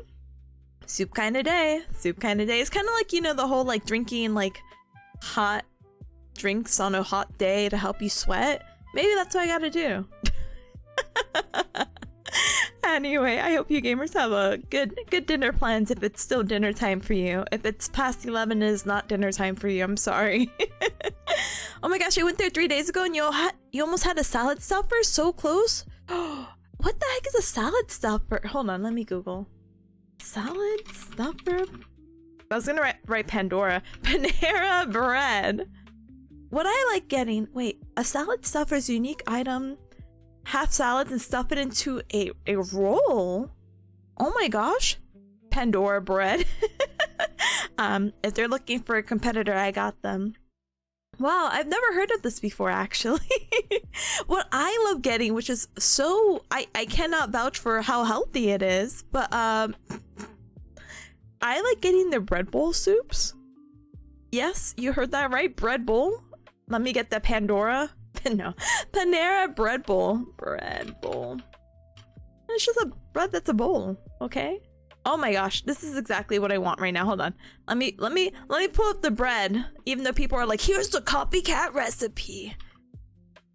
Soup kind of day. Soup kind of day. It's kind of like, you know, the whole like drinking like hot drinks on a hot day to help you sweat. Maybe that's what I gotta do. Anyway, I hope you gamers have a good dinner plans if it's still dinner time for you. If it's past 11 and is not dinner time for you, I'm sorry. Oh my gosh, I went there 3 days ago and you almost had a salad stuffer so close. What the heck is a salad stuffer? Hold on, let me Google. Salad stuffer? I was gonna write Pandora. Panera Bread. What I like getting, wait, a salad stuffer's unique item. Half salads and stuff it into a roll. Oh my gosh. Pandora Bread. If they're looking for a competitor, I got them. Wow, I've never heard of this before, actually. What I love getting, which is so... I cannot vouch for how healthy it is, but I like getting their bread bowl soups. Yes, you heard that right, bread bowl. Let me get the Pandora. No, Panera bread bowl. Bread bowl. It's just a bread that's a bowl, okay? Oh my gosh, this is exactly what I want right now. Hold on. Let me pull up the bread. Even though people are like, here's the copycat recipe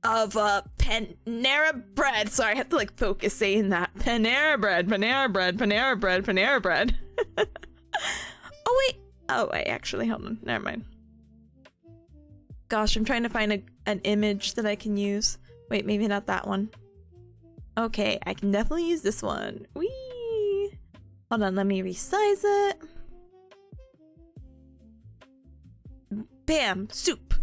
of Panera bread. Sorry, I have to like focus saying that. Panera bread, Panera bread, Panera bread, Panera bread. Oh wait, actually, hold on. Never mind. Gosh, I'm trying to find an image that I can use. Wait, maybe not that one. Okay, I can definitely use this one. Whee! Hold on, let me resize it. Bam! Soup!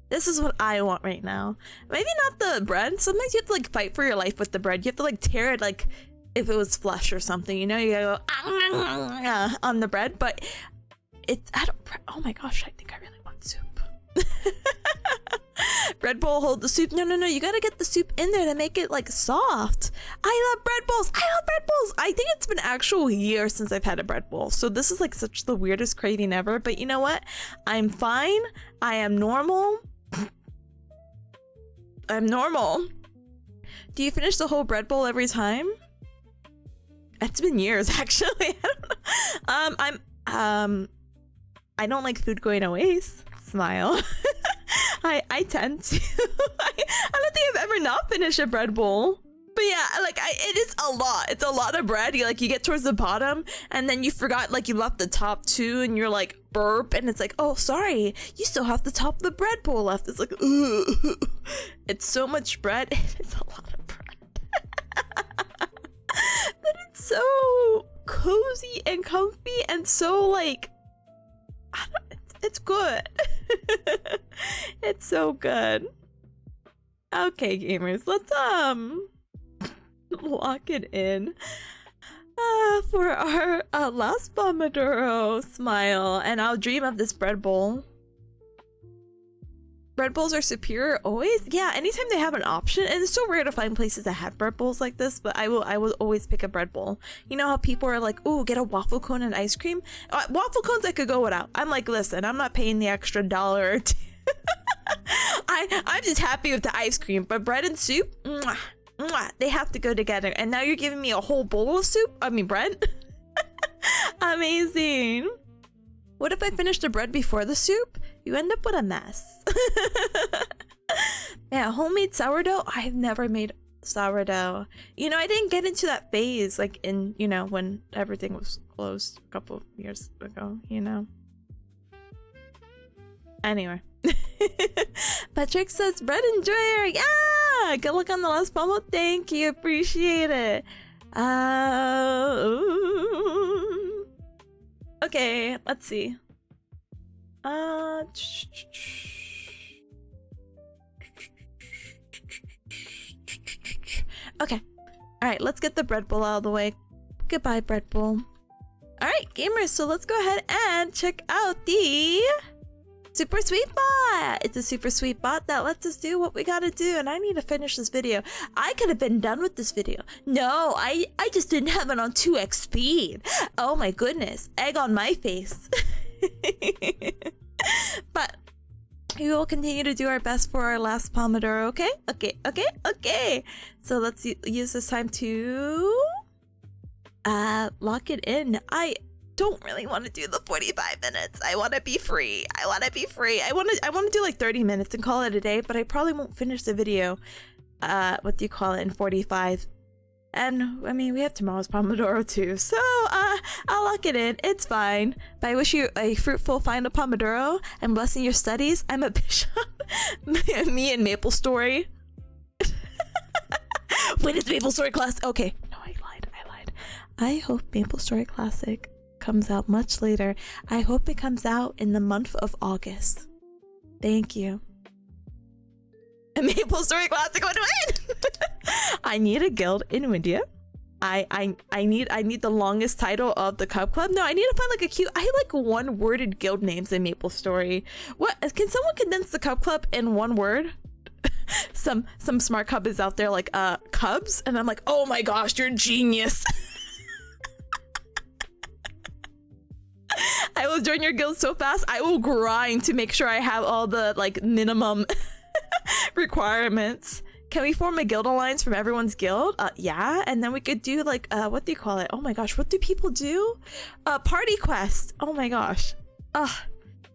This is what I want right now. Maybe not the bread. Sometimes you have to like fight for your life with the bread. You have to like tear it like if it was flesh or something, you know? You gotta go on the bread, but it's... oh my gosh, I think I really want soup. Bread bowl, hold the soup. No, you gotta get the soup in there to make it like soft. I love bread bowls. I think it's been actual years since I've had a bread bowl, so this is like such the weirdest craving ever, but you know what? I'm fine. I am normal. I'm normal. Do you finish the whole bread bowl every time? It's been years, actually. I don't know. I don't like food going to waste. Smile. I tend to. I don't think I've ever not finished a bread bowl. But yeah, like it is a lot. It's a lot of bread. You get towards the bottom and then you forgot like you left the top too and you're like burp and it's like, oh sorry, you still have the top of the bread bowl left. It's like, ugh. It's so much bread. It's a lot of bread. But it's so cozy and comfy and so like, it's good. It's so good. Okay, gamers, let's lock it in for our last Pomodoro smile, and I'll dream of this bread bowl. Bread bowls are superior always. Yeah, anytime they have an option, and it's so rare to find places that have bread bowls like this, but I will always pick a bread bowl. You know how people are like, ooh, get a waffle cone and ice cream? Waffle cones I could go without. I'm like, listen, I'm not paying the extra $1 or $2. I'm just happy with the ice cream, but bread and soup, mwah, mwah, they have to go together. And now you're giving me a whole bowl of soup? I mean bread? Amazing. What if I finish the bread before the soup? You end up with a mess. Yeah, homemade sourdough? I've never made sourdough. You know, I didn't get into that phase like in, you know, when everything was closed a couple of years ago, you know. Anyway. Patrick says, bread enjoyer! Yeah! Good luck on the last pomo. Thank you, appreciate it. Okay, let's see. Okay. Alright, let's get the bread bowl out of the way. Goodbye, bread bowl. Alright, gamers, so let's go ahead and check out the Super Sweet Bot! It's a super sweet bot that lets us do what we gotta do, and I need to finish this video. I could have been done with this video. No, I just didn't have it on 2x speed. Oh my goodness. Egg on my face. But we will continue to do our best for our last Pomodoro, okay? Okay. So let's use this time to lock it in. I don't really want to do the 45 minutes. I want to be free. I want to do like 30 minutes and call it a day, but I probably won't finish the video in 45. And I mean, we have tomorrow's Pomodoro too, so I'll lock it in. It's fine. But I wish you a fruitful final Pomodoro and blessing your studies. I'm a bishop. Me and Maple Story. When is Maple Story class? Okay. No, I lied. I hope Maple Story Classic comes out much later. I hope it comes out in the month of August. Thank you. A Maple Story Classic would win. I need a guild in India. I need the longest title of the Cub Club. No, I need to find like a cute. I like one worded guild names in Maple Story. What can someone condense the Cub Club in one word? Some smart cub is out there like Cubs, and I'm like, oh my gosh, you're a genius. I will join your guild so fast. I will grind to make sure I have all the like minimum requirements. Can we form a guild alliance from everyone's guild? Yeah, and then we could do like what do you call it? Oh my gosh, what do people do? Party quest. Oh my gosh.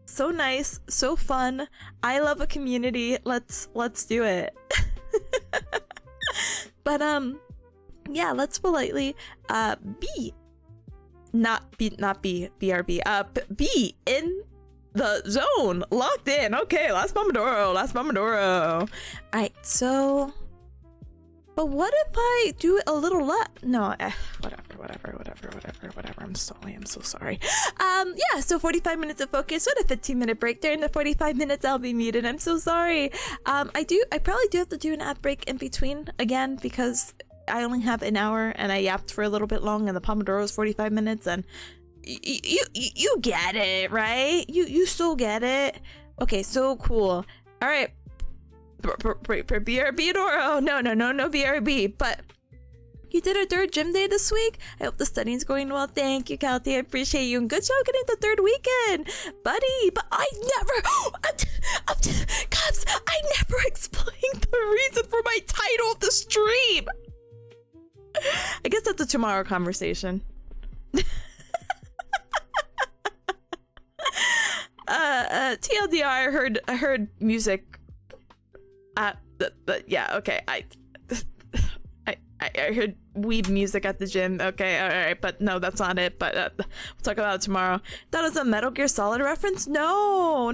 So nice, so fun. I love a community. Let's do it. But yeah, let's politely be in the zone, locked in. Okay, last Pomodoro. Alright, so but what if I do it a little no, whatever. I'm so sorry. Yeah, so 45 minutes of focus with a 15-minute break. During the 45 minutes I'll be muted. I'm so sorry. I probably do have to do an ad break in between again because I only have an hour and I yapped for a little bit long and the Pomodoro is 45 minutes and you get it, right? You still get it. Okay, so cool. All right. BRB Doro. No BRB, but you did a third gym day this week. I hope the studying's going well. Thank you, Kalti. I appreciate you. And good job getting the third weekend, buddy. But I never, Cubs, I never explained the reason for my title of the stream. I guess that's a tomorrow conversation. TLDR, I heard music. Yeah, okay. I heard weed music at the gym. Okay, all right, but no, that's not it. But we'll talk about it tomorrow. That was a Metal Gear Solid reference? No.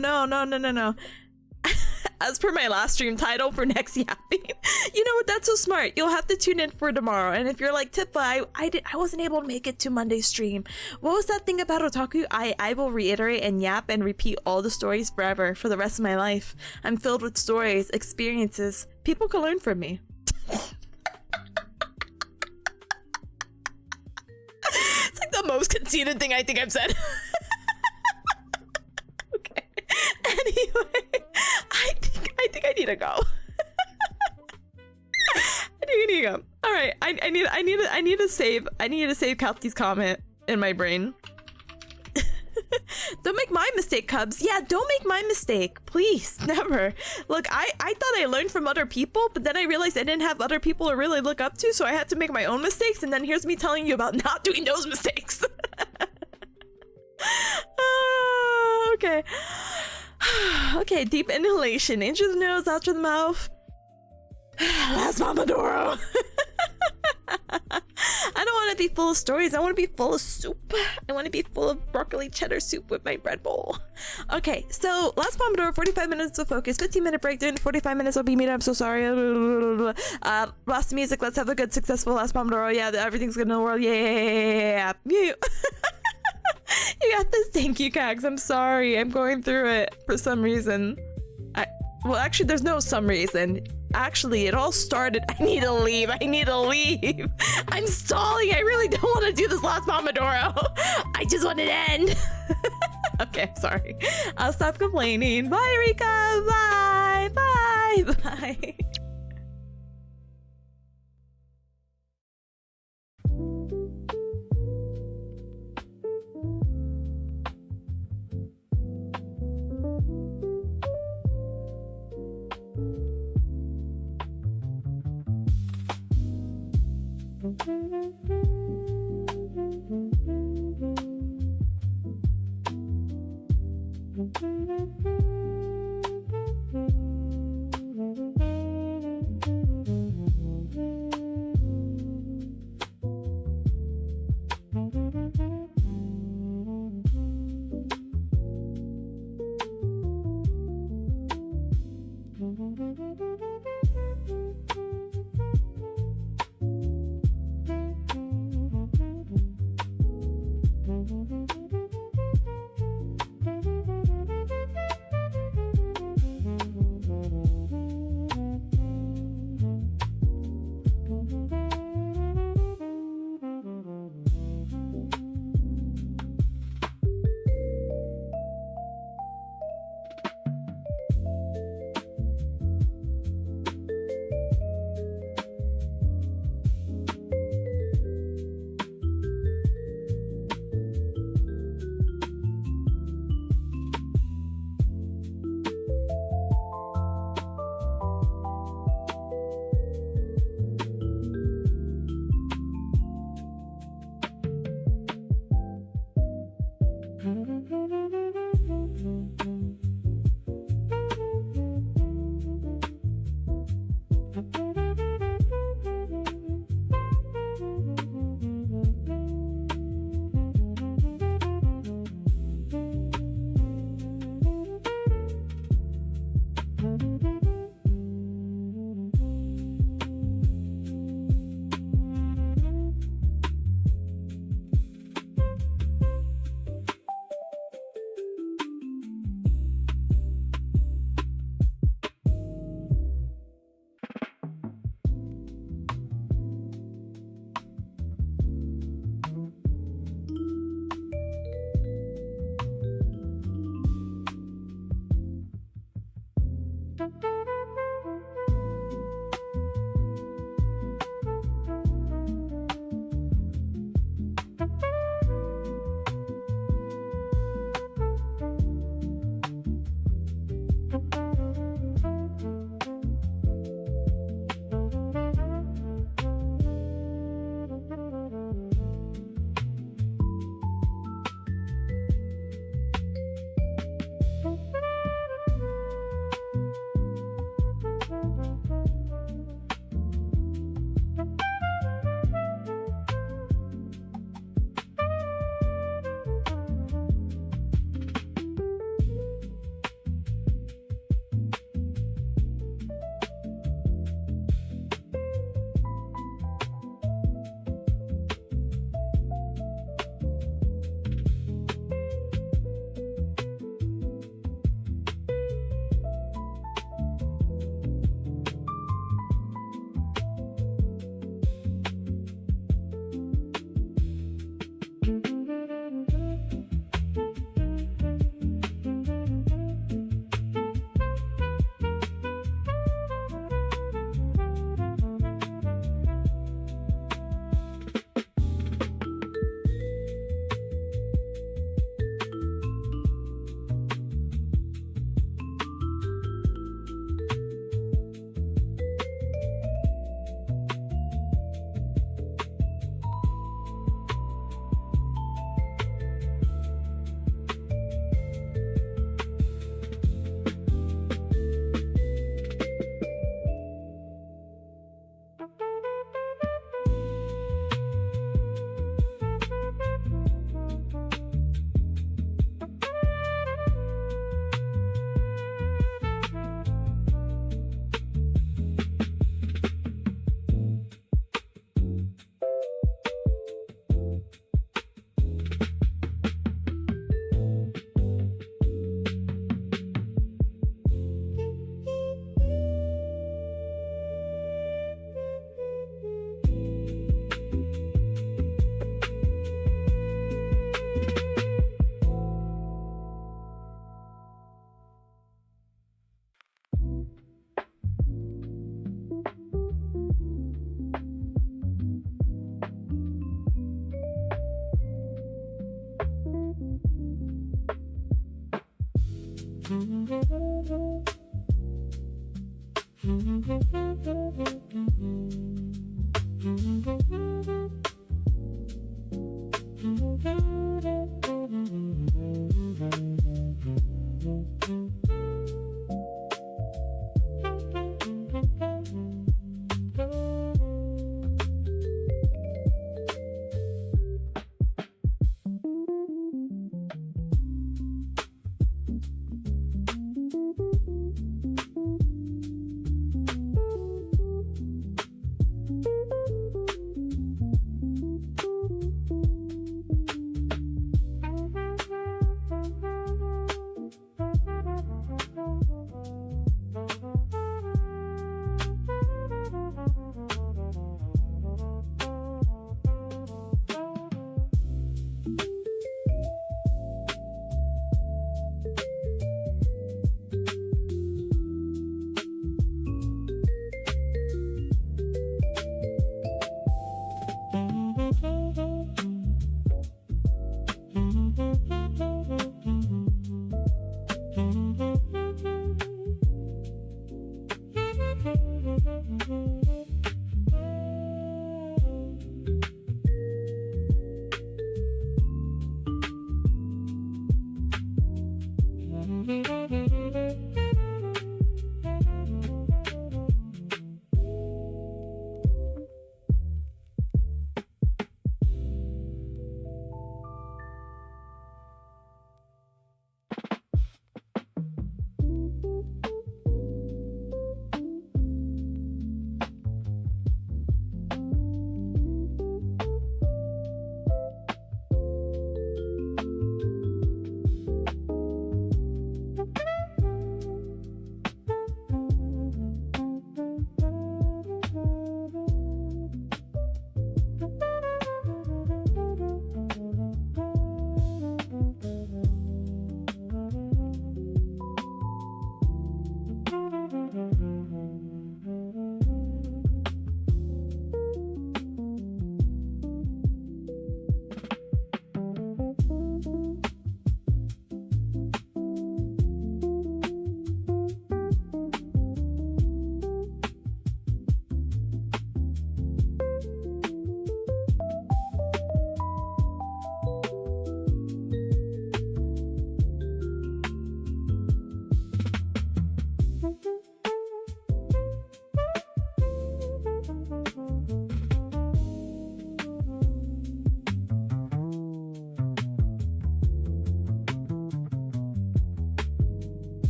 As per my last stream title for next yapping. You know what? That's so smart. You'll have to tune in for tomorrow. And if you're like, Tippa, I wasn't able to make it to Monday's stream. What was that thing about Otaku? I will reiterate and yap and repeat all the stories forever for the rest of my life. I'm filled with stories, experiences. People can learn from me. It's like the most conceited thing I think I've said. Okay. Anyway, I think I need to go. I need to go. All right, I need to save Kalti's comment in my brain. Don't make my mistake, Cubs. Yeah, don't make my mistake, please. Never. Look, I thought I learned from other people, but then I realized I didn't have other people to really look up to, so I had to make my own mistakes, and then here's me telling you about not doing those mistakes. Okay. Okay, deep inhalation. In through the nose, out through the mouth. Last Pomodoro. I don't want to be full of stories. I want to be full of soup. I want to be full of broccoli cheddar soup with my bread bowl. Okay, so last Pomodoro, 45 minutes of focus, 15-minute break. During 45 minutes, I'll be muted. I'm so sorry. Lost the music. Let's have a good, successful last Pomodoro. Yeah, everything's good in the world. Yeah. You got this. Thank you, Cags. I'm sorry. I'm going through it for some reason. Well, actually, there's no some reason. Actually, it all started. I need to leave. I'm stalling. I really don't want to do this last Pomodoro. I just want it to end. Okay, I'm sorry. I'll stop complaining. Bye, Rika. Bye. Bye. Bye.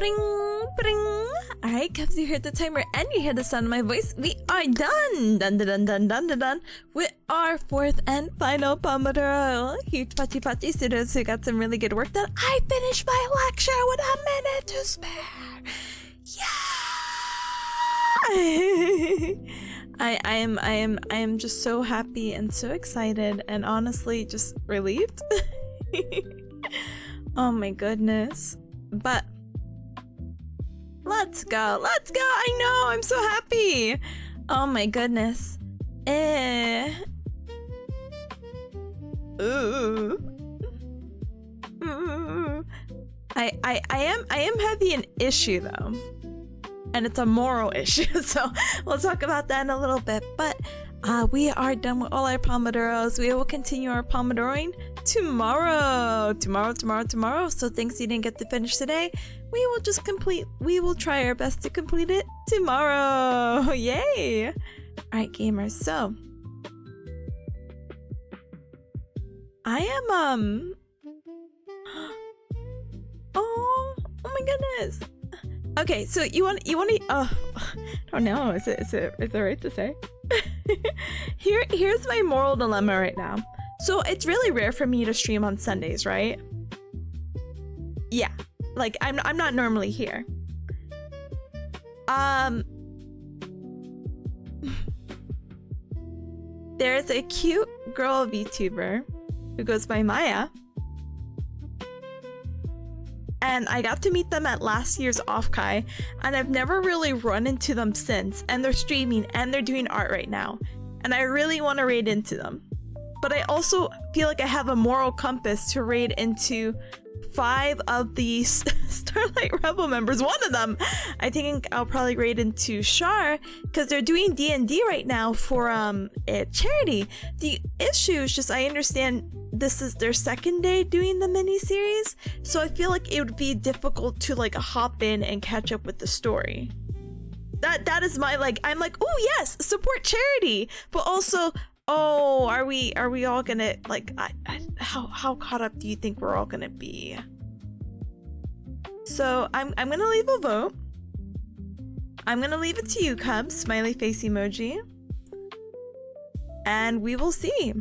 Bring, bring. All right, Cubs, you heard the timer and you hear the sound of my voice. We are done. Done, done, done, done, done, done. With our fourth and final Pomodoro. Huge pachi pachi students who got some really good work done. I finished my lecture with a minute to spare. Yeah. I am just so happy and so excited and honestly just relieved. Oh my goodness. But let's go. Let's go. I know. I'm so happy. Oh my goodness. Ooh. Ooh. I am having an issue though. And it's a moral issue, so we'll talk about that in a little bit. But we are done with all our Pomodoros. We will continue our Pomodoroing tomorrow. Tomorrow. So things you didn't get to finish today, we will try our best to complete it tomorrow. Yay! Alright, gamers, so I am oh my goodness. Okay, so you want to I don't know, is it right to say? Here's my moral dilemma right now. So it's really rare for me to stream on Sundays, right? Yeah. Like I'm not normally here. There's a cute girl VTuber who goes by Maya. And I got to meet them at last year's Offkai, and I've never really run into them since. And they're streaming and they're doing art right now. And I really want to raid into them. But I also feel like I have a moral compass to raid into 5 of the Starlight Rebel members. One of them, I think I'll probably raid into Char, because they're doing D&D right now for a charity. The issue is just, I understand this is their second day doing the mini-series, so I feel like it would be difficult to like hop in and catch up with the story. That is my like, I'm like, oh yes, support charity, but also, oh, are we all gonna like, how caught up do you think we're all gonna be? So I'm gonna leave a vote. I'm gonna leave it to you, Cubs, smiley face emoji, and we will see.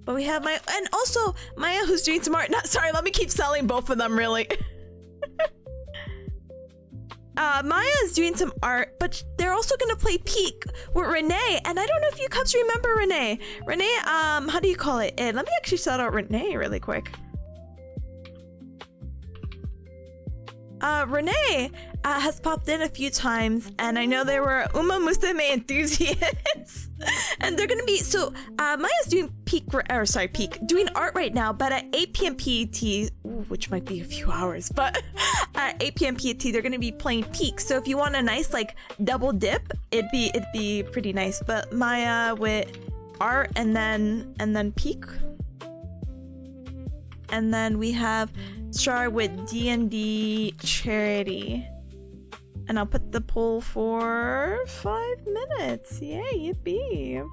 But we have Maya, and also Maya, who's doing some art. Sorry, let me keep selling both of them, really. Maya is doing some art, but they're also gonna play Peak with Renee, and I don't know if you Cubs remember Renee. Renee, how do you call it? Let me actually shout out Renee really quick. Renee has popped in a few times, and I know they were Uma Musume enthusiasts. And they're gonna be, so Maya's doing doing art right now, but at 8 p.m. PET, which might be a few hours, but at 8 p.m. PET, they're gonna be playing Peak. So if you want a nice like double dip, it'd be pretty nice. But Maya with art and then Peak. And then we have Char with D&D charity. And I'll put the poll for 5 minutes. Yay, yippee.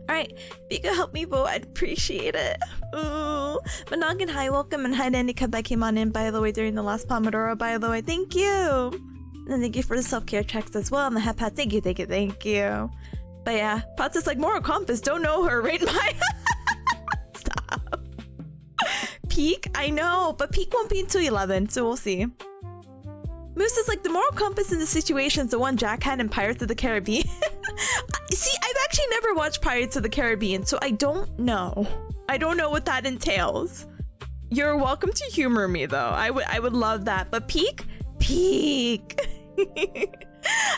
Alright, if you could help me vote, I'd appreciate it. Ooh. Monogin, hi, welcome, and hi to Andy Cub that came on in, by the way, during the last Pomodoro, by the way. Thank you! And thank you for the self-care checks as well, and the hat pat. Thank you. But yeah, Potts is like, Moral Compass, don't know her, right? Stop. Peak? I know, but Peak won't be until 11, so we'll see. Moose is like, the moral compass in the situation is the one Jack had in Pirates of the Caribbean. See, I've actually never watched Pirates of the Caribbean, so I don't know. I don't know what that entails. You're welcome to humor me, though. I would love that. But Peak? Peak!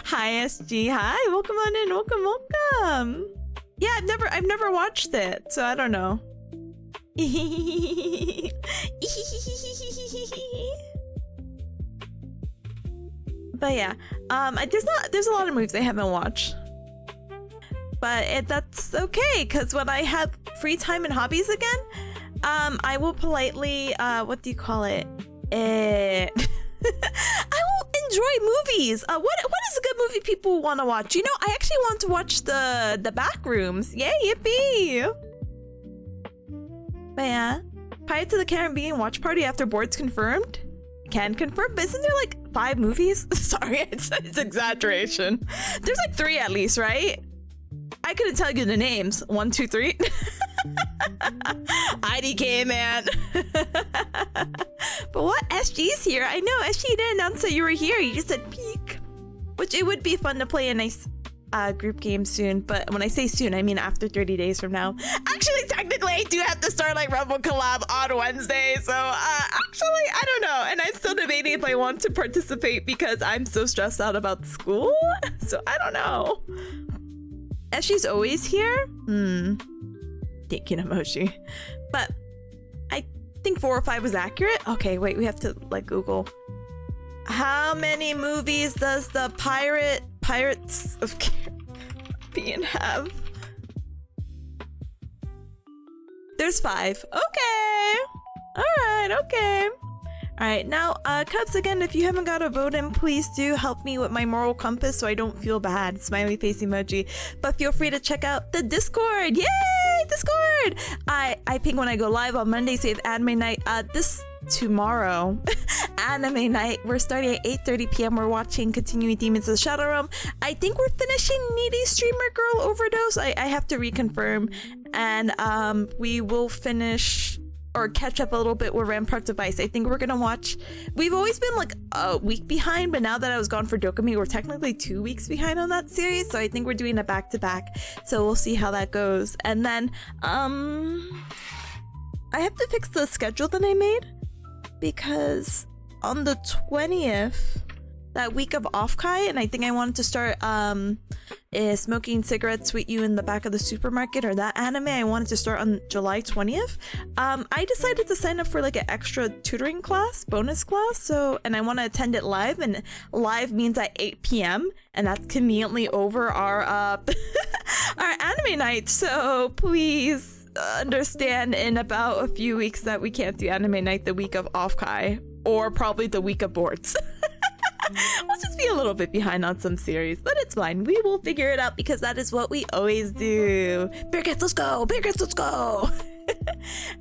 Hi, SG. Hi, welcome on in. Welcome. Yeah, I've never watched it, so I don't know. But yeah, there's a lot of movies I haven't watched, but that's okay, because when I have free time and hobbies again, I will politely what do you call it? I will enjoy movies. What is a good movie people want to watch? You know, I actually want to watch the Backrooms. Yay, yippee! But yeah, Pirates of the Caribbean watch party after board's confirmed. Can confirm, but isn't there like 5 movies? Sorry, it's exaggeration. There's like 3 at least, right? I couldn't tell you the names. 1, 2, 3. IDK, man. But what? SG's here. I know, SG didn't announce that you were here. You just said Peak. Which it would be fun to play a nice group game soon, but when I say soon, I mean after 30 days from now. Actually, technically, I do have the Starlight Rebel collab on Wednesday, so actually, I don't know, and I'm still debating if I want to participate because I'm so stressed out about school, so I don't know. And she's always here? Thinking emoji. But I think 4 or 5 was accurate. Okay, wait, we have to like Google. How many movies does the Pirates of Caribbean have? There's 5. Okay. Alright, okay. Alright, now, Cubs, again, if you haven't got a vote in, please do help me with my moral compass so I don't feel bad. Smiley face emoji. But feel free to check out the Discord. Yay! Discord! I ping when I go live on Monday, so you have anime night. This tomorrow, anime night. We're starting at 8:30 p.m. We're watching Continuing Demons of the Shadow Realm. I think we're finishing Needy Streamer Girl Overdose. I have to reconfirm. And we will finish or catch up a little bit with Ramparts of Ice. I think we're gonna watch. We've always been like a week behind, but now that I was gone for Dokumi, we're technically 2 weeks behind on that series. So I think we're doing a back-to-back. So we'll see how that goes. And then I have to fix the schedule that I made because on the 20th, that week of Offkai, and I think I wanted to start smoking cigarettes with you in the back of the supermarket, or that anime I wanted to start on July 20th. I decided to sign up for like an extra tutoring class, bonus class, so, and I want to attend it live, and live means at 8 p.m. and that's conveniently over our our anime night, so please understand in about a few weeks that we can't do anime night the week of Offkai, or probably the week of boards. We'll just be a little bit behind on some series, but it's fine. We will figure it out because that is what we always do. Bearcats, let's go! Bearcats, let's go!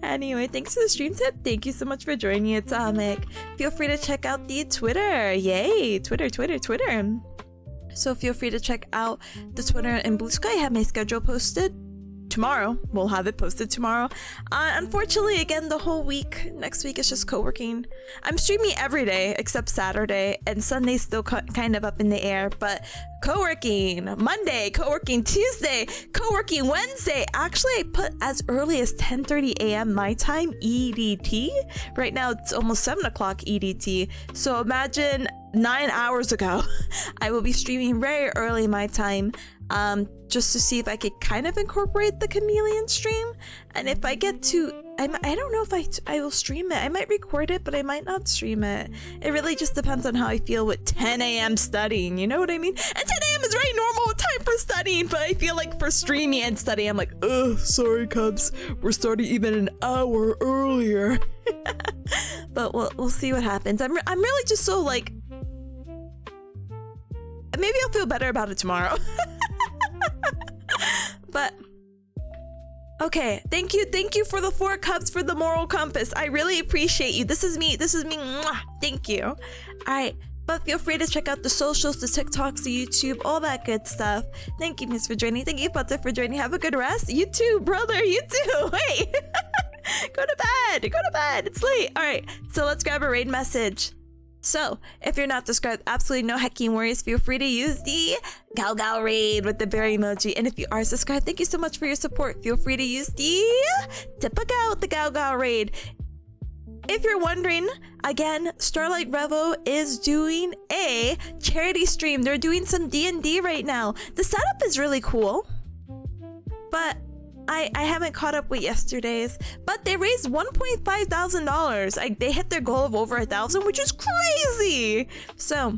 Anyway, thanks for the stream tip. Thank you so much for joining, Atomic. Feel free to check out the Twitter. Yay! Twitter. So feel free to check out the Twitter and Blue Sky. I have my schedule posted. Tomorrow. We'll have it posted tomorrow. Unfortunately, again, the whole week, next week is just co-working. I'm streaming every day except Saturday, and Sunday's still kind of up in the air, but co-working Monday, co-working Tuesday, co-working Wednesday. Actually, I put as early as 10:30 a.m. my time, EDT. Right now, it's almost 7 o'clock EDT. So imagine 9 hours ago, I will be streaming very early my time. Just to see if I could kind of incorporate the chameleon stream, and if I get to, I don't know if I will stream it. I might record it, but I might not stream it. It really just depends on how I feel with 10 a.m. studying, you know what I mean? And 10 a.m. is very normal time for studying, but I feel like for streaming and studying, I'm like, ugh, sorry Cubs, we're starting even an hour earlier. But we'll see what happens. I'm really just so like, maybe I'll feel better about it tomorrow. But okay, thank you for the 4 cups for the moral compass. I really appreciate you. This is me. Mwah. Thank you. All right, but feel free to check out the socials, the TikToks, the YouTube, all that good stuff. Thank you, Miss, for joining. Thank you, Pata, for joining. Have a good rest. You too, brother. You too. Wait. Go to bed. It's late. All right, so let's grab a raid message. So, if you're not subscribed, absolutely no hecking worries. Feel free to use the Gao raid with the bear emoji. And if you are subscribed, thank you so much for your support. Feel free to use the Tipanya with the Gao raid. If you're wondering, again, Starlight Revo is doing a charity stream. They're doing some D&D right now. The setup is really cool, but I haven't caught up with yesterday's, but they raised $1,500. They hit their goal of over 1,000, which is crazy. So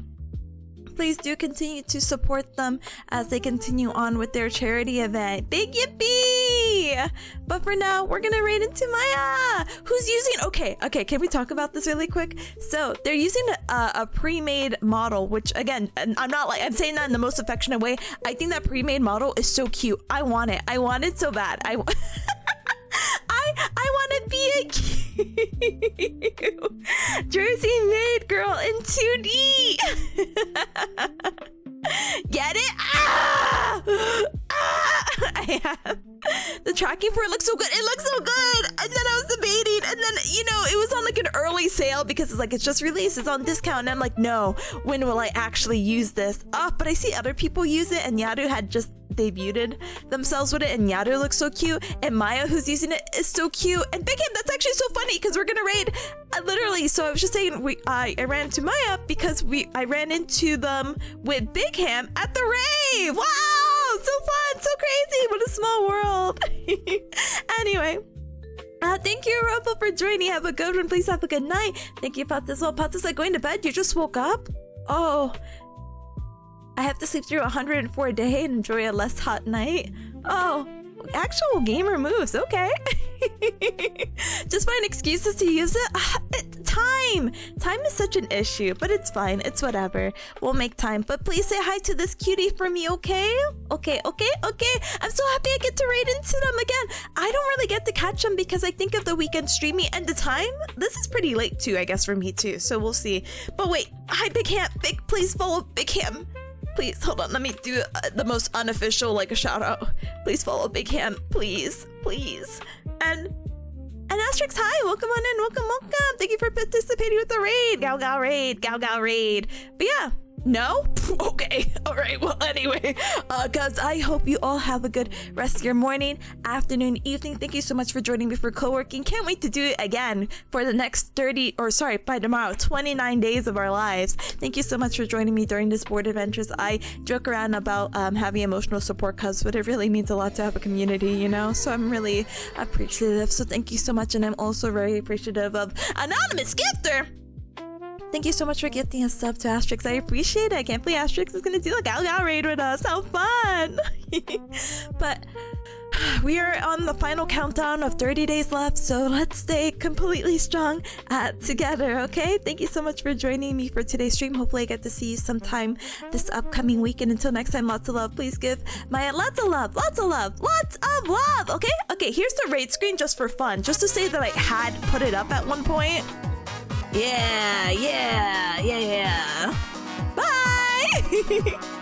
please do continue to support them as they continue on with their charity event. Thank you, B! But for now, we're gonna raid into Maya, who's using, okay, can we talk about this really quick? So they're using a pre-made model, which again, I'm saying that in the most affectionate way. I think that pre-made model is so cute. I want it so bad. I want to be a cute Jersey made girl in 2D. Get it? I have. The tracking for it looks so good. It looks so good. And then I was debating, and then, it was on like an early sale because it's like, it's just released, it's on discount. And I'm like, no, when will I actually use this? But I see other people use it, and Yaru had just debuted themselves with it, and Yaru looks so cute, and Maya, who's using it, is so cute. And Big Ham, that's actually so funny because we're gonna raid literally. So I was just saying, I ran into Maya because I ran into them with Big Ham at the rave. Wow, so fun, so crazy, what a small world. Anyway, thank you, Ruffle, for joining. Have a good one. Please have a good night. Thank you, Pat, as well. Pat's like, going to bed? You just woke up? Oh, I have to sleep through 104 a day and enjoy a less hot night. Oh, actual gamer moves. Okay. Just find excuses to use it. Time is such an issue, but it's fine. It's whatever. We'll make time. But please say hi to this cutie for me, okay? Okay. I'm so happy I get to raid into them again. I don't really get to catch them because I think of the weekend streaming and the time. This is pretty late too, I guess, for me too. So we'll see. But wait, hi, Big Ham. Please follow Big Ham. Please, hold on, let me do the most unofficial, like, a shout out. Please follow Big Ham, please. And And Asterix, hi, welcome on in, welcome. Thank you for participating with the raid. Gal raid. But yeah, no? Okay, all right, well, anyway, guys, I hope you all have a good rest of your morning, afternoon, evening. Thank you so much for joining me for co-working. Can't wait to do it again for the next by tomorrow, 29 days of our lives. Thank you so much for joining me during this board adventures. I joke around about having emotional support cubs, but it really means a lot to have a community, you know? So I'm really appreciative. So thank you so much, and I'm also very appreciative of Anonymous Gifter. Thank you so much for gifting a sub to Asterix. I appreciate it. I can't believe Asterix is gonna do a Gal raid with us. How fun! But we are on the final countdown of 30 days left, so let's stay completely strong together, okay? Thank you so much for joining me for today's stream. Hopefully I get to see you sometime this upcoming week, and until next time, lots of love. Please give Maya lots of love, okay? Okay, here's the raid screen just for fun, just to say that I had put it up at one point. Yeah. Bye!